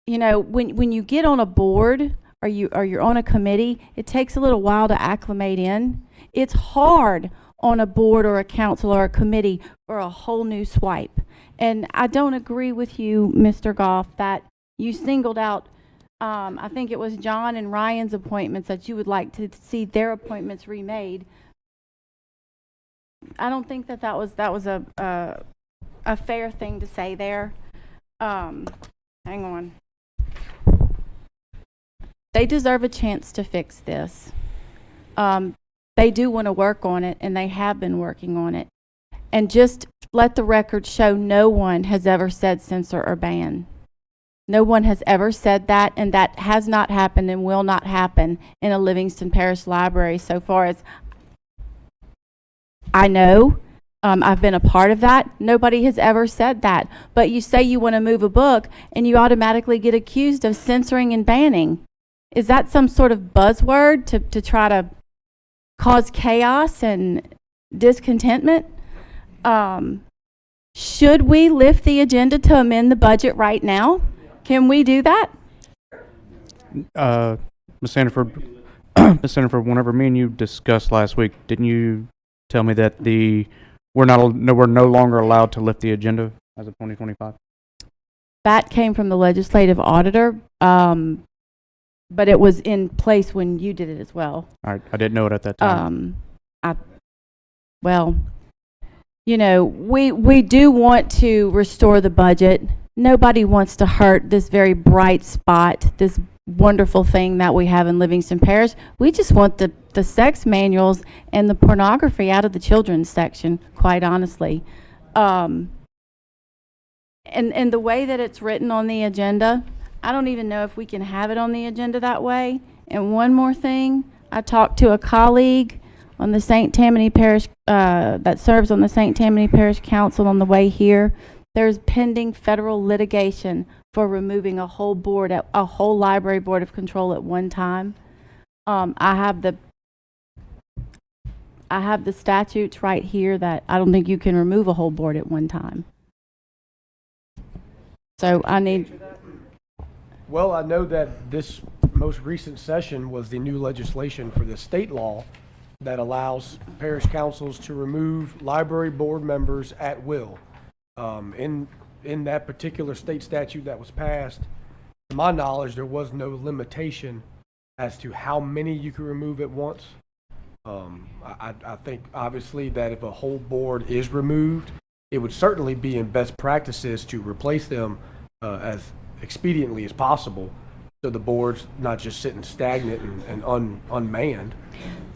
when you get on a board or you're on a committee, it takes a little while to acclimate in. It's hard on a board or a council or a committee for a whole new swipe. And I don't agree with you, Mr. Goff, that you singled out, I think it was John and Ryan's appointments, that you would like to see their appointments remade. I don't think that was a fair thing to say there. Hang on. They deserve a chance to fix this. They do want to work on it, and they have been working on it. And just let the record show no one has ever said censor or ban. No one has ever said that, and that has not happened and will not happen in a Livingston Parish library so far as I know. I've been a part of that. Nobody has ever said that. But you say you want to move a book, and you automatically get accused of censoring and banning. Is that some sort of buzzword to try to cause chaos and discontentment? Should we lift the agenda to amend the budget right now? Can we do that? Ms. Sanford, whenever me and you discussed last week, didn't you tell me that we're no longer allowed to lift the agenda as of 2025? That came from the legislative auditor. but it was in place when you did it as well. All right, I didn't know it at that time. Well, you know, we do want to restore the budget. Nobody wants to hurt this very bright spot, this wonderful thing that we have in Livingston Parish. We just want the sex manuals and the pornography out of the children's section, quite honestly. And the way that it's written on the agenda, I don't even know if we can have it on the agenda that way. And one more thing, I talked to a colleague on the St. Tammany Parish, that serves on the St. Tammany Parish Council on the way here. There's pending federal litigation for removing a whole library board of control at one time. I have the statutes right here that I don't think you can remove a whole board at one time. So I need. Well, I know that this most recent session was the new legislation for the state law that allows parish councils to remove library board members at will. In that particular state statute that was passed, to my knowledge, there was no limitation as to how many you could remove at once. I think obviously that if a whole board is removed, it would certainly be in best practices to replace them as expediently as possible, so the board's not just sitting stagnant and unmanned.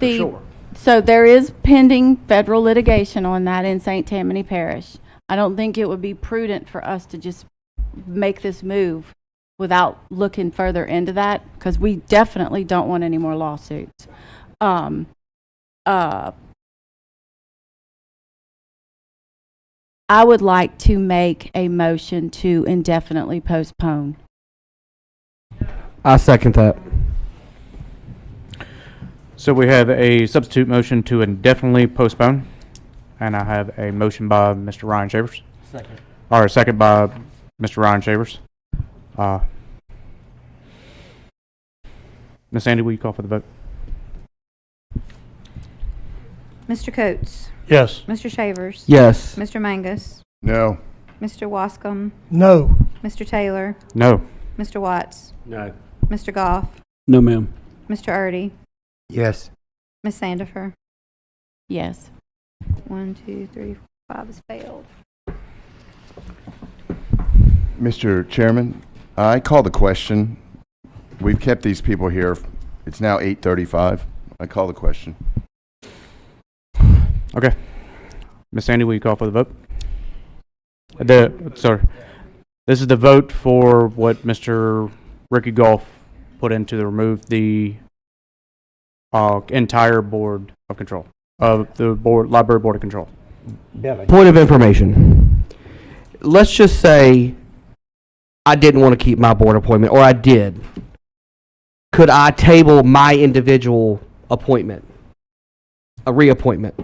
For sure. So there is pending federal litigation on that in St. Tammany Parish. I don't think it would be prudent for us to just make this move without looking further into that, because we definitely don't want any more lawsuits. I would like to make a motion to indefinitely postpone. I second that. So we have a substitute motion to indefinitely postpone, and I have a motion by Mr. Ryan Shavers. Second. Or a second by Mr. Ryan Shavers. Ms. Sandy, will you call for the vote? Mr. Coates? Yes. Mr. Shavers? Yes. Mr. Mangus? No. Mr. Wascom? No. Mr. Taylor? No. Mr. Watts? No. Mr. Goff? No, ma'am. Mr. Erdy? Yes. Ms. Sandifer? Yes. 1, 2, 3, 4, 5 has failed. Mr. Chairman, I call the question. We've kept these people here. It's now 8:35. I call the question. Okay. Ms. Sandy, will you call for the vote? Sorry. This is the vote for what Mr. Ricky Goff put into the remove the entire board of control of the library board of control. Point of information. Let's just say I didn't want to keep my board appointment, or I did. Could I table my individual appointment, a reappointment?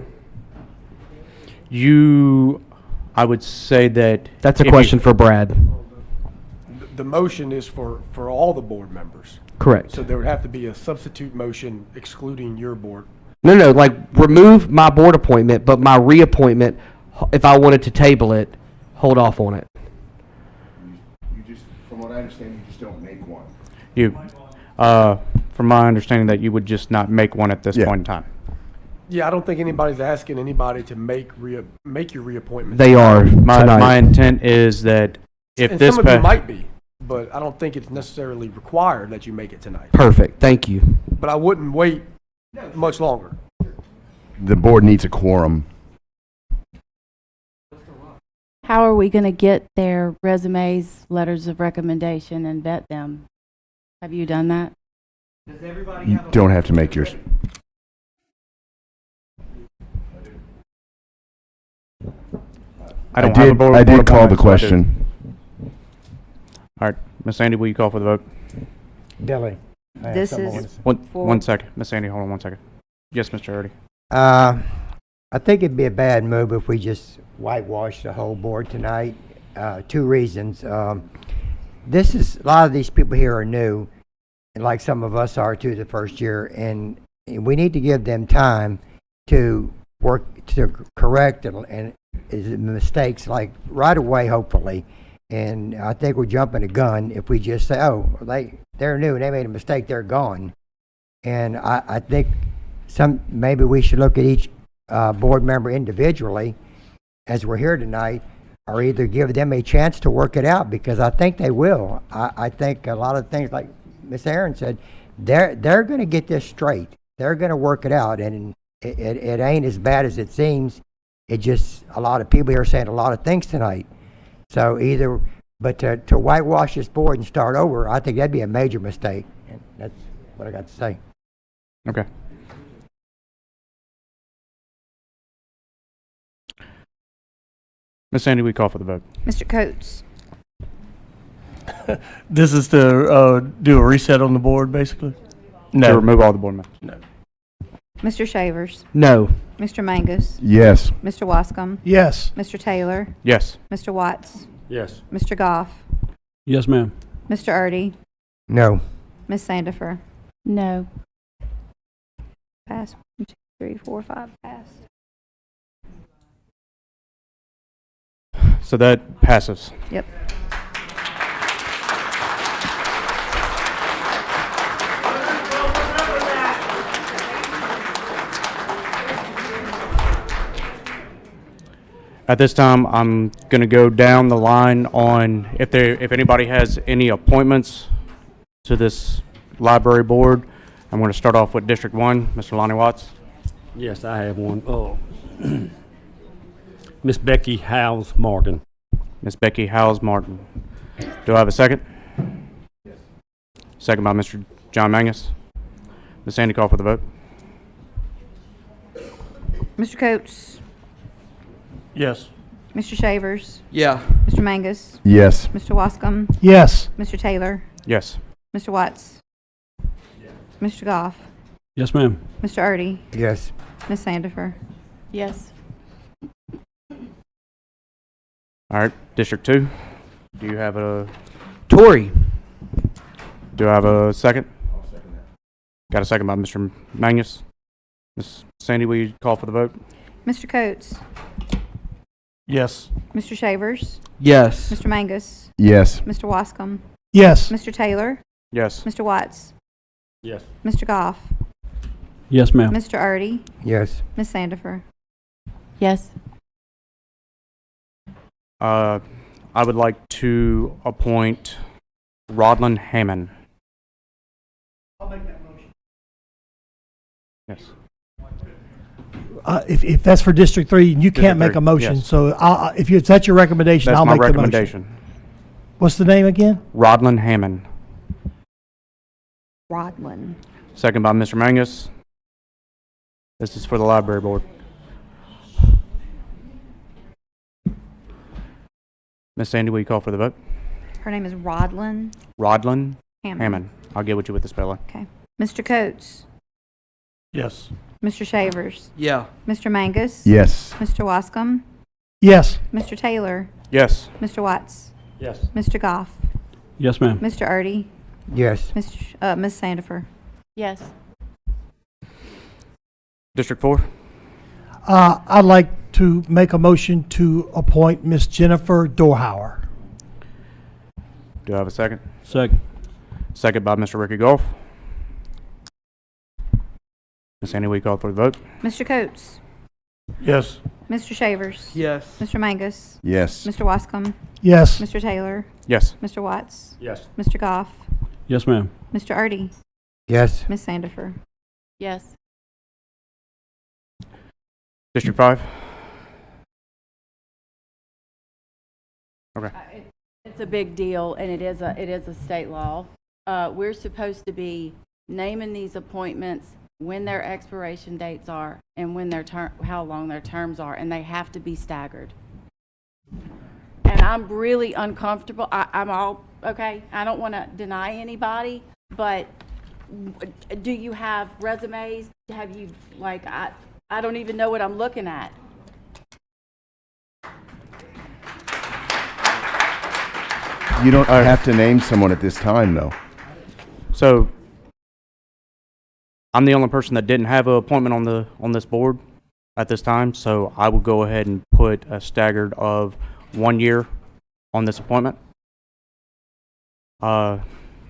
I would say that that's a question for Brad. The motion is for all the board members. Correct. So there would have to be a substitute motion excluding your board. No, like remove my board appointment, but my reappointment, if I wanted to table it, hold off on it. You just, from what I understand, you just don't make one. From my understanding, that you would just not make one at this point in time. Yeah, I don't think anybody's asking anybody to make your reappointment. They are. My intent is that if and this some of you might be, but I don't think it's necessarily required that you make it tonight. Perfect. Thank you. But I wouldn't wait much longer. The board needs a quorum. How are we going to get their resumes, letters of recommendation, and vet them? Have you done that? Does everybody You don't have to make yours. I did call the question. All right, Ms. Sandy, will you call for the vote? Billy. This is one second. Ms. Sandy, hold on 1 second. Yes, Mr. Erdy. I think it'd be a bad move if we just whitewash the whole board tonight. 2 reasons. This is, a lot of these people here are new, and like some of us are too, the first year, and we need to give them time to work to correct and mistakes like right away, hopefully. And I think we're jumping the gun if we just say, oh, they're new and they made a mistake, they're gone. And I think maybe we should look at each board member individually as we're here tonight, or either give them a chance to work it out, because I think they will. I think a lot of things, like Miss Aaron said, they're going to get this straight. They're going to work it out, and it ain't as bad as it seems. It just, a lot of people here are saying a lot of things tonight. So but to whitewash this board and start over, I think that'd be a major mistake. And that's what I got to say. Okay. Ms. Sandy, we call for the vote. Mr. Coates? This is to do a reset on the board, basically? No. To remove all the board members. No. Mr. Shavers? No. Mr. Mangus? Yes. Mr. Wascom? Yes. Mr. Taylor? Yes. Mr. Watts? Yes. Mr. Goff? Yes, ma'am. Mr. Erdy? No. Ms. Sandifer? No. Pass. 1, 2, 3, 4, 5. Pass. So that passes. Yep. At this time, I'm going to go down the line on if anybody has any appointments to this library board. I'm going to start off with District 1, Mr. Lonnie Watts. Yes, I have one. Oh, Miss Becky Howes Morgan. Miss Becky Howes Martin. Do I have a second? Second by Mr. John Mangus. Ms. Sandy, call for the vote. Mr. Coates? Yes. Mr. Shavers? Yeah. Mr. Mangus? Yes. Mr. Wascom? Yes. Mr. Taylor? Yes. Mr. Watts? Mr. Goff? Yes, ma'am. Mr. Erdy? Yes. Ms. Sandifer? Yes. All right, District 2. Do you have a... Tory. Do I have a second? I'll second that. Got a second by Mr. Mangus. Ms. Sandy, will you call for the vote? Mr. Coates? Yes. Mr. Shavers? Yes. Mr. Mangus? Yes. Mr. Wascom? Yes. Mr. Taylor? Yes. Mr. Watts? Yes. Mr. Goff? Yes, ma'am. Mr. Erdy? Yes. Ms. Sandifer? Yes. I would like to appoint Rodlin Hammond. I'll make that motion. Yes. If that's for District 3, you can't make a motion. yes. So if that's your recommendation, That's I'll my make the motion. recommendation. What's the name again? Rodlin Hammond. Rodlin. Second by Mr. Mangus. This is for the library board. Miss Sandy, will you call for the vote? Her name is Rodlin Rodlin Hammond. I'll get with you with the spelling. Okay. Mr. Coates? Yes. Mr. Shavers? Yeah. Mr. Mangus? Yes. Mr. Wascom? Yes. Mr. Taylor? Yes. Mr. Watts? Yes. Mr. Goff? Yes, ma'am. Mr. Erdy? Yes. Ms. Sandifer? Yes. District 4. I'd like to make a motion to appoint Miss Jennifer Dorhauer. Do I have a second? Second. Second by Mr. Ricky Goff. Miss Sandy, will you call for the vote? Mr. Coates? Yes. Mr. Shavers? Yes. Mr. Mangus? Yes. Mr. Wascom? Yes. Mr. Taylor? Yes. Mr. Watts? Yes. Mr. Goff? Yes, ma'am. Mr. Erdy? Yes. Ms. Sandifer? Yes. District 5. Okay. It's a big deal, and it is a state law. We're supposed to be naming these appointments when their expiration dates are and when how long their terms are, and they have to be staggered. And I'm really uncomfortable. I'm all okay. I don't want to deny anybody, but do you have resumes? Have you I don't even know what I'm looking at. You don't have to name someone at this time, though. So I'm the only person that didn't have an appointment on this board at this time, so I will go ahead and put a staggered of 1 year on this appointment.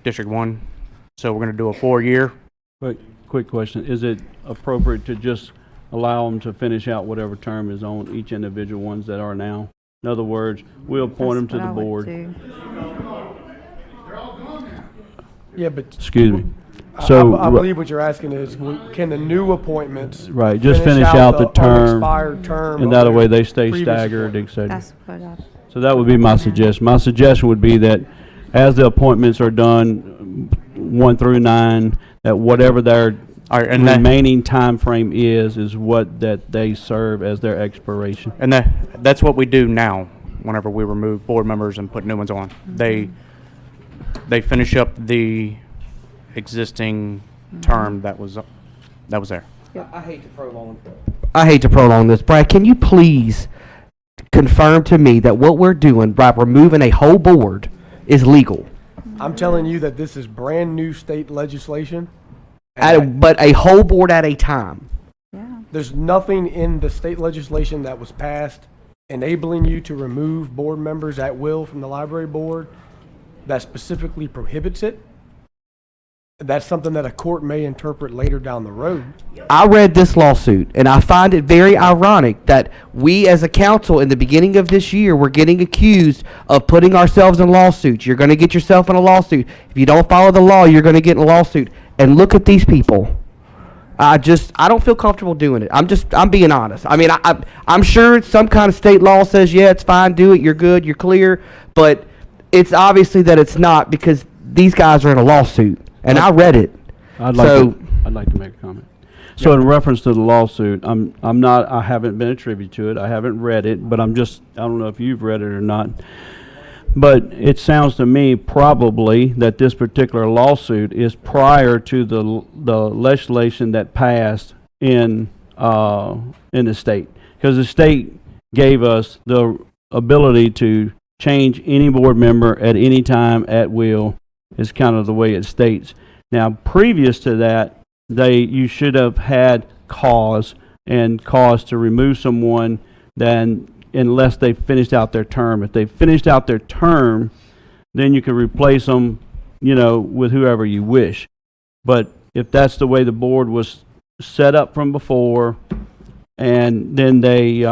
District 1, so we're going to do a 4-year. Quick question. Is it appropriate to just allow them to finish out whatever term is on each individual ones that are now? In other words, we'll appoint them to the board. Yeah, but Excuse me. I believe what you're asking is, can the new appointments Right, just finish out the term, unexpired term, and that way they stay previous staggered, appointment? et cetera. That's what I. So that would be my suggestion. My suggestion would be that as the appointments are done, 1 through 9, that whatever their remaining time frame is what that they serve as their expiration. And that's what we do now whenever we remove board members and put new ones on. They finish up the existing term that was there. I hate to prolong this. Brad, can you please confirm to me that what we're doing by removing a whole board is legal? I'm telling you that this is brand new state legislation. But a whole board at a time. There's nothing in the state legislation that was passed enabling you to remove board members at will from the library board that specifically prohibits it. That's something that a court may interpret later down the road. I read this lawsuit, and I find it very ironic that we as a council in the beginning of this year were getting accused of putting ourselves in lawsuits. You're going to get yourself in a lawsuit. If you don't follow the law, you're going to get in a lawsuit. And look at these people. I don't feel comfortable doing it. I'm being honest. I mean, I'm sure some kind of state law says, yeah, it's fine, do it, you're good, you're clear. But it's obviously that it's not, because these guys are in a lawsuit. And I read it. I'd like to make a comment. So in reference to the lawsuit, I haven't been attributed to it. I haven't read it, but I don't know if you've read it or not. But it sounds to me probably that this particular lawsuit is prior to the legislation that passed in the state. Because the state gave us the ability to change any board member at any time at will, is kind of the way it states. Now, previous to that, you should have had cause to remove someone unless they finished out their term. If they finished out their term, then you can replace them, with whoever you wish. But if that's the way the board was set up from before, and then they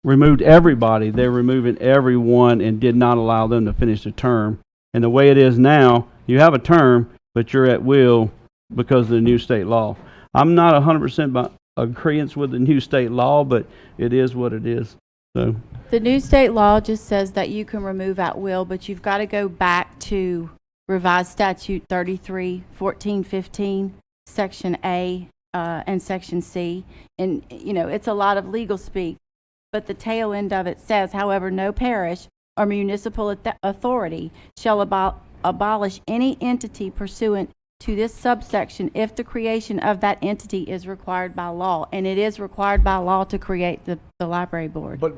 removed everybody, they're removing everyone and did not allow them to finish the term. And the way it is now, you have a term, but you're at will because of the new state law. I'm not 100% agreeance with the new state law, but it is what it is. So The new state law just says that you can remove at will, but you've got to go back to revised statute 33-14-15, section A and section C. And, it's a lot of legal speak, but the tail end of it says, however, no parish or municipal authority shall abolish any entity pursuant to this subsection if the creation of that entity is required by law. And it is required by law to create the library board. But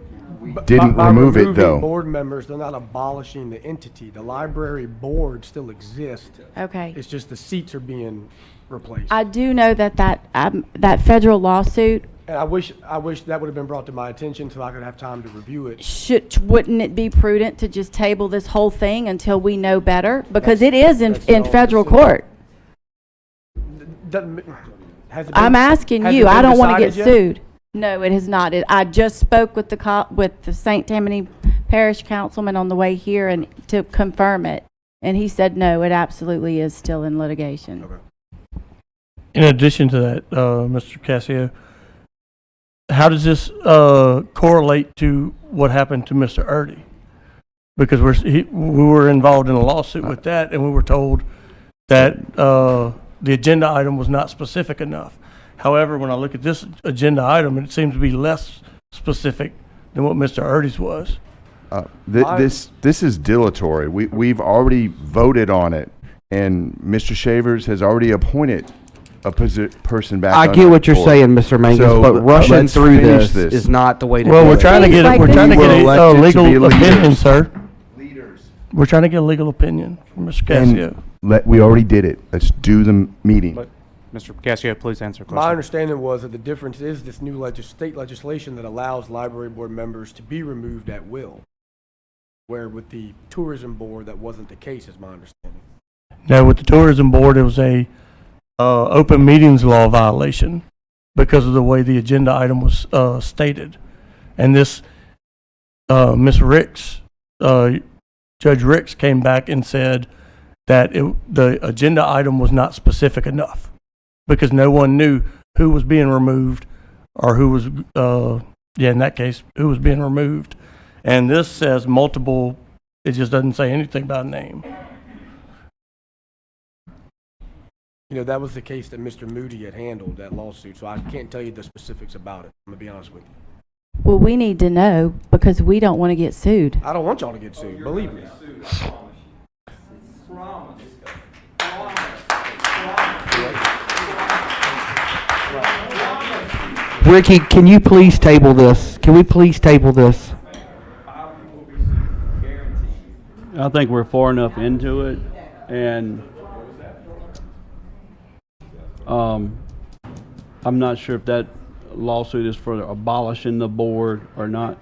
Didn't by remove it, removing though. board members, they're not abolishing the entity. The library board still exists. Okay. It's just the seats are being replaced. I do know that federal lawsuit, And I wish that would have been brought to my attention so I could have time to review it. wouldn't it be prudent to just table this whole thing until we know better? Because it is in federal court. I'm asking you. I don't want to get sued. No, it has not. I just spoke with the St. Tammany Parish Councilman on the way here and to confirm it, and he said no, it absolutely is still in litigation. Okay. In addition to that, Mr. Cassio, how does this correlate to what happened to Mr. Erdy? Because we were involved in a lawsuit with that, and we were told that the agenda item was not specific enough. However, when I look at this agenda item, it seems to be less specific than what Mr. Erdy's was. This is dilatory. We've already voted on it, and Mr. Shavers has already appointed a person back. I on get that what you're board. saying, Mr. Mangus, So, but rushing let's through finish this is not the way to Well, do it. we're trying to get Seems like a elected to be legal opinion, leaders. sir. We're trying to get a legal opinion from Mr. Cassio. We already did it. Let's do the meeting. But, Mr. Cassio, please answer the My question. understanding was that the difference is this new state legislation that allows library board members to be removed at will. where with the tourism board, that wasn't the case, is my understanding. Now, with the tourism board, it was a open meetings law violation because of the way the agenda item was stated. And this, Ms. Ricks, Judge Ricks came back and said that the agenda item was not specific enough because no one knew who was being removed or who was, in that case, who was being removed. And this says multiple, it just doesn't say anything about name. You know, that was the case that Mr. Moody had handled, that lawsuit, so I can't tell you the specifics about it. I'm gonna be honest with you. Well, we need to know because we don't want to get sued. I don't want y'all to get sued, believe me. Ricky, can you please table this? Can we please table this? I think we're far enough into it, and I'm not sure if that lawsuit is for abolishing the board or not.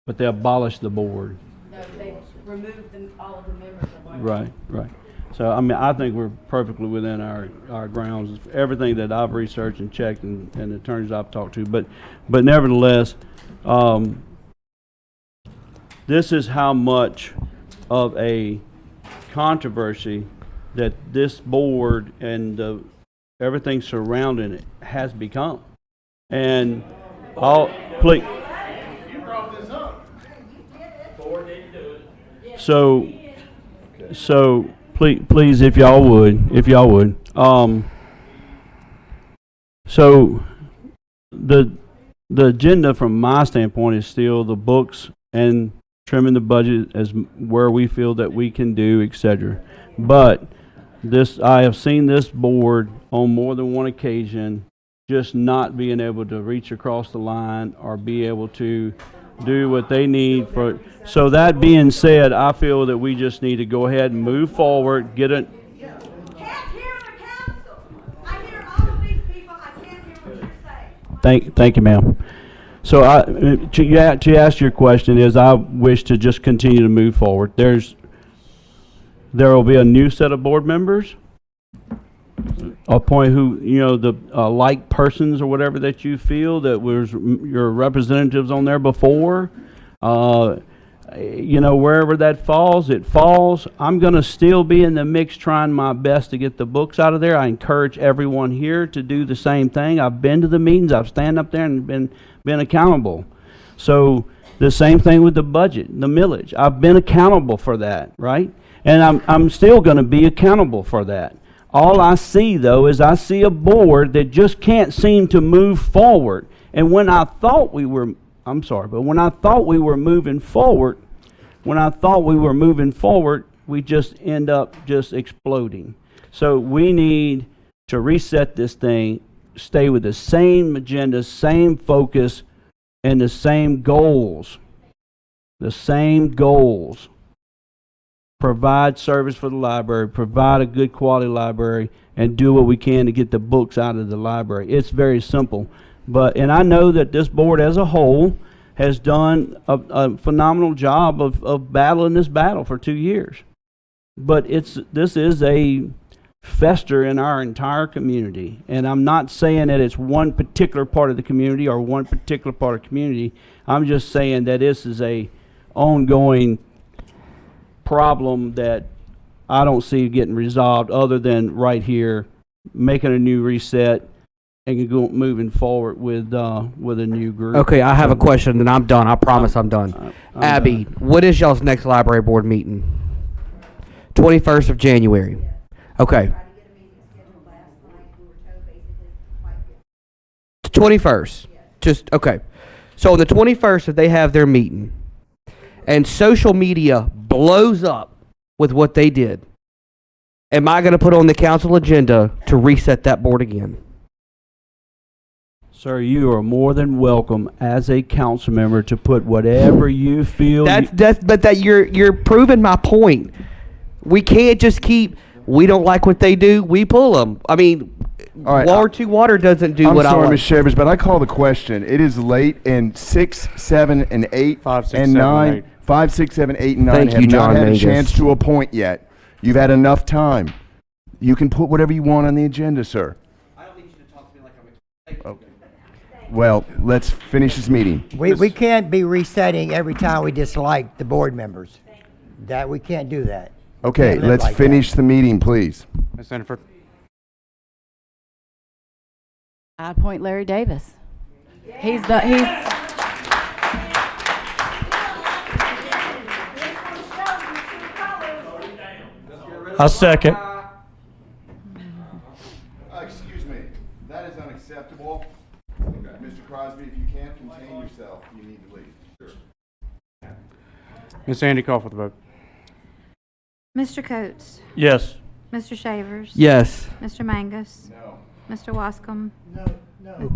But they abolished the board. No, they removed all of the members of the board. Right, right. So, I mean, I think we're perfectly within our grounds. Everything that I've researched and checked and attorneys I've talked to. But nevertheless, this is how much of a controversy that this board and everything surrounding it has become. And please. You brought this up. Board didn't do it. So please, if y'all would. So the agenda from my standpoint is still the books and trimming the budget as where we feel that we can do, etc. But I have seen this board on more than one occasion just not being able to reach across the line or be able to do what they need for. So that being said, I feel that we just need to go ahead and move forward, get it. Thank you, ma'am. So to ask your question is, I wish to just continue to move forward. There will be a new set of board members. Appoint who, the like persons or whatever that you feel that was your representatives on there before. Wherever that falls, it falls. I'm going to still be in the mix trying my best to get the books out of there. I encourage everyone here to do the same thing. I've been to the meetings. I've stand up there and been accountable. So the same thing with the budget, the millage. I've been accountable for that, right? And I'm still going to be accountable for that. All I see, though, is I see a board that just can't seem to move forward. And when I thought we were, when I thought we were moving forward, we just end up just exploding. So we need to reset this thing, stay with the same agenda, same focus, and the same goals. Provide service for the library, provide a good quality library, and do what we can to get the books out of the library. It's very simple. And I know that this board as a whole has done a phenomenal job of battling this battle for 2 years. But this is a fester in our entire community. And I'm not saying that it's one particular part of the community or one particular part of the community. I'm just saying that this is a ongoing problem that I don't see getting resolved other than right here, making a new reset and moving forward with a new group. Okay, I have a question, and I'm done. I promise I'm done. Abby, what is y'all's next library board meeting? 21st of January. Okay. 21st. Okay. So on the 21st, if they have their meeting, and social media blows up with what they did, am I going to put on the council agenda to reset that board again? Sir, you are more than welcome as a council member to put whatever you feel. You're proving my point. We can't just we don't like what they do, we pull them. I mean, all right, Water to Water doesn't do what I want. I'm sorry, Ms. Shavers, but I call the question. It is late, and 6, 7, and 8, 5, 6, and 7, 9. 8. 5, 6, 7, 8, and 9 Thank have you, not John had Mangus. a chance to appoint yet. You've had enough time. You can put whatever you want on the agenda, sir. I don't need you to talk to me like I'm Okay. Well, let's finish this meeting. We can't be resetting every time we dislike the board members. That, we can't do that. Okay, Can't live let's like that. finish the meeting, please. Ms. Sanford? I appoint Larry Davis. He's. I second. Excuse me, that is unacceptable. Mr. Crosby, if you can't contain yourself, you need to leave. Sure. Ms. Sandy, call for the vote. Mr. Coates? Yes. Mr. Shavers? Yes. Mr. Mangus? No. Mr. Wascom? No.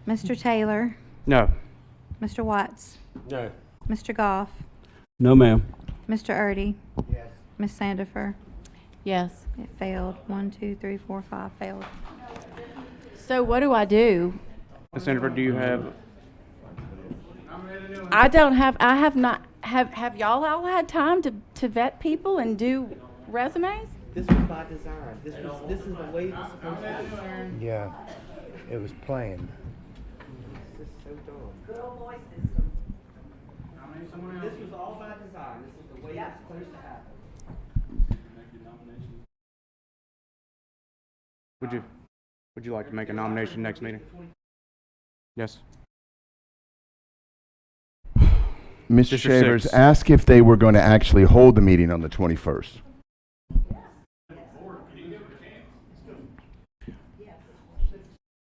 Mr. Taylor? No. Mr. Watts? No. Mr. Goff? No, ma'am. Mr. Erdy? Yes. Ms. Sandifer? Yes. It failed. 1, 2, 3, 4, 5 failed. So what do I do? Ms. Sanford, do you have, I don't have. I have not. Have y'all all had time to vet people and do resumes? This was by design. This is the way it was supposed to be. Yeah, it was planned. This is so dumb. Good old voice system. This was all by design. This is the way it's supposed to happen. would you like to make a nomination next meeting? Yes. Mr. District Shavers, 6. ask if they were going to actually hold the meeting on the 21st.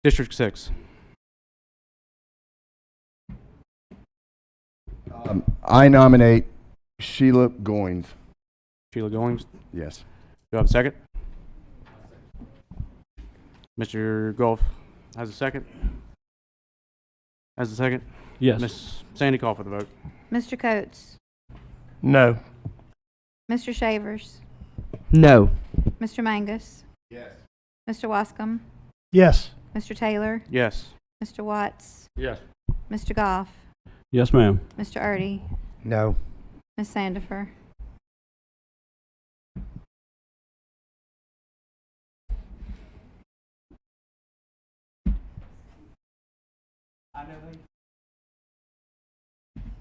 District 6. I nominate Sheila Goins. Sheila Goings, Yes. do I have a second? Mr. Golf has a second? Has a second? Yes. Ms. Sandy, call for the vote. Mr. Coates? No. Mr. Shavers? No. Mr. Mangus? Yes. Mr. Wascom? Yes. Mr. Taylor? Yes. Mr. Watts? Yes. Mr. Goff? Yes, ma'am. Mr. Erdy? No. Ms. Sandifer?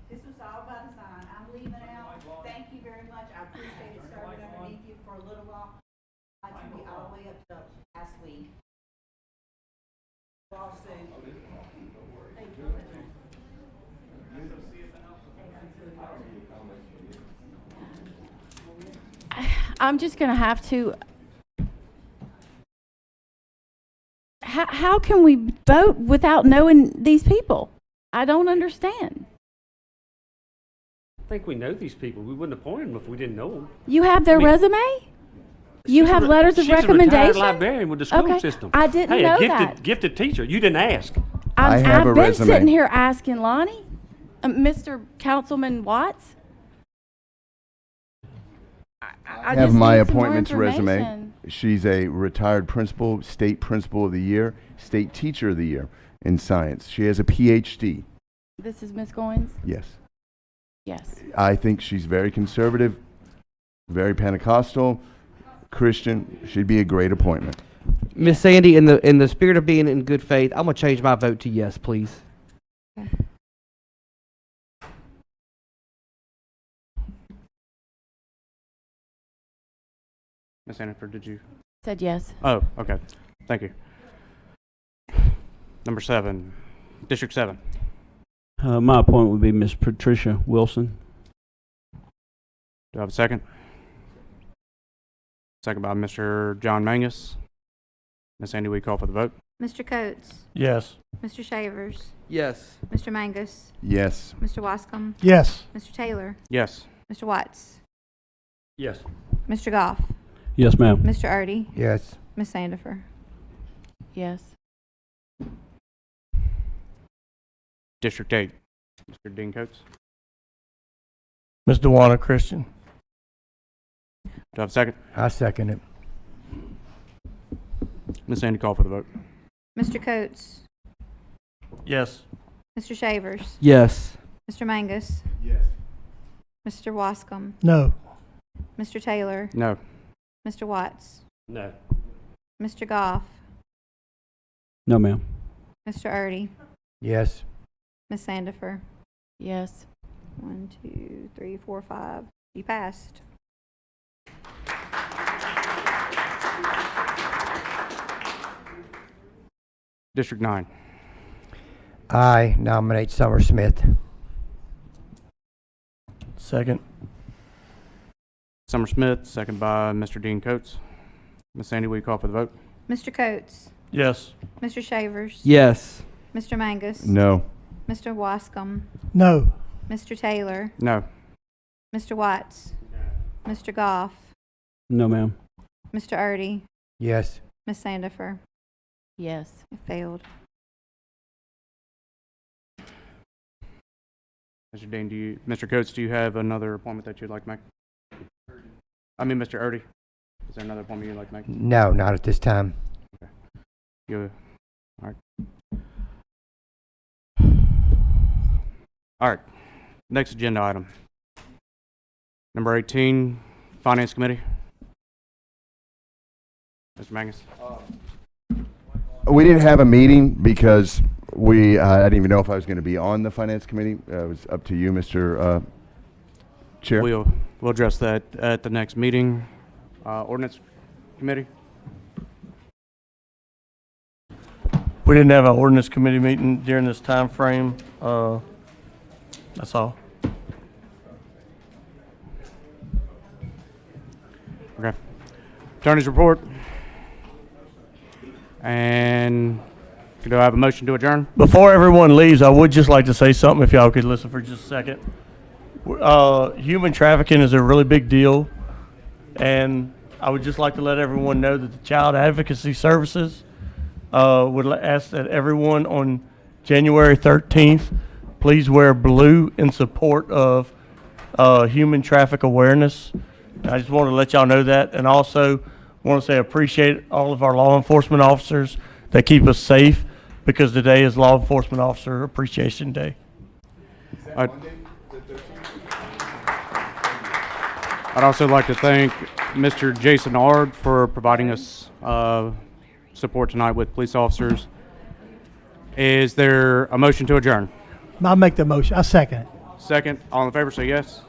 This was all by design. I'm leaving out. Thank you very much. I appreciate it serving underneath you for a little while. I can be all the way up to last week. Lawsuit. I'm just going to have to. How can we vote without knowing these people? I don't understand. I think we know these people. We wouldn't appoint them if we didn't know them. You have their resume? You have letters of recommendation? She's a retired librarian with the school Okay. system. I didn't hey, know a gifted, that. gifted teacher. You didn't ask. I have I've a been resume. sitting here asking Lonnie, Mr. Councilman Watts. I have just my need some more appointments resume. information. She's a retired principal, state principal of the year, state teacher of the year in science. She has a PhD. This is Ms. Goins? Yes. Yes. I think she's very conservative, very Pentecostal, Christian. She'd be a great appointment. Miss Sandy, in the spirit of being in good faith, I'm gonna change my vote to yes, please. Ms. Sanford, did you? Said yes. Oh, okay. Thank you. Number 7, District 7. My appointment would be Miss Patricia Wilson. Do I have a second? Second by Mr. John Mangus. Ms. Sandy, will you call for the vote? Mr. Coates? Yes. Mr. Shavers? Yes. Mr. Mangus? Yes. Mr. Wascom? Yes. Mr. Taylor? Yes. Mr. Watts? Yes. Mr. Goff? Yes, ma'am. Mr. Erdy? Yes. Ms. Sandifer? Yes. District 8, Mr. Dean Coates. Ms. Dewana Christian. Do I have a second? I second it. Ms. Sandy, call for the vote. Mr. Coates? Yes. Mr. Shavers? Yes. Mr. Mangus? Mr. Wascom, No. Mr. Taylor, No. Mr. Watts, No. Mr. Goff, No, ma'am. Mr. Erdy, Yes. Ms. Sandifer. Yes. 1, 2, 3, 4, 5. You passed. District 9. I nominate Summer Smith. Second. Summer Smith, second by Mr. Dean Coates. Ms. Sandy, will you call for the vote? Mr. Coates, Yes. Mr. Shavers, Yes. Mr. Mangus, No. Mr. Wascom, No. Mr. Taylor, No. Mr. Watts, Mr. Goff, No, ma'am. Mr. Erdy, Yes. Ms. Sandifer. Yes. It failed. Mr. Dean, Mr. Coates, do you have another appointment that you'd like to make? I mean, Mr. Erdy, is there another appointment you'd like to make? No, not at this time. You, all right. All right, next agenda item. Number 18, Finance Committee. Mr. Mangus. We didn't have a meeting because I didn't even know if I was going to be on the Finance Committee. It was up to you, Mr. Chair. We'll address that at the next meeting. Ordinance Committee. We didn't have an ordinance committee meeting during this time frame. That's all. Okay. Attorney's report. And do I have a motion to adjourn? Before everyone leaves, I would just like to say something if y'all could listen for just a second. Human trafficking is a really big deal, and I would just like to let everyone know that the Child Advocacy Services would ask that everyone on January 13th please wear blue in support of human traffic awareness. I just want to let y'all know that, and also want to say appreciate all of our law enforcement officers that keep us safe, because today is Law Enforcement Officer Appreciation Day. I'd also like to thank Mr. Jason Ard for providing us support tonight with police officers. Is there a motion to adjourn? I'll make the motion. I second it. Second, all in favor say yes.